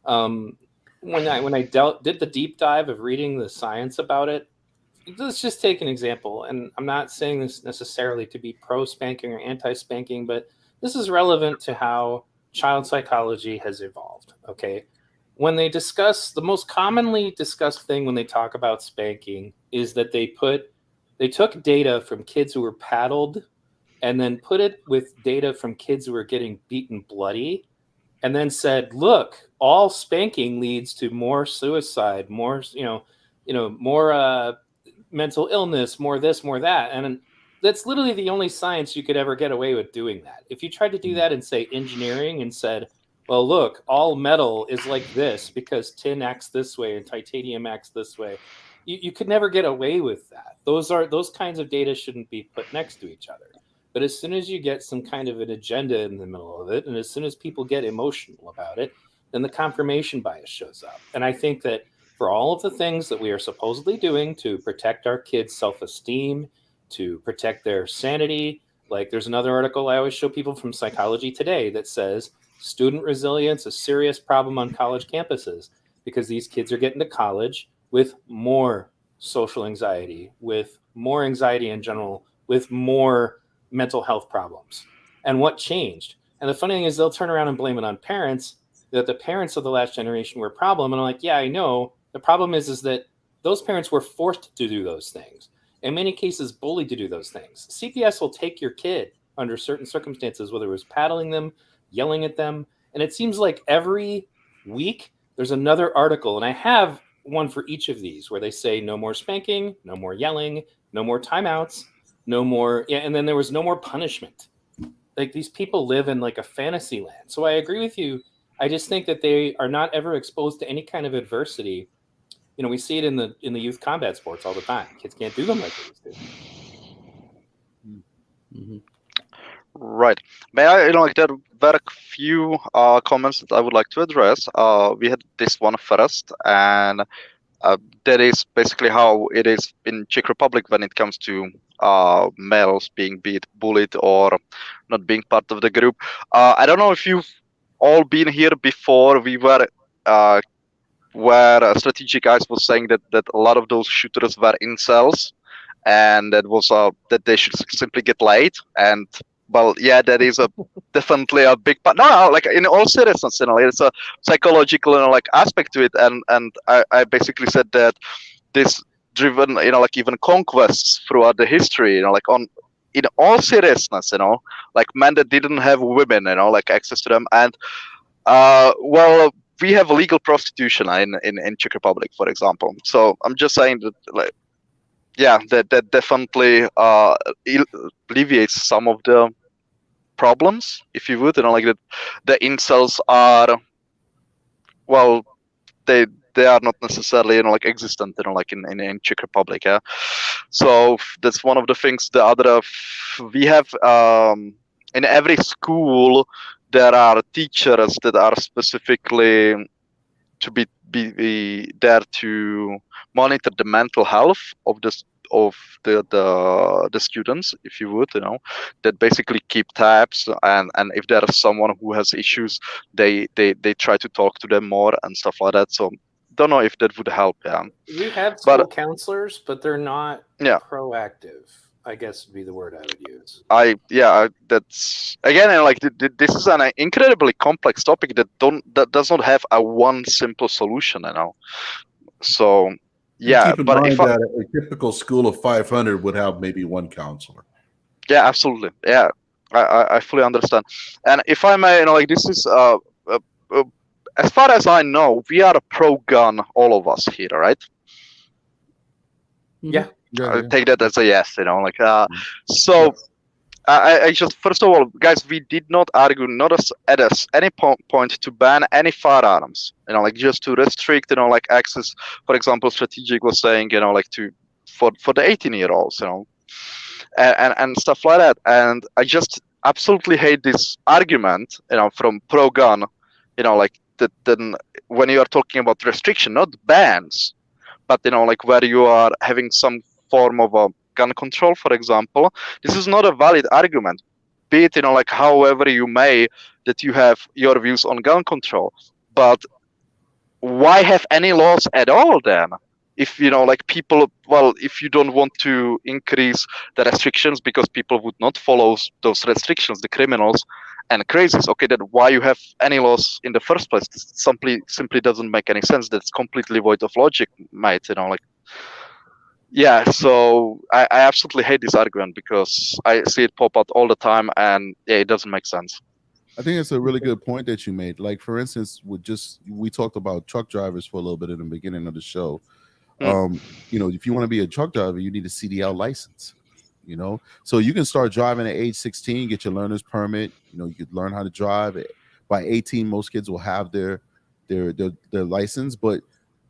When I did the deep dive of reading the science about it, let's just take an example. And I'm not saying this necessarily to be pro spanking or anti spanking, but this is relevant to how child psychology has evolved. Okay. When they discuss, the most commonly discussed thing when they talk about spanking is that they took data from kids who were paddled and then put it with data from kids who were getting beaten bloody, and then said, look, all spanking leads to more suicide, more, more mental illness, more this, more that. And that's literally the only science you could ever get away with doing that. If you tried to do that in, say, engineering and said, well, look, all metal is like this because tin acts this way and titanium acts this way, you could never get away with that. Those kinds of data shouldn't be put next to each other. But as soon as you get some kind of an agenda in the middle of it, and as soon as people get emotional about it, then the confirmation bias shows up. And I think that for all of the things that we are supposedly doing to protect our kids' self-esteem, to protect their sanity, like there's another article I always show people from Psychology Today that says student resilience, a serious problem on college campuses, because these kids are getting to college with more social anxiety, with more anxiety in general, with more mental health problems. And what changed? And the funny thing is they'll turn around and blame it on parents, that the parents of the last generation were a problem. And I'm like, yeah, I know. The problem is that those parents were forced to do those things. In many cases, bullied to do those things. CPS will take your kid under certain circumstances, whether it was paddling them, yelling at them. And it seems like every week there's another article. And I have one for each of these where they say no more spanking, no more yelling, no more timeouts, no more. Yeah, and then there was no more punishment. Like these people live in like a fantasy land. So I agree with you. I just think that they are not ever exposed to any kind of adversity. You know, we see it in the youth combat sports all the time. Kids can't do them like they used to. Mm-hmm. Right. May I, there were a few comments that I would like to address. We had this one first, and that is basically how it is in Czech Republic when it comes to males being bullied or not being part of the group. I don't know if you've all been here before. We were where Strategic Eyes was saying that a lot of those shooters were incels, and that was that they should simply get laid. And well, yeah, that is definitely a big part. No, like in all seriousness, it's a psychological aspect to it. And I basically said that this driven, even conquests throughout the history, in all seriousness, men that didn't have women, access to them. And well, we have legal prostitution in Czech Republic, for example. So I'm just saying that, that definitely alleviates some of the problems, if you would, that the incels are, well, they are not necessarily existent in Czech Republic. Yeah, so that's one of the things. The other, we have in every school there are teachers that are specifically to be there to monitor the mental health of the students, if you would, that basically keep tabs, and if there is someone who has issues, they try to talk to them more and stuff like that. So don't know if that would help. Yeah, we have school counselors, but they're not proactive, I guess would be the word I would use. That's again, this is an incredibly complex topic that does not have a one simple solution, So yeah, keep in mind that a typical school of 500 would have maybe one counselor. Yeah, absolutely. Yeah, I fully understand. And if I may, this is as far as I know, we are pro-gun, all of us here, right? Yeah. I take that as a yes, so I just, first of all, guys, we did not argue, not at any point to ban any firearms, just to restrict, access. For example, Strategic was saying, for the 18-year-olds, and stuff like that. And I just absolutely hate this argument, from pro-gun, that then when you are talking about restriction, not bans, but like where you are having some form of a gun control, for example, this is not a valid argument. Be it like however you may that you have your views on gun control, but why have any laws at all then? If like people, well, if you don't want to increase the restrictions because people would not follow those restrictions, the criminals and crazies, okay, then why you have any laws in the first place? This simply doesn't make any sense. That's completely void of logic, mate. Like, yeah. So I absolutely hate this argument because I see it pop out all the time, and yeah, it doesn't make sense. I think it's a really good point that you made. Like, for instance, we talked about truck drivers for a little bit in the beginning of the show. If you want to be a truck driver, you need a CDL license. So you can start driving at age 16, get your learner's permit. You could learn how to drive. By 18, most kids will have their license. But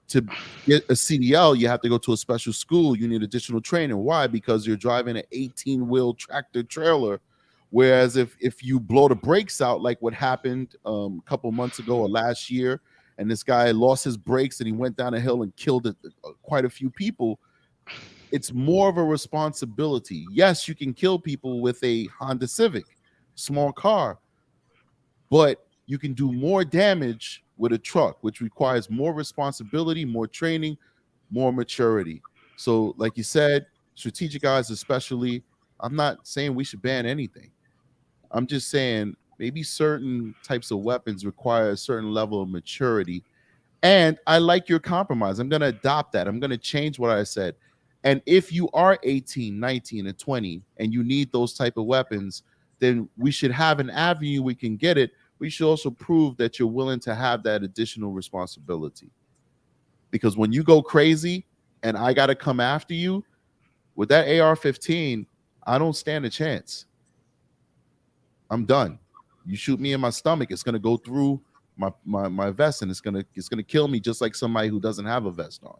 to get a CDL, you have to go to a special school. You need additional training. Why? Because you're driving an 18-wheel tractor trailer. Whereas if you blow the brakes out, like what happened a couple months ago or last year, and this guy lost his brakes and he went down a hill and killed quite a few people, it's more of a responsibility. Yes, you can kill people with a Honda Civic, small car, but you can do more damage with a truck, which requires more responsibility, more training, more maturity. So like you said, strategic eyes especially, I'm not saying we should ban anything. I'm just saying maybe certain types of weapons require a certain level of maturity. And I like your compromise. I'm going to adopt that. I'm going to change what I said. And if you are 18, 19, and 20, and you need those type of weapons, then we should have an avenue we can get it. We should also prove that you're willing to have that additional responsibility. Because when you go crazy and I got to come after you, with that AR-15, I don't stand a chance. I'm done. You shoot me in my stomach, it's going to go through my vest, and it's going to kill me just like somebody who doesn't have a vest on.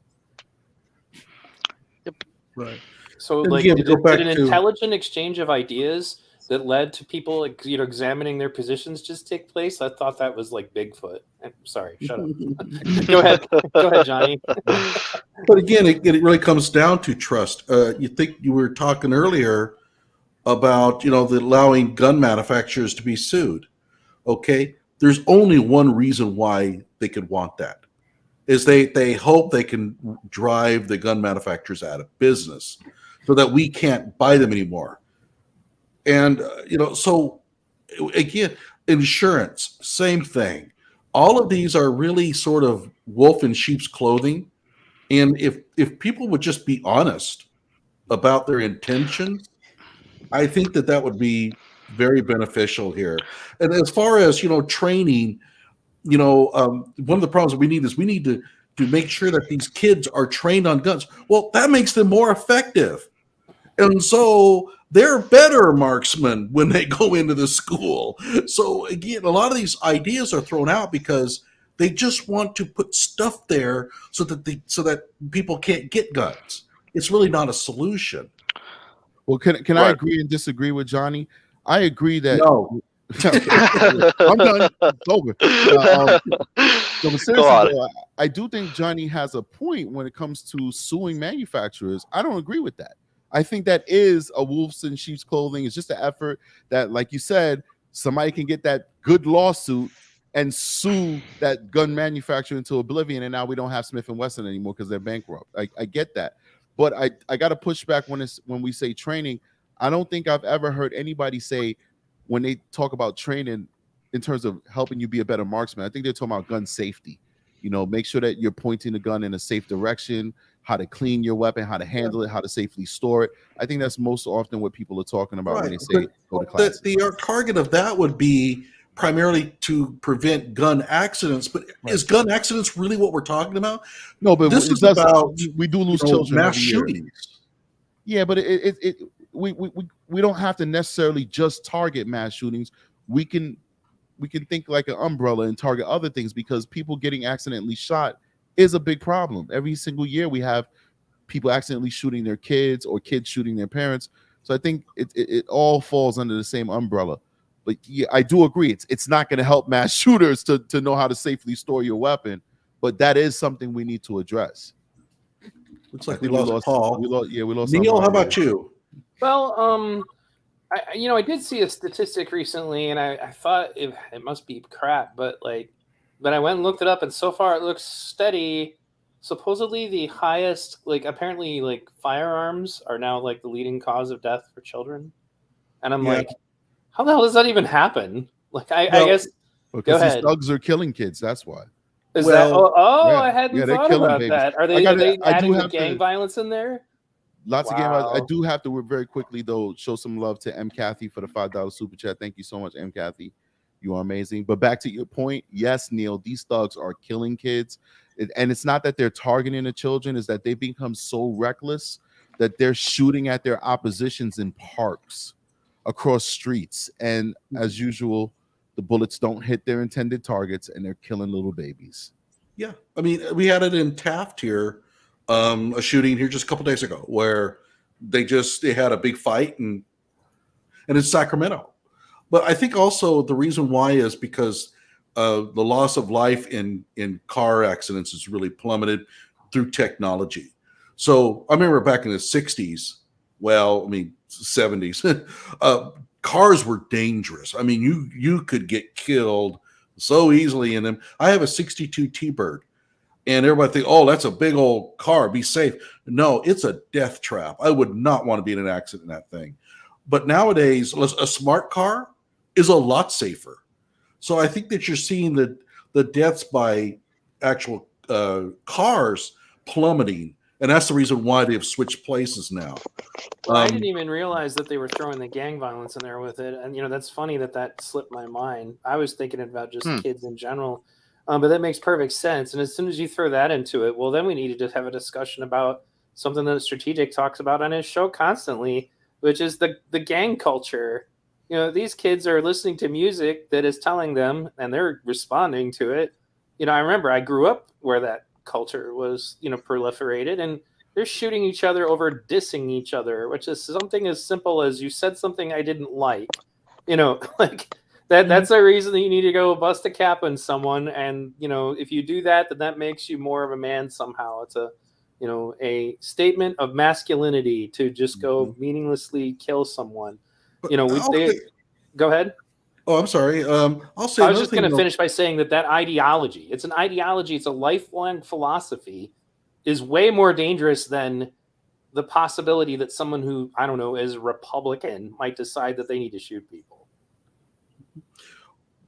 Yep. Right. So, And like, again, did go back an to- intelligent exchange of ideas that led to people, examining their positions just take place? I thought that was like Bigfoot. I'm sorry, shut up. Go ahead, Johnny. But again, it really comes down to trust. You think you were talking earlier about the allowing gun manufacturers to be sued. Okay, there's only one reason why they could want that, is they hope they can drive the gun manufacturers out of business so that we can't buy them anymore. And so again, insurance, same thing. All of these are really sort of wolf in sheep's clothing. And if people would just be honest about their intentions, I think that would be very beneficial here. And as far as training, one of the problems we need to make sure that these kids are trained on guns. Well, that makes them more effective, and so they're better marksmen when they go into the school. So again, a lot of these ideas are thrown out because they just want to put stuff there so that people can't get guns. It's really not a solution. Well, can I agree and disagree with Johnny? I agree that No. I'm done. It's over. So seriously, though, I do think Johnny has a point when it comes to suing manufacturers. I don't agree with that. I think that is a wolves in sheep's clothing. It's just an effort that, like you said, somebody can get that good lawsuit and sue that gun manufacturer into oblivion, and now we don't have Smith & Wesson anymore because they're bankrupt. I get that. But I got to push back when we say training. I don't think I've ever heard anybody say, when they talk about training in terms of helping you be a better marksman, I think they're talking about gun safety. Make sure that you're pointing the gun in a safe direction, how to clean your weapon, how to handle it, how to safely store it. I think that's most often what people are talking about when they say go to class. The target of that would be primarily to prevent gun accidents, but is gun accidents really what we're talking about? No, but this is about we do lose children, mass shootings. Yeah, but we don't have to necessarily just target mass shootings. We can think like an umbrella and target other things, because people getting accidentally shot is a big problem. Every single year we have people accidentally shooting their kids or kids shooting their parents. So I think it all falls under the same umbrella. But yeah, I do agree. It's not going to help mass shooters to know how to safely store your weapon, but that is something we need to address. Looks like I we think lost Paul. We lost Neil, our how moderator. about you? Well, I did see a statistic recently, and I thought it must be crap, but I went and looked it up, and so far it looks steady. Supposedly, the highest, apparently, firearms are now the leading cause of death for children, and I'm Yeah. like, how the hell does that even happen? I Well, guess. Because Go these ahead. thugs are killing kids. That's why. Is Well, that? Oh, yeah, I hadn't yeah, they're thought killing about babies. that. Are I they gotta- I do adding the have gang to- violence in there? Lots of game. I Wow. do have to very quickly though show some love to M. Kathy for the $5 super chat. Thank you so much, M. Kathy. You are amazing. But back to your point, yes, Neil, these thugs are killing kids, and it's not that they're targeting the children; is that they become so reckless that they're shooting at their oppositions in parks, across streets, and as usual, the bullets don't hit their intended targets, and they're killing little babies. Yeah, I mean, we had it in Taft here, a shooting here just a couple days ago where they had a big fight and in Sacramento. But I think also the reason why is because the loss of life in car accidents has really plummeted through technology. So I remember back in the 60s, well, I mean 70s, cars were dangerous. I mean, you could get killed so easily in them. I have a 62 T-Bird. And everybody think, oh, that's a big old car. Be safe. No, it's a death trap. I would not want to be in an accident in that thing. But nowadays, a smart car is a lot safer. So I think that you're seeing the deaths by actual cars plummeting. And that's the reason why they've switched places now. Well, I didn't even realize that they were throwing the gang violence in there with it. And, that's funny that slipped my mind. I was thinking about just kids in general. But that makes perfect sense. And as soon as you throw that into it, well, then we needed to have a discussion about something that Strategic talks about on his show constantly, which is the gang culture. These kids are listening to music that is telling them, and they're responding to it. I remember I grew up where that culture was, proliferated, and they're shooting each other over dissing each other, which is something as simple as you said something I didn't like, that's a reason that you need to go bust a cap on someone. And, if you do that, then that makes you more of a man somehow. It's a statement of masculinity to just go meaninglessly kill someone. Go ahead. Oh, I'm sorry. I'll say I was just going to finish by saying that ideology, it's an ideology, it's a lifelong philosophy, is way more dangerous than the possibility that someone who, I don't know, is Republican might decide that they need to shoot people.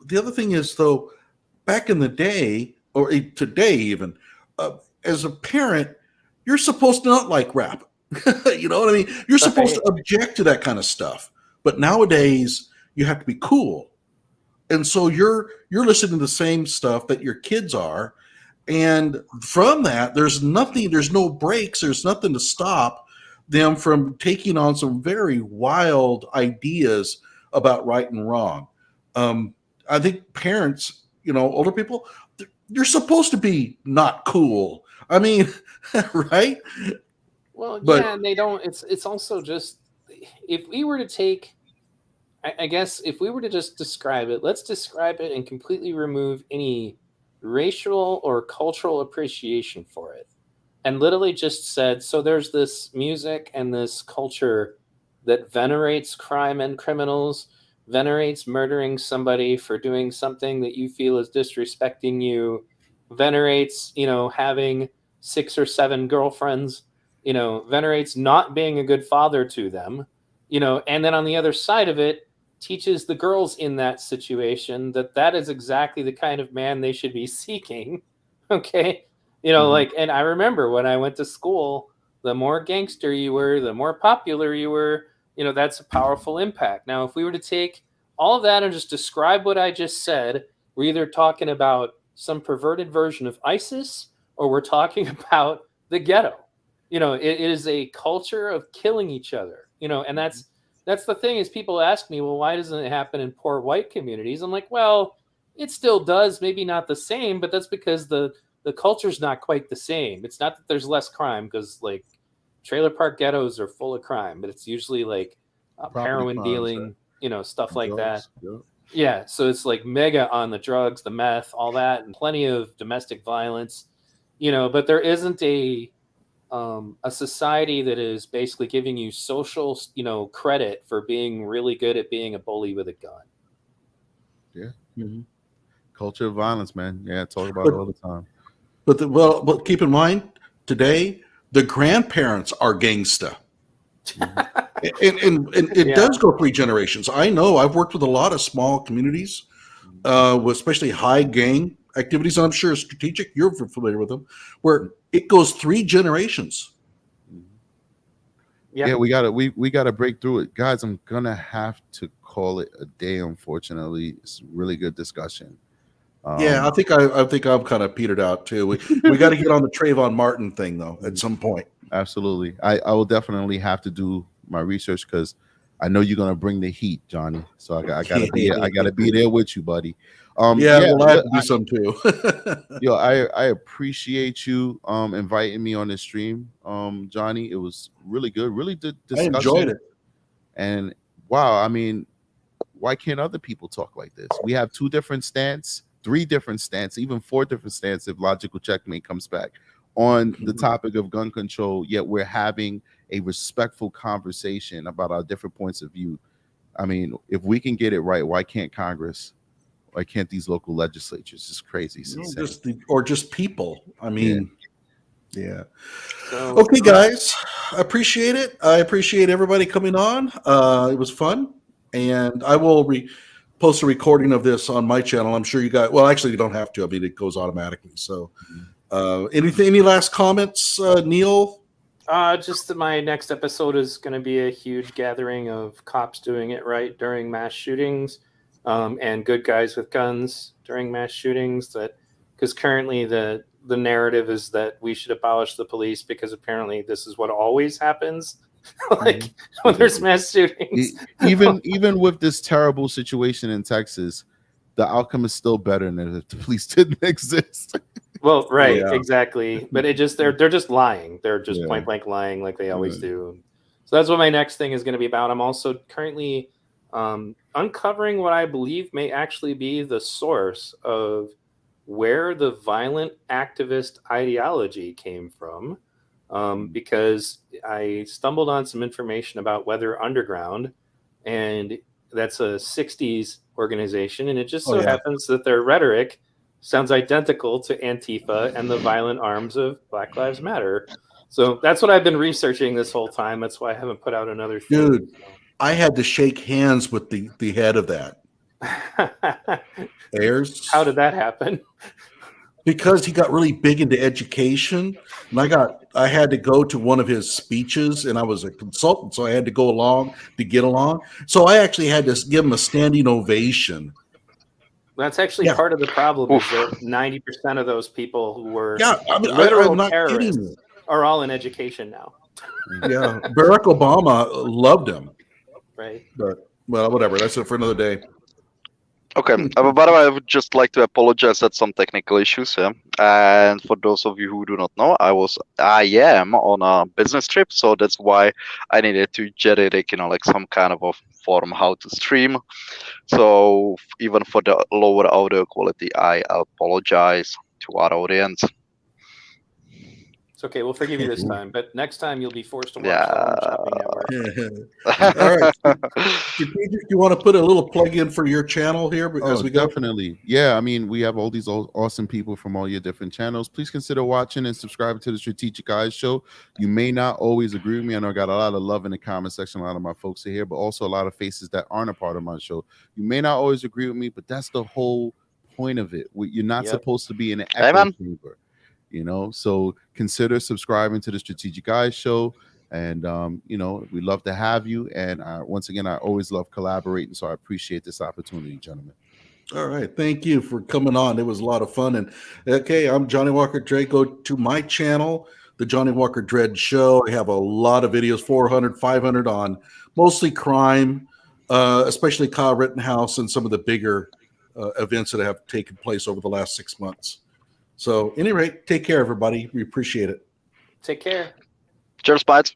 The other thing is, though, back in the day, or today even, as a parent, you're supposed to not like rap. You know what I mean? You're supposed to object to that kind of stuff. But nowadays, you have to be cool. And so you're listening to the same stuff that your kids are. And from that, there's no breaks. There's nothing to stop them from taking on some very wild ideas about right and wrong. I think parents, older people, you're supposed to be not cool. I mean, right? Well, yeah, and they don't. It's also just, if we were to take, I guess, if we were to just describe it, let's describe it and completely remove any racial or cultural appreciation for it, and literally just said, so there's this music and this culture that venerates crime and criminals, venerates murdering somebody for doing something that you feel is disrespecting you, venerates, having 6 or 7 girlfriends, venerates not being a good father to them, and then on the other side of it, teaches the girls in that situation that is exactly the kind of man they should be seeking. Okay. And I remember when I went to school, the more gangster you were, the more popular you were, that's a powerful impact. Now, if we were to take all of that and just describe what I just said, we're either talking about some perverted version of ISIS, or we're talking about the ghetto. It is a culture of killing each other, and that's the thing is, people ask me, well, why doesn't it happen in poor white communities? I'm like, well, it still does, maybe not the same, but that's because the culture's not quite the same. It's not that there's less crime, because trailer park ghettos are full of crime, but it's usually heroin crimes, dealing, stuff like Drugs, that. Yeah. So it's mega on the drugs, the meth, all that, and plenty of domestic violence, but there isn't a a society that is basically giving you social, credit for being really good at being a bully with a gun. Mhm. Culture of violence, man. Yeah, I talk about it all the time. But keep in mind, today the grandparents are gangsta. And it does go 3 generations. I know I've worked with a lot of small communities, with especially high gang activities. And I'm sure strategic, you're familiar with them, where it goes 3 generations. Yeah, we gotta break through it, guys. I'm gonna have to call it a day. Unfortunately, it's a really good discussion. Yeah, I think I'm kind of petered out too. We got to get on the Trayvon Martin thing though at some point. Absolutely, I will definitely have to do my research because I know you're gonna bring the heat, Johnny. So I gotta be there with you, buddy. Well, I have to do some too. Yo, I appreciate you inviting me on this stream, Johnny. It was really good, really good discussion. I enjoyed it. And wow, I mean, why can't other people talk like this? We have 2 different stance, 3 different stance, even 4 different stance if logical checkmate comes back on the topic of gun control, yet we're having a respectful conversation about our different points of view. I mean, if we can get it right, why can't Congress? Why can't these local legislatures? It's crazy. It's Just people. I mean, yeah. So, Okay, guys, I appreciate it. I appreciate everybody coming on. It was fun, and I will post a recording of this on my channel. I'm sure you guys. Well, actually, you don't have to. I mean, it goes automatically. So, any last comments, Neil? Just that my next episode is going to be a huge gathering of cops doing it right during mass shootings, and good guys with guns during mass shootings. Because currently the narrative is that we should abolish the police because apparently this is what always happens. Like when there's mass shootings. Even with this terrible situation in Texas, the outcome is still better than if the police didn't exist. Well, right, exactly. But they're just lying. They're just point blank lying like they always do. So that's what my next thing is going to be about. I'm also currently uncovering what I believe may actually be the source of where the violent activist ideology came from, because I stumbled on some information about Weather Underground, and that's a 60s organization, and it just so happens that their rhetoric sounds identical to Antifa and the violent arms of Black Lives Matter. So that's what I've been researching this whole time. That's why I haven't put out another thing. Dude, I had to shake hands with the head of that. Ayers. How did that happen? Because he got really big into education, and I had to go to one of his speeches, and I was a consultant, so I had to go along to get along. So I actually had to give him a standing ovation. That's actually part of the problem. Is that 90% of those people who were literal terrorists are all in education now. Yeah, Barack Obama loved him. Right. But well, whatever. That's it for another day. Okay. By the way, I would just like to apologize at some technical issues here. And for those of you who do not know, I am on a business trip, so that's why I needed to generate, like some kind of a form how to stream. So even for the lower audio quality, I apologize to our audience. It's okay. We'll forgive you this time, but next time you'll be forced to watch that on the Shopping Network. All right. Strategic, you want to put a little plug in for your channel here as we go? Definitely. Yeah, I mean, we have all these awesome people from all your different channels. Please consider watching and subscribing to the Strategic Eyes Show. You may not always agree with me. I know I got a lot of love in the comment section. A lot of my folks are here, but also a lot of faces that aren't a part of my show. You may not always agree with me, but that's the whole point of it. You're not supposed to be in an echo chamber. So consider subscribing to the Strategic Eyes Show, and we love to have you. And once again, I always love collaborating, so I appreciate this opportunity, gentlemen. All right, thank you for coming on. It was a lot of fun. And okay, I'm Johnny Walker Dread. Go to my channel, the Johnny Walker Dread Show. I have a lot of videos, 400, 500 on mostly crime, especially Kyle Rittenhouse and some of the bigger events that have taken place over the last 6 months. So, at any rate, take care, everybody. We appreciate it. Take care. Cheers, Bites.